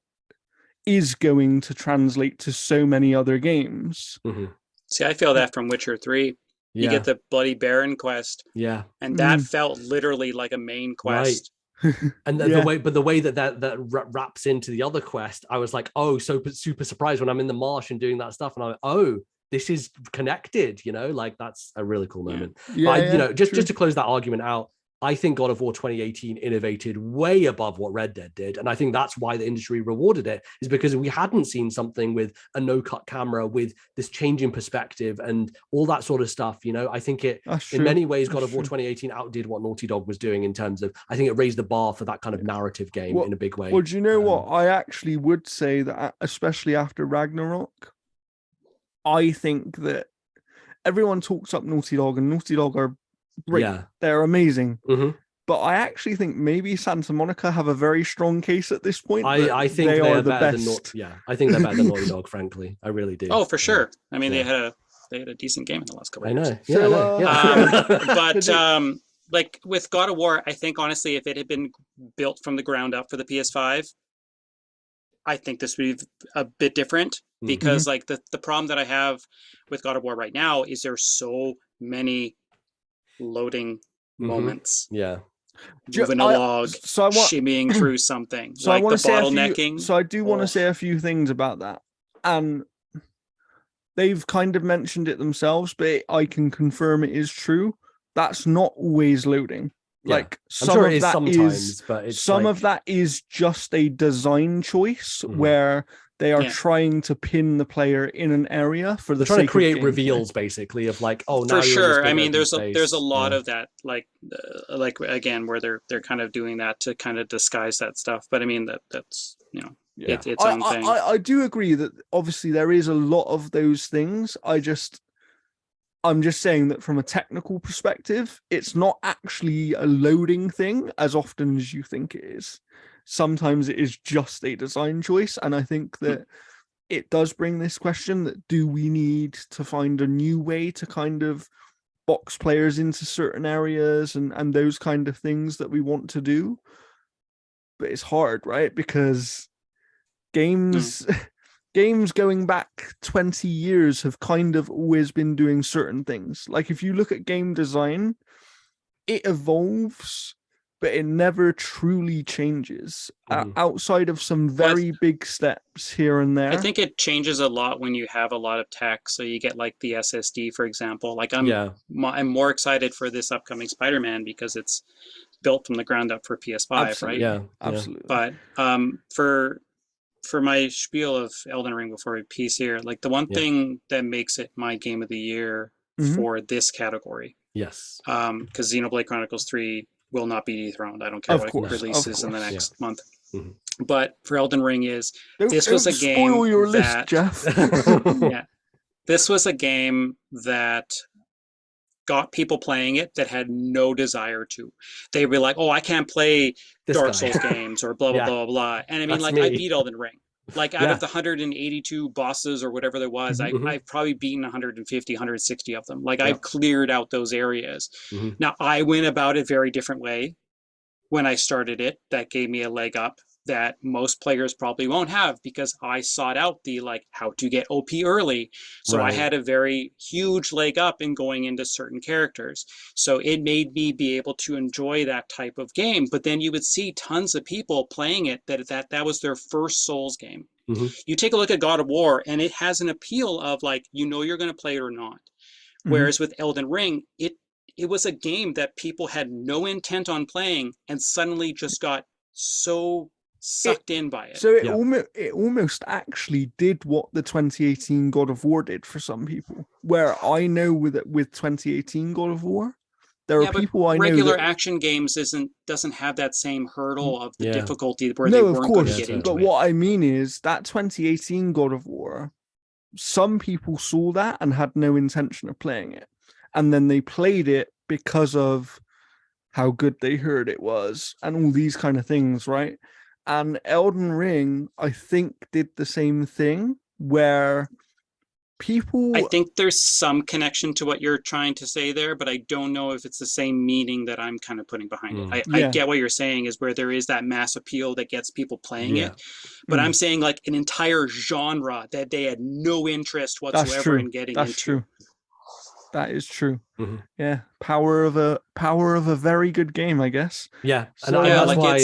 is going to translate to so many other games. Mm-hmm. See, I feel that from Witcher 3. You get the Bloody Baron quest. Yeah. And that felt literally like a main quest. Right. And the way that wraps into the other quest, I was like, oh, so super surprised when I'm in the marsh and doing that stuff. And I'm like, oh, this is connected, like that's a really cool moment. Yeah. But just to close that argument out, I think God of War 2018 innovated way above what Red Dead did. And I think that's why the industry rewarded it, is because we hadn't seen something with a no-cut camera, with this change in perspective and all that sort of stuff. I think it, in many ways, God of War 2018 outdid what Naughty Dog was doing in terms of, I think it raised the bar for that kind of narrative game in a big way. Well, do you know what? I actually would say that, especially after Ragnarok, I think that everyone talks up Naughty Dog, and Naughty Dog are great. Yeah. They're amazing. Mm-hmm. But I actually think maybe Santa Monica have a very strong case at this point. I think they are the best. I think they're better than Naughty Dog, frankly. I really do. Oh, for sure. I mean, they had a decent game in the last couple of years. I know. But like with God of War, I think honestly, if it had been built from the ground up for the PS5, I think this would be a bit different, because like the problem that I have with God of War right now is there's so many loading moments. Yeah. Moving a log, shimmying through something. So like the bottlenecking. So I do want to say a few things about that. And they've kind of mentioned it themselves, but I can confirm it is true. That's not always loading. Yeah. Like some of that sometimes, but it's some of that is just a design choice where they are trying to pin the player in an area for the trying to create reveals, basically, of like, oh, now for sure. I mean, there's a lot of that, like again, where they're kind of doing that to kind of disguise that stuff. But I mean, that's it's its own thing. I do agree that obviously there is a lot of those things. I'm just saying that from a technical perspective, it's not actually a loading thing as often as you think it is. Sometimes it is just a design choice. And I think that it does bring this question that do we need to find a new way to kind of box players into certain areas and those kind of things that we want to do? But it's hard, right? Because games going back 20 years have kind of always been doing certain things. Like if you look at game design, it evolves, but it never truly changes outside of some very big steps here and there. I think it changes a lot when you have a lot of tech. So you get like the SSD, for example. Like I'm more excited for this upcoming Spider-Man because it's built from the ground up for PS5, right? Yeah, absolutely. But for my spiel of Elden Ring before we piece here, like the one thing that makes it my game of the year for this category. Yes. Because Xenoblade Chronicles 3 will not be dethroned. I don't care what releases in the next month. But for Elden Ring this was a game spoil your list, Jeff. This was a game that got people playing it that had no desire to. They'd be like, oh, I can't play Dark Souls games or blah, blah, blah, blah. And I mean, like, I beat Elden Ring. Like, out of the 182 bosses or whatever there was, I've probably beaten 150, 160 of them. Like, I've cleared out those areas. Now, I went about it very different way when I started it. That gave me a leg up that most players probably won't have, because I sought out the how to get OP early. So I had a very huge leg up in going into certain characters. So it made me be able to enjoy that type of game. But then you would see tons of people playing it that was their first Souls game. You take a look at God of War and it has an appeal of you're going to play it or not. Whereas with Elden Ring, it was a game that people had no intent on playing and suddenly just got so sucked in by it. So it almost actually did what the 2018 God of War did for some people. Where I know with 2018 God of War, there are people I know regular action games doesn't have that same hurdle of the difficulty where they weren't going to get into it. But what I mean is that 2018 God of War, some people saw that and had no intention of playing it, and then they played it because of how good they heard it was and all these kind of things, right? And Elden Ring, I think, did the same thing where people... I think there's some connection to what you're trying to say there, but I don't know if it's the same meaning that I'm kind of putting behind it. I get what you're saying is where there is that mass appeal that gets people playing it. But I'm saying like an entire genre that they had no interest whatsoever in getting into. That's true. That is true. Mm-hmm. Yeah. Power of a very good game, I guess. Yeah. So, and that's like why,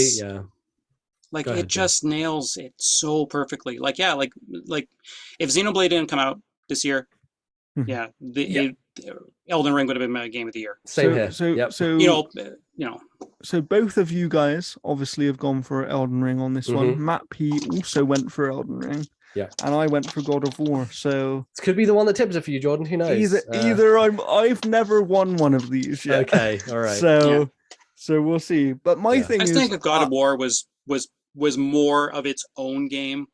Like it just nails it so perfectly. Like if Xenoblade didn't come out this year, Elden Ring would have been my game of the year. Same here. So So both of you guys obviously have gone for Elden Ring on this one. Matt P also went for Elden Ring. Yeah. And I went for God of War. So this could be the one that tips it for you, Jordan. Who knows? Either I've never won one of these yet. Okay, all right. So we'll see. But my thing is, I think if God of War was more of its own game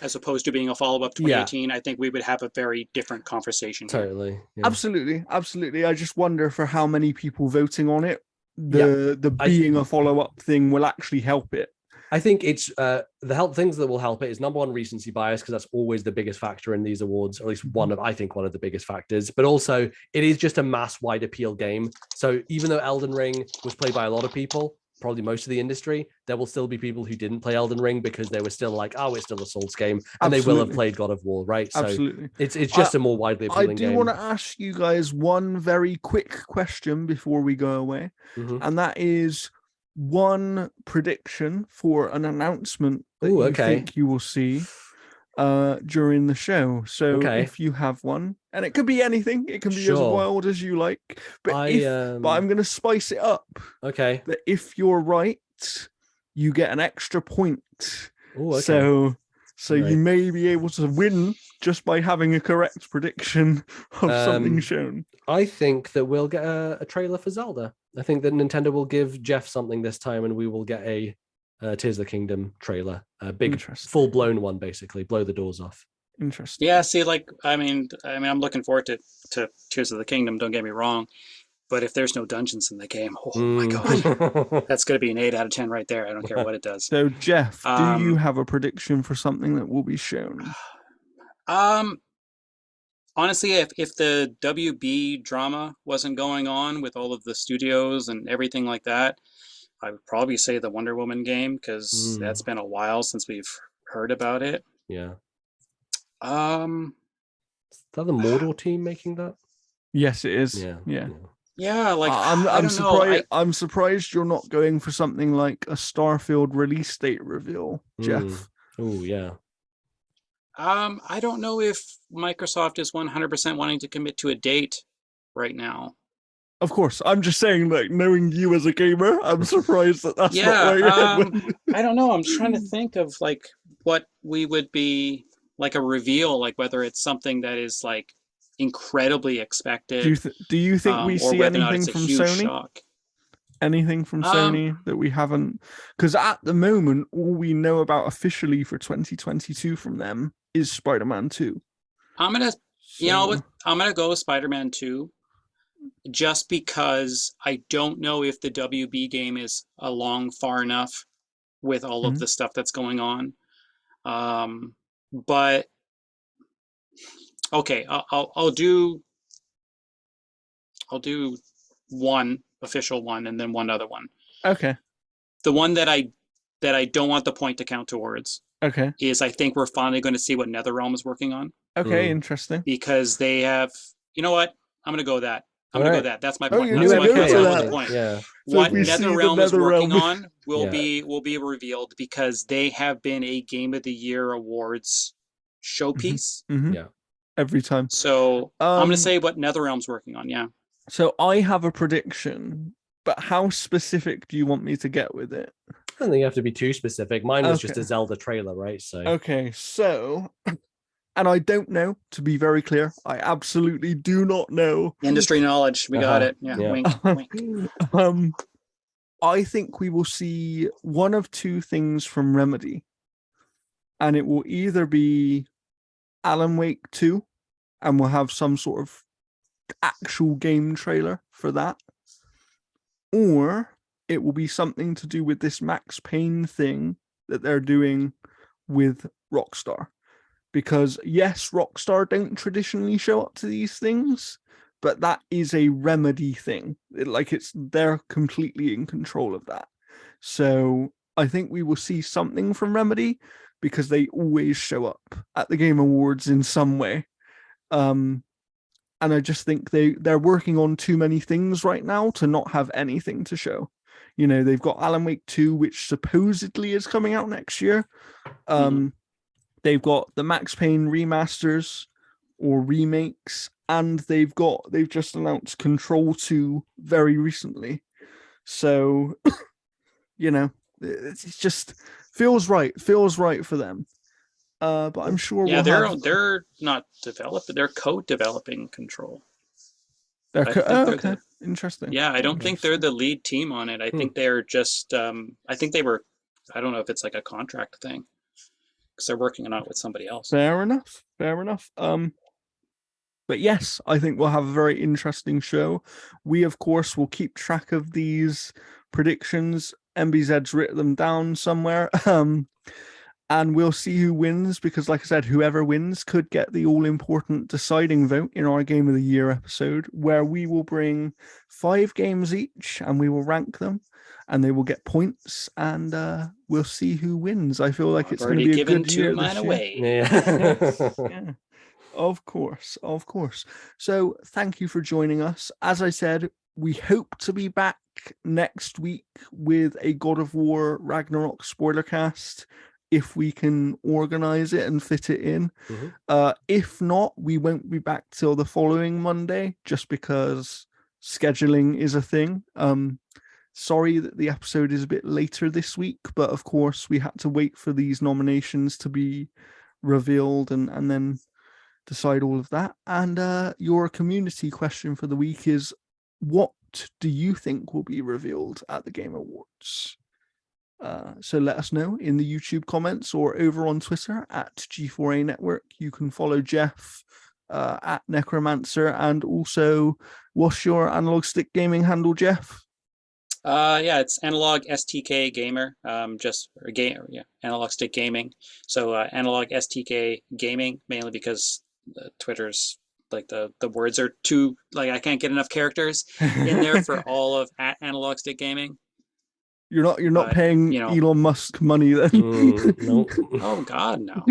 as opposed to being a follow-up 2018, I think we would have a very different conversation. Totally. Yeah. Absolutely. I just wonder for how many people voting on it, the being a follow-up thing will actually help it. I think it's the things that will help it is number one, recency bias, because that's always the biggest factor in these awards, or at least one of the biggest factors. But also, it is just a mass wide appeal game. So even though Elden Ring was played by a lot of people, probably most of the industry, there will still be people who didn't play Elden Ring because they were still like, oh, it's still a Souls game, and they will have played God of War, right? So it's just a more widely appealing game. I do want to ask you guys one very quick question before we go away, and that is one prediction for an announcement that you think you will see during the show. So if you have one, and it could be anything, it can be as wild as you like, but I'm going to spice it up. Okay. That if you're right, you get an extra point. Ooh, okay. So you may be able to win just by having a correct prediction of something shown. I think that we'll get a trailer for Zelda. I think that Nintendo will give Jeff something this time, and we will get a Tears of the Kingdom trailer, a big full-blown one, basically blow the doors off. Interesting. Yeah, see, like I mean, I'm looking forward to Tears of the Kingdom. Don't get me wrong, but if there's no dungeons in the game, oh my god, that's going to be an 8 out of 10 right there. I don't care what it does. So, Jeff, do you have a prediction for something that will be shown? Honestly, if the WB drama wasn't going on with all of the studios and everything like that, I would probably say the Wonder Woman game, because that's been a while since we've heard about it. Yeah. Is that the Mordor team making that? Yes, it is. Yeah. Like I'm surprised. I'm surprised you're not going for something like a Starfield release date reveal, Jeff. Oh yeah. I don't know if Microsoft is 100% wanting to commit to a date right now. Of course, I'm just saying, like, knowing you as a gamer, I'm surprised that that's not where I don't know. I'm trying to think of like what we would be like a reveal, like whether it's something that is like incredibly expected. Do you think we see anything from Sony? Shock. Anything from Sony that we haven't? Because at the moment, all we know about officially for 2022 from them is Spider-Man 2. I'm gonna go with Spider-Man 2, just because I don't know if the WB game is along far enough with all of the stuff that's going on. But okay, I'll do one official one and then one other one. Okay. The one that I don't want the point to count towards. Okay. Is I think we're finally going to see what NetherRealm is working on. Okay, interesting. Because they have, you know what? I'm going to go that. I'm going to go that. That's my point. That's my point. Yeah. What NetherRealm is working on will be revealed, because they have been a Game of the Year awards showpiece. Yeah. Every time. So I'm going to say what NetherRealm's working on. Yeah. So I have a prediction, but how specific do you want me to get with it? I don't think you have to be too specific. Mine was just a Zelda trailer, right? So okay, so, and I don't know, to be very clear, I absolutely do not know. Industry knowledge, we got it. Yeah, wink, wink. I think we will see one of two things from Remedy, and it will either be Alan Wake 2, and we'll have some sort of actual game trailer for that, or it will be something to do with this Max Payne thing that they're doing with Rockstar. Because yes, Rockstar don't traditionally show up to these things, but that is a Remedy thing. They're completely in control of that. So I think we will see something from Remedy because they always show up at the Game Awards in some way. And I just think they're working on too many things right now to not have anything to show. You know, they've got Alan Wake 2, which supposedly is coming out next year. They've got the Max Payne remasters or remakes, and they've just announced Control 2 very recently. So, you know, it's just feels right for them. But I'm sure they're not developed, they're co-developing Control. Okay. Interesting. Yeah, I don't think they're the lead team on it. I think they're just I think they were, I don't know if it's like a contract thing, because they're working on it with somebody else. Fair enough. But yes, I think we'll have a very interesting show. We, of course, will keep track of these predictions. NBZ's written them down somewhere. And we'll see who wins, because like I said, whoever wins could get the all-important deciding vote in our Game of the Year episode, where we will bring 5 games each and we will rank them, and they will get points, and we'll see who wins. I feel like it's going to be a good year this year. Yeah. Of course. So thank you for joining us. As I said, we hope to be back next week with a God of War Ragnarok spoiler cast, if we can organize it and fit it in. If not, we won't be back till the following Monday, just because scheduling is a thing. Sorry that the episode is a bit later this week, but of course we had to wait for these nominations to be revealed and then decide all of that. And your community question for the week is, what do you think will be revealed at the Game Awards? So let us know in the YouTube comments or over on Twitter at G4A Network. You can follow Jeff at Necromancer, and also, what's your Analog Stick Gaming handle, Jeff? It's Analog STK Gamer. Analog Stick Gaming. So Analog STK Gaming, mainly because Twitter's like the words are too, like, I can't get enough characters in there for all of at Analog Stick Gaming. You're not paying Elon Musk money then? No. Oh God, no.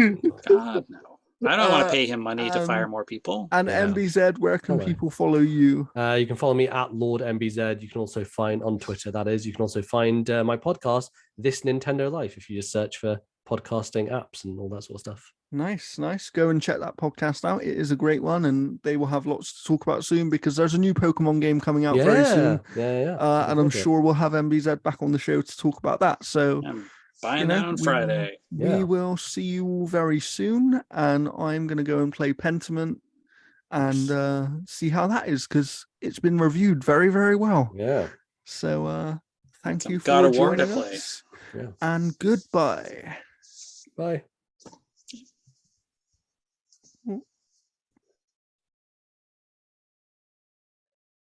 God, no. I don't want to pay him money to fire more people. And NBZ, where can people follow you? You can follow me at Lord NBZ. You can also find on Twitter, that is. You can also find my podcast, This Nintendo Life, if you just search for podcasting apps and all that sort of stuff. Nice. Go and check that podcast out. It is a great one, and they will have lots to talk about soon, because there's a new Pokemon game coming out very soon. Yeah. And I'm sure we'll have NBZ back on the show to talk about that. So I'm buying that on Friday. We will see you all very soon, and I'm going to go and play Pentiment and see how that is, because it's been reviewed very, very well. Yeah. So thank you for joining us. Yeah. And goodbye. Bye.